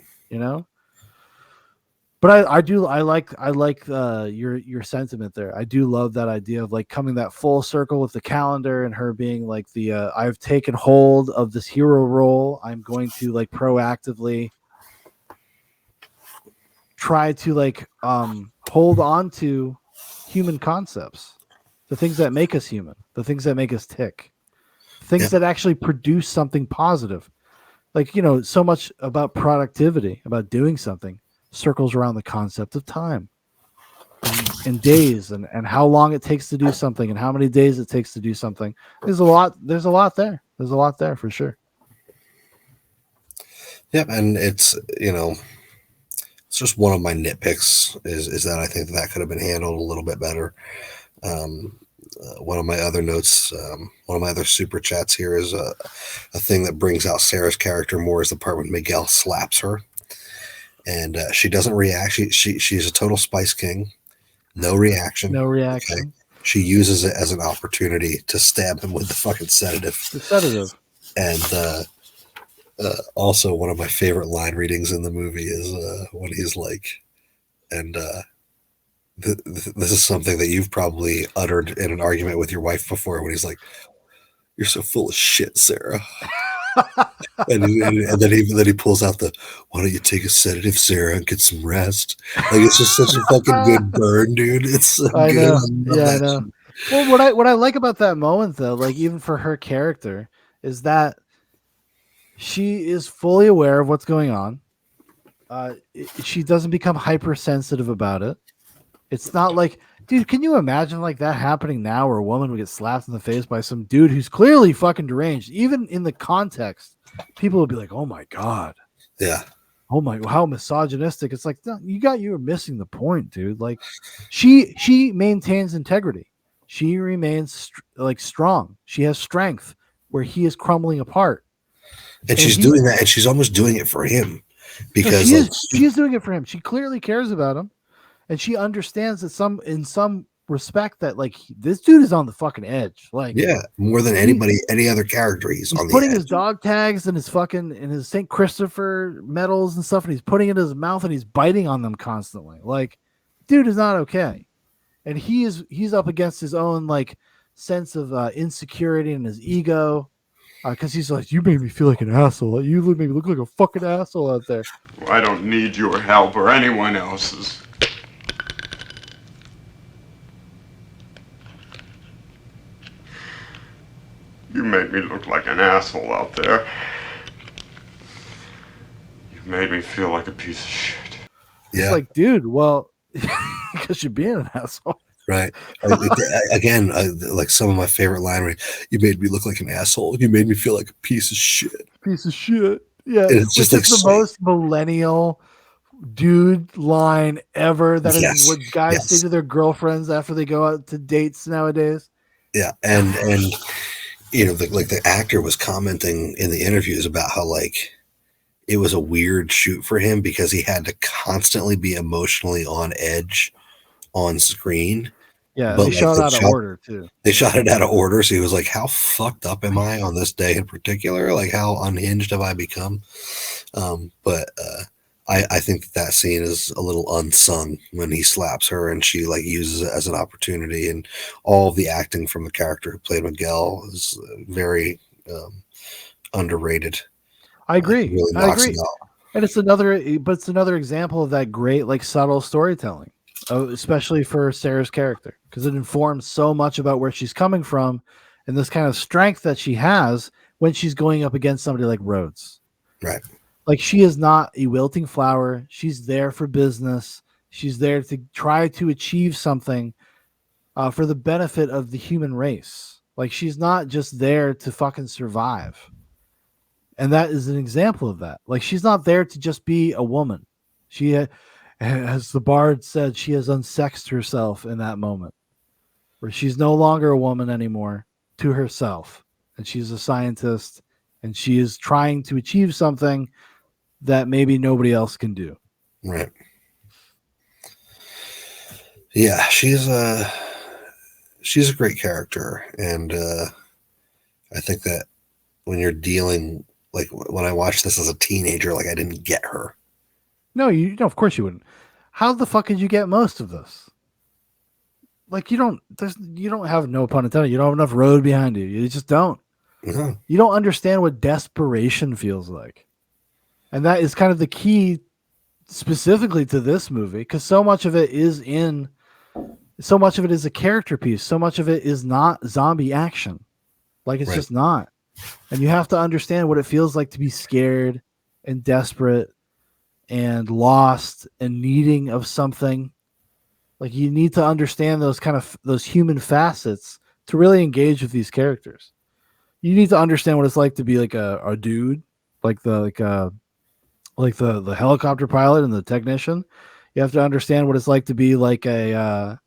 But I like your sentiment there. I do love that idea of like coming that full circle with the calendar and her being like the I've taken hold of this hero role. I'm going to like proactively try to like hold on to human concepts, the things that make us human, the things that make us tick, things that actually produce something positive. Like, so much about productivity, about doing something, circles around the concept of time and days and how long it takes to do something and how many days it takes to do something. There's a lot there. There's a lot there for sure. Yep. And it's it's just one of my nitpicks is that I think that could have been handled a little bit better. One of my other notes, one of my other super chats here is a thing that brings out Sarah's character more is the part when Miguel slaps her. And she doesn't react. She's a total Spice King. No reaction. No reaction. Okay? She uses it as an opportunity to stab him with the fucking sedative. The sedative. And also one of my favorite line readings in the movie is when he's like, and this is something that you've probably uttered in an argument with your wife before, when he's like, "You're so full of shit, Sarah." and then he pulls out the, "Why don't you take a sedative, Sarah, and get some rest?" Like, it's just such a fucking good burn, dude. It's so I good. know. I know. Well, what I like about that moment though, like even for her character, is that she is fully aware of what's going on. She doesn't become hypersensitive about it. It's not like, dude, can you imagine like that happening now, where a woman would get slapped in the face by some dude who's clearly fucking deranged? Even in the context, people would be like, "Oh my god, yeah, oh my, how misogynistic!" It's like, no, you're missing the point, dude. Like, she maintains integrity. she remains like strong. She has strength where he is crumbling apart. And she's doing that, and she's almost doing it for him because she is doing it for him. She clearly cares about him, and she understands that in some respect that like this dude is on the fucking edge. Like more than any other character, he's on the putting edge. his dog tags and his St. Christopher medals and stuff, and he's putting it in his mouth and he's biting on them constantly. Like, dude is not okay, and he's up against his own like sense of insecurity and his ego. Because he's like, you made me feel like an asshole. You made me look like a fucking asshole out there. Well, I don't need your help or anyone else's. You made me look like an asshole out there. You made me feel like a piece of shit. It's like, dude, well, because you're being an asshole. Right. Again, like some of my favorite line, you made me look like an asshole. You made me feel like a piece of shit. Piece of shit. Yeah. And it's just like the most millennial dude line ever. That is what guys say to their girlfriends after they go out to dates nowadays. Yeah. And you know, the actor was commenting in the interviews about how like it was a weird shoot for him because he had to constantly be emotionally on edge on screen. Yeah, they shot out of order too. They shot it out of order. So he was like, how fucked up am I on this day in particular? Like, how unhinged have I become? But I think that scene is a little unsung when he slaps her and she like uses it as an opportunity. And all of the acting from the character who played Miguel is very underrated. I agree. Really I knocks agree. it out. And it's another example of that great like subtle storytelling. Especially for Sarah's character, because it informs so much about where she's coming from and this kind of strength that she has when she's going up against somebody like Rhodes. Right. Like she is not a wilting flower. She's there for business. She's there to try to achieve something for the benefit of the human race. Like she's not just there to fucking survive. And that is an example of that. Like she's not there to just be a woman. She as the bard said, she has unsexed herself in that moment where she's no longer a woman anymore to herself. And she's a scientist and she is trying to achieve something that maybe nobody else can do. Right. Yeah, she's a great character. And I think that when you're dealing, like when I watched this as a teenager, like I didn't get her. No, of course you wouldn't. How the fuck did you get most of this? Like you don't have, no pun intended, you don't have enough road behind you. You just don't. Mm-hmm. You don't understand what desperation feels like. And that is kind of the key specifically to this movie, because so much of it is a character piece. So much of it is not zombie action. Like it's just not. And you have to understand what it feels like to be scared and desperate and lost and needing of something. Like you need to understand those human facets to really engage with these characters. You need to understand what it's like to be like a dude, like the helicopter pilot and the technician. You have to understand what it's like to be like a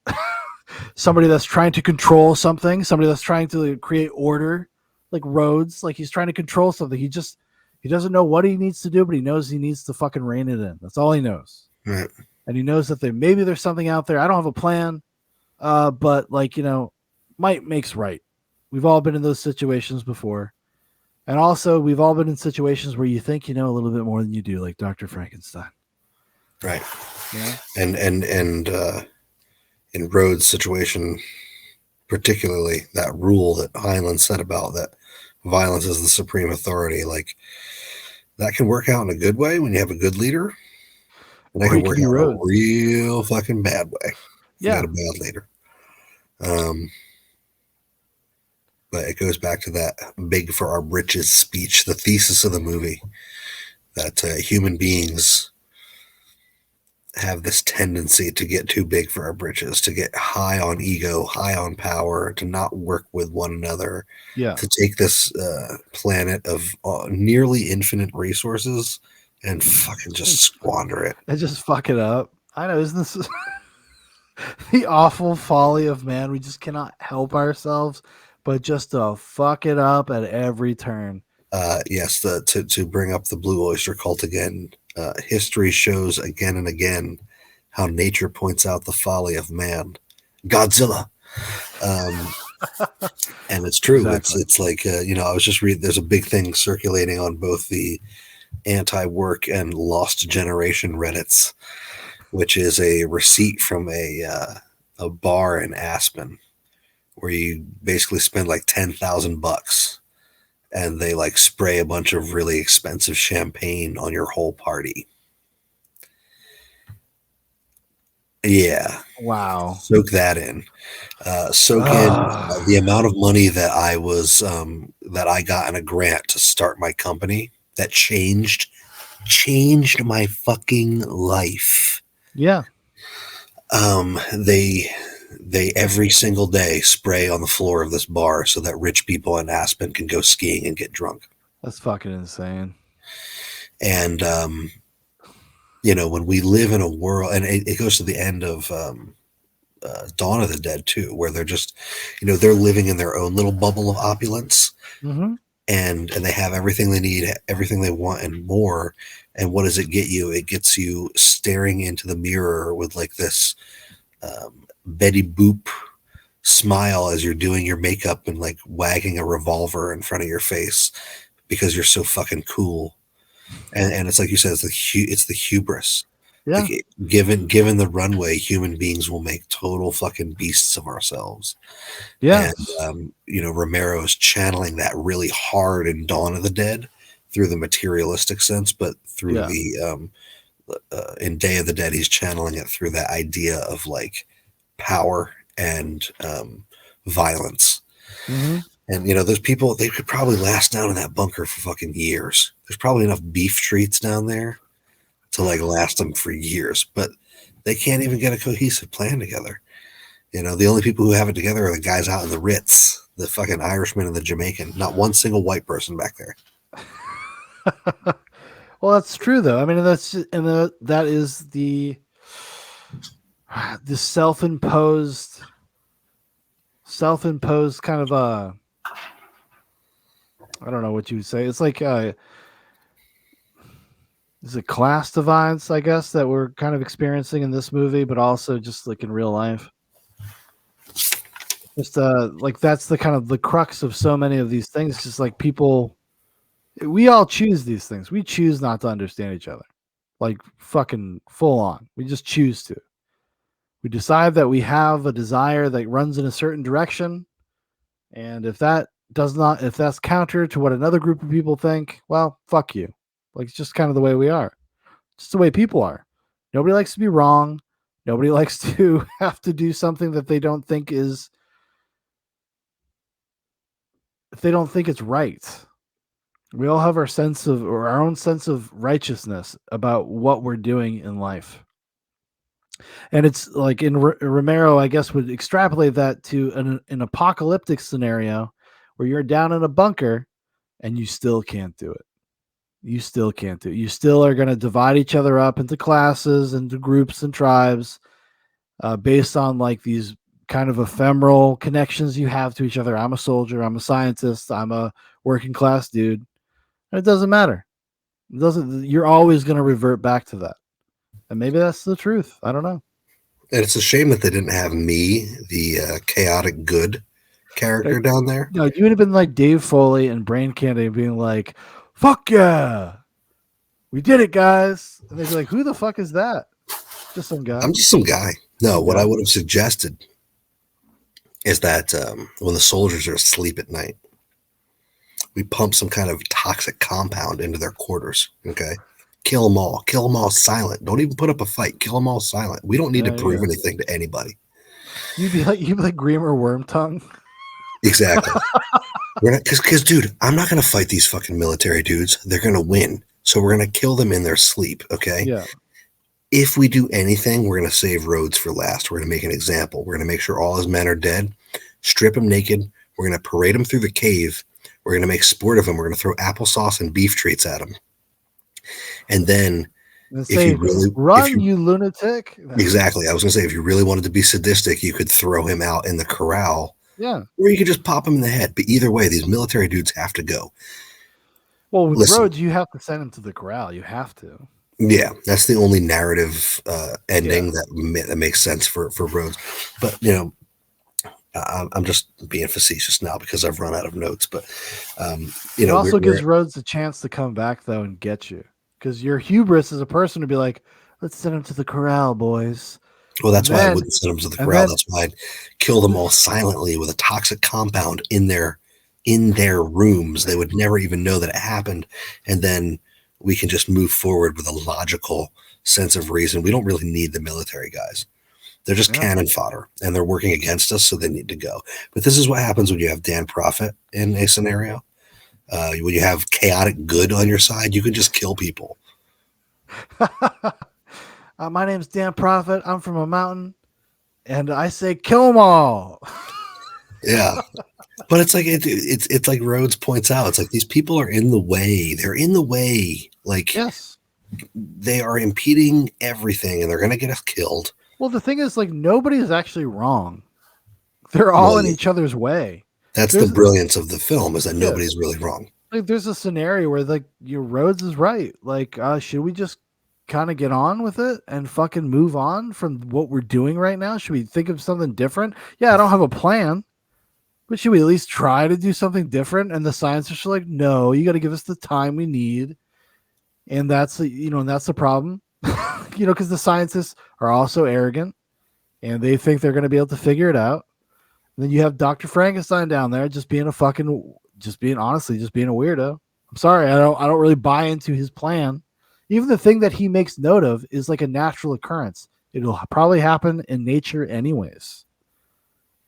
somebody that's trying to control something, somebody that's trying to create order, like Rhodes. Like he's trying to control something. He doesn't know what he needs to do, but he knows he needs to fucking rein it in. That's all he knows. Right. And he knows that maybe there's something out there. I don't have a plan, but like, might makes right. We've all been in those situations before. And also we've all been in situations where you think you know a little bit more than you do, like Dr. Frankenstein. Right. Yeah. And in Rhodes' situation, particularly that rule that Heinlein said about that violence is the supreme authority, like that can work out in a good way when you have a good leader, and that can work out in a real fucking bad way if you got a bad leader. But it goes back to that big for our britches speech, the thesis of the movie, that human beings have this tendency to get too big for our britches, to get high on ego, high on power, to not work with one another, to take this planet of nearly infinite resources and fucking just squander it. And just fuck it up. I know, isn't this The awful folly of man. We just cannot help ourselves, but just to fuck it up at every turn. Yes, to bring up the blue oyster cult again, history shows again and again how nature points out the folly of man. Godzilla. And it's true. Exactly. It's like, I was just reading, there's a big thing circulating on both the anti-work and lost generation Reddits, which is a receipt from a bar in Aspen where you basically spend like $10,000 and they like spray a bunch of really expensive champagne on your whole party. Yeah. Wow. Soak that in. Soak in the amount of money that that I got in a grant to start my company that changed my fucking life. Yeah. They every single day spray on the floor of this bar so that rich people in Aspen can go skiing and get drunk. That's fucking insane. And when we live in a world, and it goes to the end of Dawn of the Dead too, where they're just, they're living in their own little bubble of opulence, Mm-hmm. and they have everything they need, everything they want, and more. And what does it get you? It gets you staring into the mirror with like this Betty Boop smile as you're doing your makeup and like wagging a revolver in front of your face because you're so fucking cool. And it's like you said, it's the hubris. Yeah. Like, given the runway, human beings will make total fucking beasts of ourselves. Yeah. And Romero is channeling that really hard in Dawn of the Dead through the materialistic sense, but through the in Day of the Dead, he's channeling it through that idea of like power and violence. Mm-hmm. And those people, they could probably last down in that bunker for fucking years. There's probably enough beef treats down there to like last them for years, but they can't even get a cohesive plan together. The only people who have it together are the guys out in the Ritz, the fucking Irishman and the Jamaican. Not one single white person back there. Well, that's true though. I mean, that is the self-imposed kind of I don't know what you would say. It's like is it class divides, I guess, that we're kind of experiencing in this movie, but also just like in real life. Just like that's the kind of the crux of so many of these things. Just like people, we all choose these things. We choose not to understand each other, like fucking full on. We just choose to. We decide that we have a desire that runs in a certain direction, and if that's counter to what another group of people think, well, fuck you. Like, it's just kind of the way we are. It's just the way people are. Nobody likes to be wrong. Nobody likes to have to do something that they don't think is, if they don't think it's right. We all have our own sense of righteousness about what we're doing in life. And it's like in Romero, I guess, would extrapolate that to an apocalyptic scenario where you're down in a bunker and you still can't do it. You still can't do it. You still are going to divide each other up into classes, into groups and tribes based on like these kind of ephemeral connections you have to each other. I'm a soldier. I'm a scientist. I'm a working class dude. And it doesn't matter. You're always going to revert back to that. And maybe that's the truth. I don't know. And it's a shame that they didn't have me, the chaotic good character down there. No, you would have been like Dave Foley and Brain Candy being like, fuck yeah, we did it, guys. And they'd be like, who the fuck is that? Just some guy. I'm just some guy. No, what I would have suggested is that when the soldiers are asleep at night, we pump some kind of toxic compound into their quarters. Okay. Kill them all silent. Don't even put up a fight. Kill them all silent. We don't need to prove anything to anybody. You'd be like Greimer Wormtongue. Exactly. We're not, because dude, I'm not going to fight these fucking military dudes. They're going to win. So we're going to kill them in their sleep. Okay. Yeah. If we do anything, we're going to save Rhodes for last. We're going to make an example. We're going to make sure all his men are dead, strip him naked. We're going to parade him through the cave. We're going to make sport of him. We're going to throw applesauce and beef treats at him. And then And if you say, really, "Run, you lunatic!" exactly, I was gonna say, if you really wanted to be sadistic, you could throw him out in the corral, Yeah. or you could just pop him in the head. But either way, these military dudes have to go. Well, with Listen. Rhodes, you have to send him to the corral. You have to. Yeah, that's the only narrative ending that makes sense for Rhodes. But I'm just being facetious now because I've run out of notes. But It also gives we're Rhodes a chance to come back though and get you, because your hubris as a person to be like, "Let's send him to the corral, boys." well, And that's why I then, wouldn't send them to the and corral. then, That's why I'd kill them all silently with a toxic compound in their rooms. They would never even know that it happened, and then we can just move forward with a logical sense of reason. We don't really need the military guys. They're just cannon fodder, and they're working against us, so they need to go. But this is what happens when you have Dan Profitt in a scenario. When you have chaotic good on your side, you can just kill people. my name's Dan Profitt. I'm from a mountain, and I say, kill them all. Yeah. But it's like it's like Rhodes points out. It's like these people are in the way. They're in the way. Like, yes, they are impeding everything, and they're going to get us killed. Well, the thing is, like, nobody is actually wrong. They're all in each other's way. That's the brilliance of the film, is that Yeah. nobody's really wrong. Like, there's a scenario where, like, Rhodes is right. Like, should we just kind of get on with it and fucking move on from what we're doing right now? Should we think of something different? Yeah, I don't have a plan, but should we at least try to do something different? And the scientists are like, no, you got to give us the time we need. And that's the problem, because the scientists are also arrogant and they think they're going to be able to figure it out. And then you have Dr. Frankenstein down there just being a weirdo. I'm sorry. I don't really buy into his plan. Even the thing that he makes note of is like a natural occurrence. It'll probably happen in nature anyways.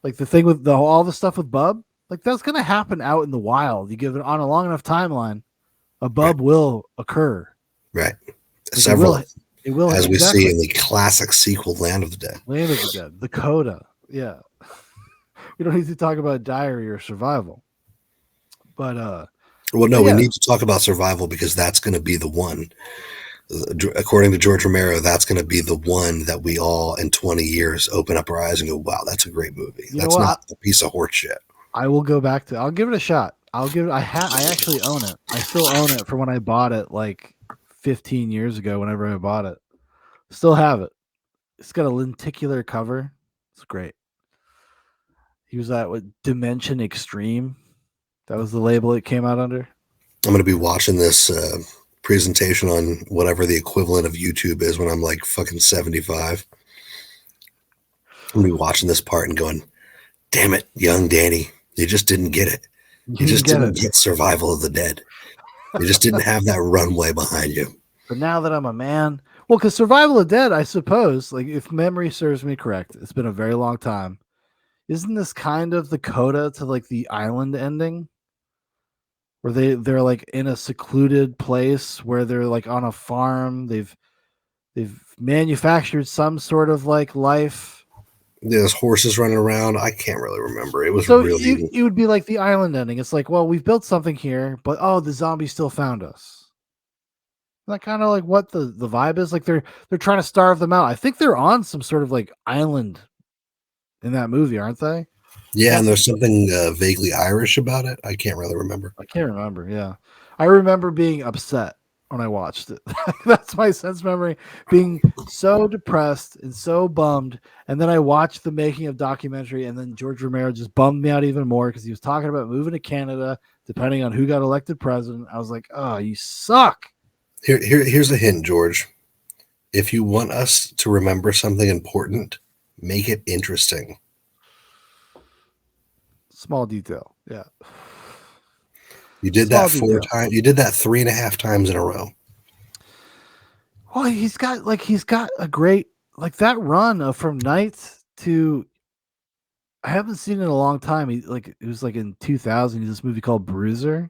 Like the thing with all the stuff with Bub, like that's going to happen out in the wild. You give it on a long enough timeline, a Bub will occur. Right. Like Several. It will, as exactly. we see in the classic sequel, Land of the Dead. Land of the Dead. The Coda. Yeah. We don't need to talk about Diary or Survival. But well, no, we need to talk about Survival, because that's going to be the one. According to George Romero, that's going to be the one that we all in 20 years open up our eyes and go, wow, that's a great movie. That's not a piece of horse shit. I will go back to, I'll give it a shot. I actually own it. I still own it from when I bought it like 15 years ago, whenever I bought it. Still have it. It's got a lenticular cover. It's great. He was at Dimension Extreme. That was the label it came out under. I'm going to be watching this presentation on whatever the equivalent of YouTube is when I'm like fucking 75. I'm going to be watching this part and going, damn it, young Danny, you just didn't get it. You just didn't get Survival of the Dead. You just didn't have that runway behind you. But now that I'm a man, well, because Survival of the Dead, I suppose, like if memory serves me correct, it's been a very long time. Isn't this kind of the coda to like the Island ending? Where they're like in a secluded place where they're like on a farm. They've manufactured some sort of like life. There's horses running around. I can't really remember. It was so really. It would be like the Island ending. It's like, well, we've built something here, but the zombies still found us. Isn't that kind of like what the vibe is? Like they're trying to starve them out. I think they're on some sort of like island in that movie, aren't they? Yeah, and there's something vaguely Irish about it. I can't really remember. I can't remember. Yeah, I remember being upset when I watched it. That's my sense memory, being so depressed and so bummed. And then I watched the making of documentary, and then George Romero just bummed me out even more because he was talking about moving to Canada, depending on who got elected president. I was like, oh, you suck. Here's a hint, George. If you want us to remember something important, make it interesting. Small detail. Yeah. You did that 4 times. You did that 3.5 times in a row. Well, he's got a great, like that run from Nights to, I haven't seen it in a long time. It was like in 2000, this movie called Bruiser.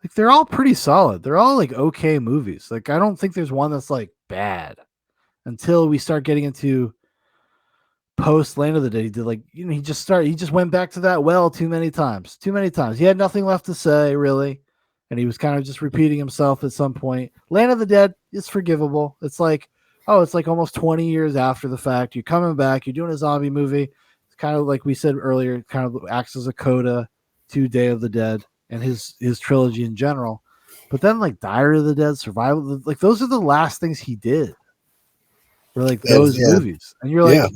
Like they're all pretty solid. They're all like okay movies. Like I don't think there's one that's like bad until we start getting into post Land of the Dead. He did he just went back to that well too many times. He had nothing left to say, really. and he was kind of just repeating himself at some point. Land of the Dead is forgivable. It's like, oh, it's like almost 20 years after the fact. You're coming back. You're doing a zombie movie. It's kind of like we said earlier. It kind of acts as a coda to Day of the Dead and his trilogy in general. But then like Diary of the Dead, Survival, like those are the last things he did. Were like those movies, and you're like,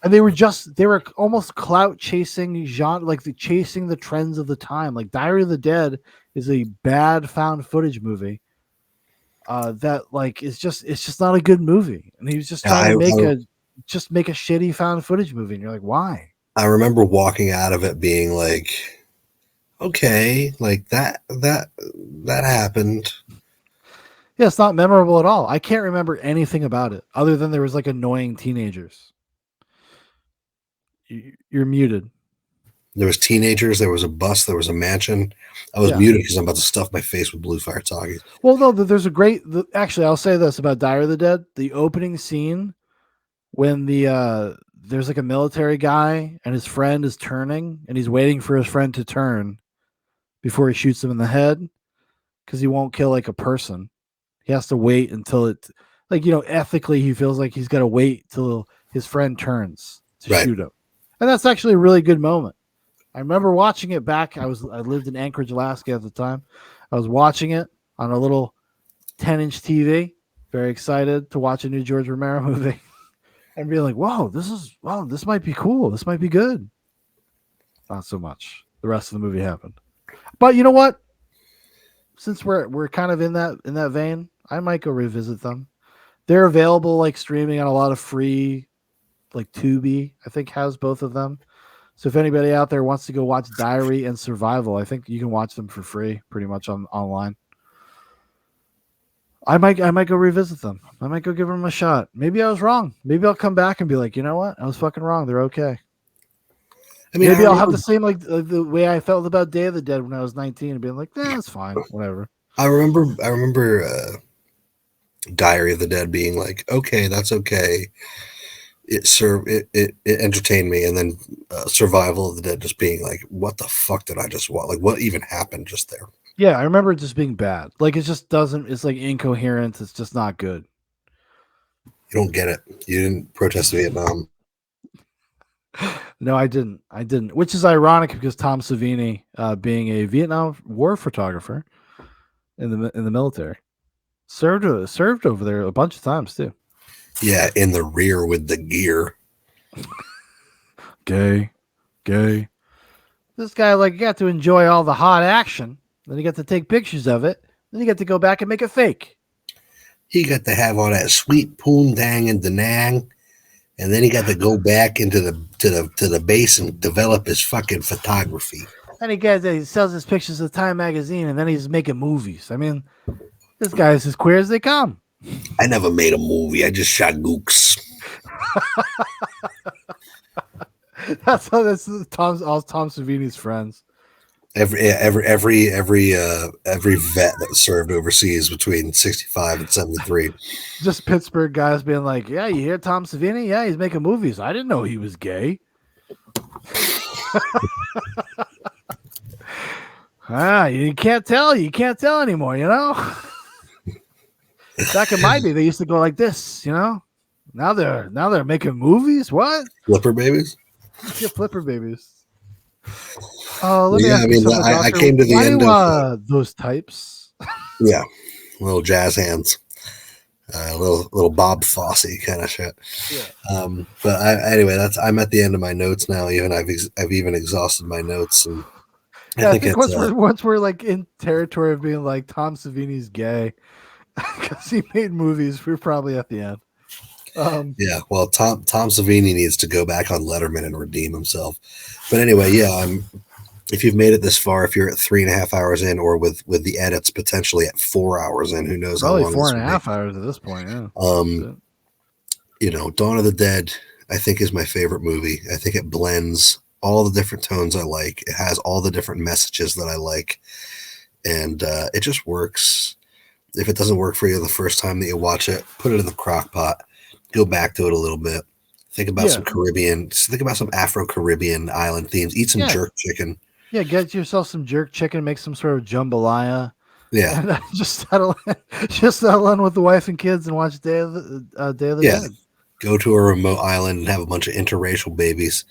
and they were almost clout chasing genre, like chasing the trends of the time. Like Diary of the Dead is a bad found footage movie. That like it's just not a good movie, and he was just trying to make a shitty found footage movie, and you're like, why? I remember walking out of it being like, okay, like that happened. Yeah, it's not memorable at all. I can't remember anything about it other than there was like annoying teenagers. You're muted. There was teenagers. There was a bus. There was a mansion. I was muted because I'm about to stuff my face with blue fire talkies. Well, no, there's a great. Actually, I'll say this about Diary of the Dead: the opening scene when there's like a military guy and his friend is turning and he's waiting for his friend to turn before he shoots him in the head because he won't kill like a person. He has to wait until it, like, ethically, he feels like he's got to wait till his friend turns to shoot him. And that's actually a really good moment. I remember watching it back. I lived in Anchorage, Alaska at the time. I was watching it on a little 10-inch TV, very excited to watch a new George Romero movie and being like, this might be cool. This might be good. Not so much. The rest of the movie happened. But you know what? Since we're kind of in that vein, I might go revisit them. They're available like streaming on a lot of free, like Tubi, I think has both of them. So if anybody out there wants to go watch Diary and Survival, I think you can watch them for free pretty much online. I might go revisit them. I might go give them a shot. Maybe I was wrong. Maybe I'll come back and be like, you know what? I was fucking wrong. They're okay. I mean, maybe I'll have the same like the way I felt about Day of the Dead when I was 19 and being like, it's fine, whatever. I remember Diary of the Dead being like, okay, that's okay. It entertained me, and then Survival of the Dead just being like, what the fuck did I just watch? Like, what even happened just there? Yeah, I remember it just being bad. Like, it just doesn't. It's like incoherent. It's just not good. You don't get it. You didn't protest Vietnam. No, I didn't. Which is ironic because Tom Savini, being a Vietnam War photographer in the military, served over there a bunch of times too. Yeah, in the rear with the gear. Gay. This guy got to enjoy all the hot action. Then he got to take pictures of it. Then he got to go back and make it fake. He got to have all that sweet poontang and Da Nang. And then he got to go back into the base and develop his fucking photography. And he sells his pictures of Time magazine, and then he's making movies. I mean, this guy is as queer as they come. I never made a movie. I just shot gooks. That's all Tom Savini's friends. Every vet that served overseas between 65 and 73. Just Pittsburgh guys being like, yeah, you hear Tom Savini? Yeah, he's making movies. I didn't know he was gay. You can't tell. You can't tell anymore, you know? Back in my day, they used to go like this, you know? Now they're making movies? What? Flipper babies? Yeah, flipper babies. Let me ask you something, I came to the end of those types. Yeah, little jazz hands, little Bob Fosse kind of shit. Yeah. But anyway, I'm at the end of my notes now. I've even exhausted my notes, and I think once we're like in territory of being like Tom Savini's gay because he made movies, we're probably at the end. Yeah, well, Tom Savini needs to go back on Letterman and redeem himself. But anyway, yeah, if you've made it this far, if you're at 3.5 hours in, or with the edits potentially at 4 hours in, who knows probably how long? 4.5 hours at this point. Yeah. Dawn of the Dead, I think, is my favorite movie. I think it blends all the different tones I like. It has all the different messages that I like, and it just works. If it doesn't work for you the first time that you watch it, put it in the crock pot. Go back to it a little bit. Think about some Caribbean. Think about some Afro-Caribbean island themes. Eat some jerk chicken. Yeah, get yourself some jerk chicken, make some sort of jambalaya. Yeah. And just settle in with the wife and kids and watch Day of the Dead. Go to a remote island and have a bunch of interracial babies.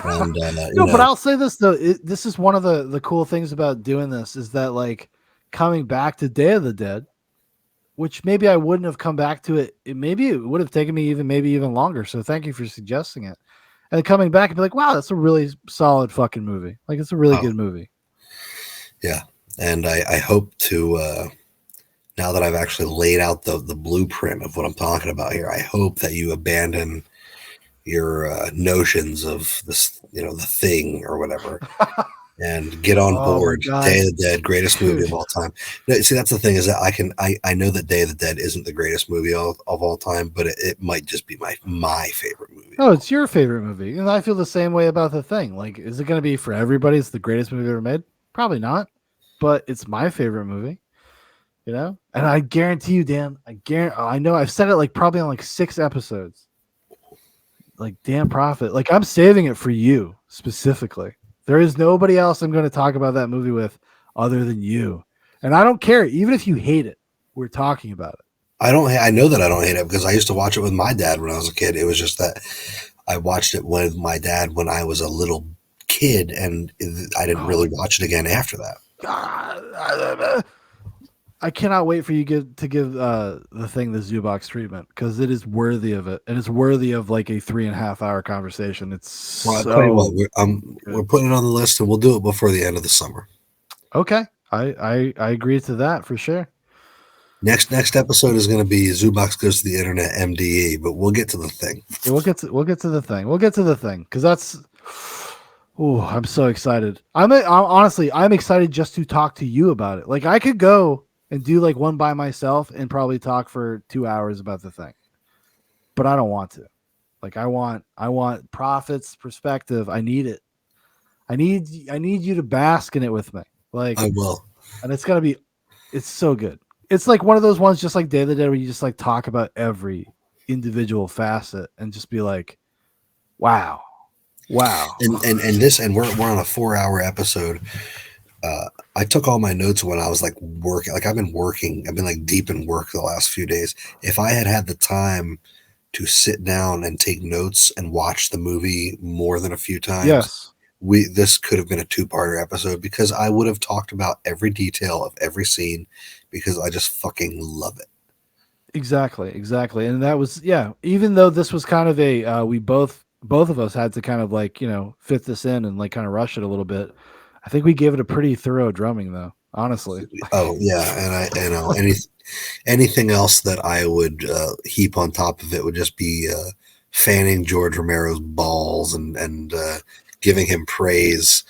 And No, but I'll say this though, this is one of the cool things about doing this is that like coming back to Day of the Dead, which maybe I wouldn't have come back to it. Maybe it would have taken me even longer. So thank you for suggesting it. And coming back and be like, wow, that's a really solid fucking movie. Like it's a really good movie. Yeah. And I hope to now that I've actually laid out the blueprint of what I'm talking about here, I hope that you abandon your notions of this, the Thing or whatever, and get on board. Day of the Dead, greatest movie of all time. No, see, that's the thing is that I know that Day of the Dead isn't the greatest movie of all time, but it might just be my favorite movie. No, it's your favorite movie, and I feel the same way about The Thing. Like, is it going to be for everybody? It's the greatest movie ever made? Probably not, but it's my favorite movie. And I guarantee you, Dan, I know I've said it like probably on like 6 episodes. Like, Dan Profitt, like I'm saving it for you specifically. There is nobody else I'm going to talk about that movie with other than you. And I don't care, even if you hate it, we're talking about it. I know that I don't hate it because I used to watch it with my dad when I was a kid. It was just that I watched it with my dad when I was a little kid, and I didn't really watch it again after that. I cannot wait for you to give The Thing the Zoobox treatment because it is worthy of it, and it's worthy of like a 3.5 hour conversation. It's I'll tell you what, we're putting it on the list, and we'll do it before the end of the summer. Okay, I agree to that for sure. Next episode is going to be Zoobox Goes to the Internet MDE, but we'll get to The Thing. Yeah, we'll get to The Thing. We'll get to The Thing because that's. Oh, I'm so excited. I'm excited just to talk to you about it. Like I could go and do like one by myself and probably talk for 2 hours about The Thing, but I don't want to. Like I want Profitt's perspective. I need it. I need you to bask in it with me. Like I will, and it's so good. It's like one of those ones, just like Day of the Dead, where you just like talk about every individual facet and just be like, wow. And we're on a 4-hour episode. I took all my notes when I was like working. Like I've been like deep in work the last few days. If I had the time to sit down and take notes and watch the movie more than a few times, yes, this could have been a 2-parter episode because I would have talked about every detail of every scene because I just fucking love it. Exactly. And that was, even though this was kind of a, we both of us had to kind of like, fit this in and like kind of rush it a little bit. I think we gave it a pretty thorough drumming though, honestly. Oh yeah. And anything else that I would heap on top of it would just be fanning George Romero's balls and giving him praise,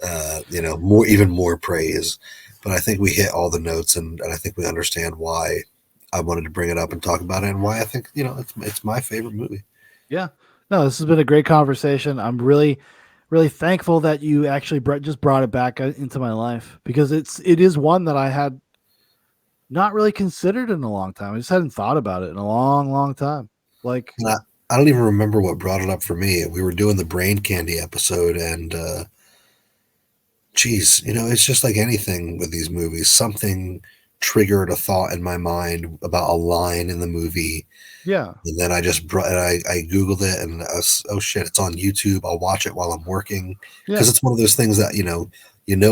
even more praise. But I think we hit all the notes, and I think we understand why I wanted to bring it up and talk about it, and why I think it's my favorite movie. Yeah, no, this has been a great conversation. I'm really, really thankful that you actually just brought it back into my life because it is one that I had not really considered in a long time. I just hadn't thought about it in a long, long time. Like I don't even remember what brought it up for me. We were doing the brain candy episode, and it's just like anything with these movies. Something triggered a thought in my mind about a line in the movie. Yeah. And then I just I Googled it, and oh shit, it's on YouTube. I'll watch it while I'm working because it's one of those things that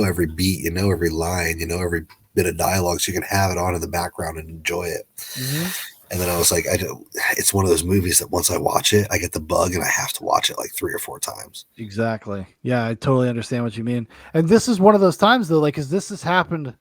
every beat, every line, every bit of dialogue, so you can have it on in the background and enjoy it. Mm-hmm. And then I was like, it's one of those movies that once I watch it, I get the bug and I have to watch it like 3 or 4 times. Exactly. Yeah, I totally understand what you mean. And this is one of those times though, like, because this has happened at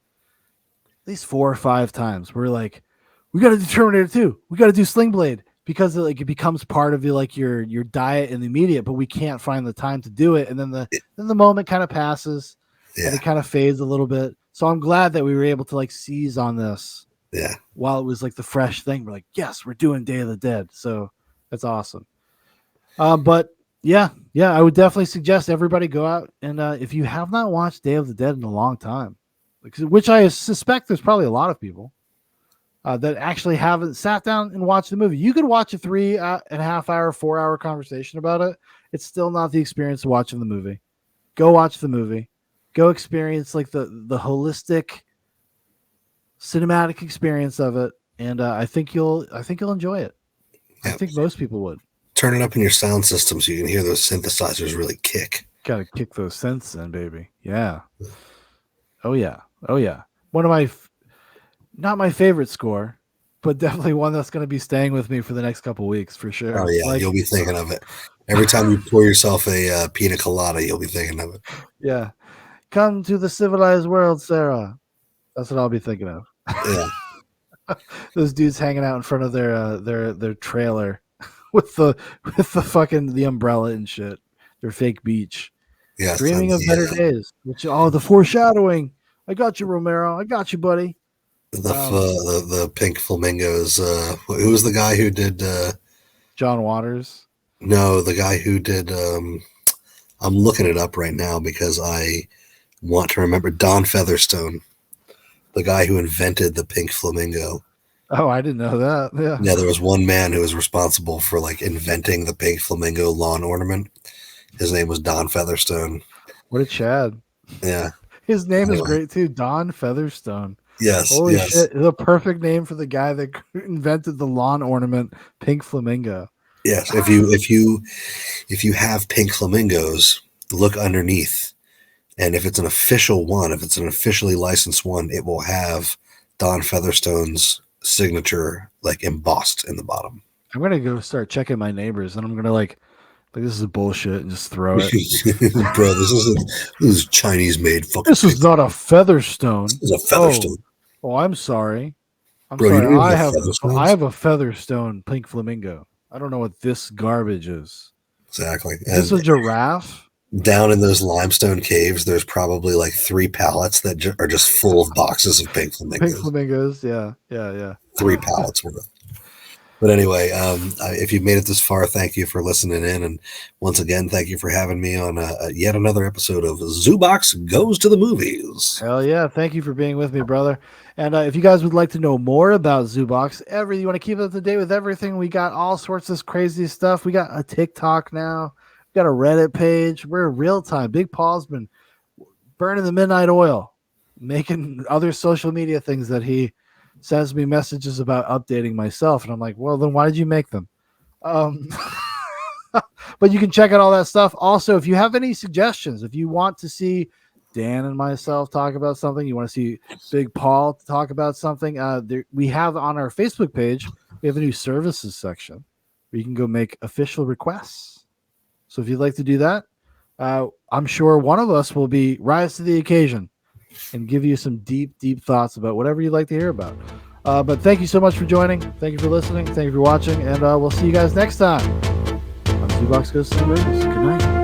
least 4 or 5 times. We're like, we got to do Terminator 2. We got to do Sling Blade because it becomes part of your diet in the immediate, but we can't find the time to do it. And then the moment kind of passes and it kind of fades a little bit. So I'm glad that we were able to like seize on this. Yeah. While it was like the fresh thing, we're like, yes, we're doing Day of the Dead. So that's awesome. But yeah, I would definitely suggest everybody go out and if you have not watched Day of the Dead in a long time, which I suspect there's probably a lot of people that actually haven't sat down and watched the movie. You could watch a 3.5 hour, 4 hour conversation about it. It's still not the experience of watching the movie. Go watch the movie. Go experience like the holistic cinematic experience of it, and I think you'll enjoy it. I think most people would. Turn it up in your sound system so you can hear those synthesizers really kick. Gotta kick those synths in, baby. Yeah. Oh yeah. Oh yeah. One of my, not my favorite score, but definitely one that's going to be staying with me for the next couple weeks for sure. Oh yeah, you'll be thinking of it every time you pour yourself a pina colada. You'll be thinking of it. Yeah. Come to the civilized world, Sarah. That's what I'll be thinking of. Yeah. Those dudes hanging out in front of their trailer with the fucking the umbrella and shit. Their fake beach. Yes. Dreaming of better days. Which the foreshadowing. I got you, Romero. I got you, buddy. The pink flamingos. Who was the guy who did John Waters? No, the guy who did I'm looking it up right now because I want to remember Don Featherstone, the guy who invented the pink flamingo. Oh, I didn't know that. Yeah. Yeah, there was one man who was responsible for like inventing the pink flamingo lawn ornament. His name was Don Featherstone. What a Chad. Yeah. His name is great too, Don Featherstone. Yes. Holy yes. shit. The perfect name for the guy that invented the lawn ornament pink flamingo. Yes. If you have pink flamingos, look underneath. And if it's an official one, if it's an officially licensed one, it will have Don Featherstone's signature like embossed in the bottom. I'm gonna go start checking my neighbors, and I'm gonna like this is bullshit, and just throw it. Bro, this is Chinese made fucking. This is not a Featherstone. This is a Featherstone. Oh, I'm sorry. Bro, sorry. You I have a Featherstone pink flamingo. I don't know what this garbage is. Exactly. Is this a giraffe? Down in those limestone caves, there's probably like 3 pallets that are just full of boxes of pink flamingos. Pink flamingos, yeah. 3 pallets worth. But anyway, if you've made it this far, thank you for listening in. And once again, thank you for having me on yet another episode of Zoobox Goes to the Movies. Hell yeah. Thank you for being with me, brother. And if you guys would like to know more about Zoobox, you want to keep up to date with everything, we got all sorts of crazy stuff. We got a TikTok now. We got a Reddit page. We're in real time. Big Paul's been burning the midnight oil, making other social media things that he sends me messages about updating myself. And I'm like, well, then why did you make them? But you can check out all that stuff. Also, if you have any suggestions, if you want to see Dan and myself talk about something, you want to see Big Paul talk about something, we have on our Facebook page, we have a new services section where you can go make official requests. So if you'd like to do that, I'm sure one of us will rise to the occasion and give you some deep, deep thoughts about whatever you'd like to hear about. But thank you so much for joining. Thank you for listening. Thank you for watching. And we'll see you guys next time on Zoobox Goes to the Movies. Good night.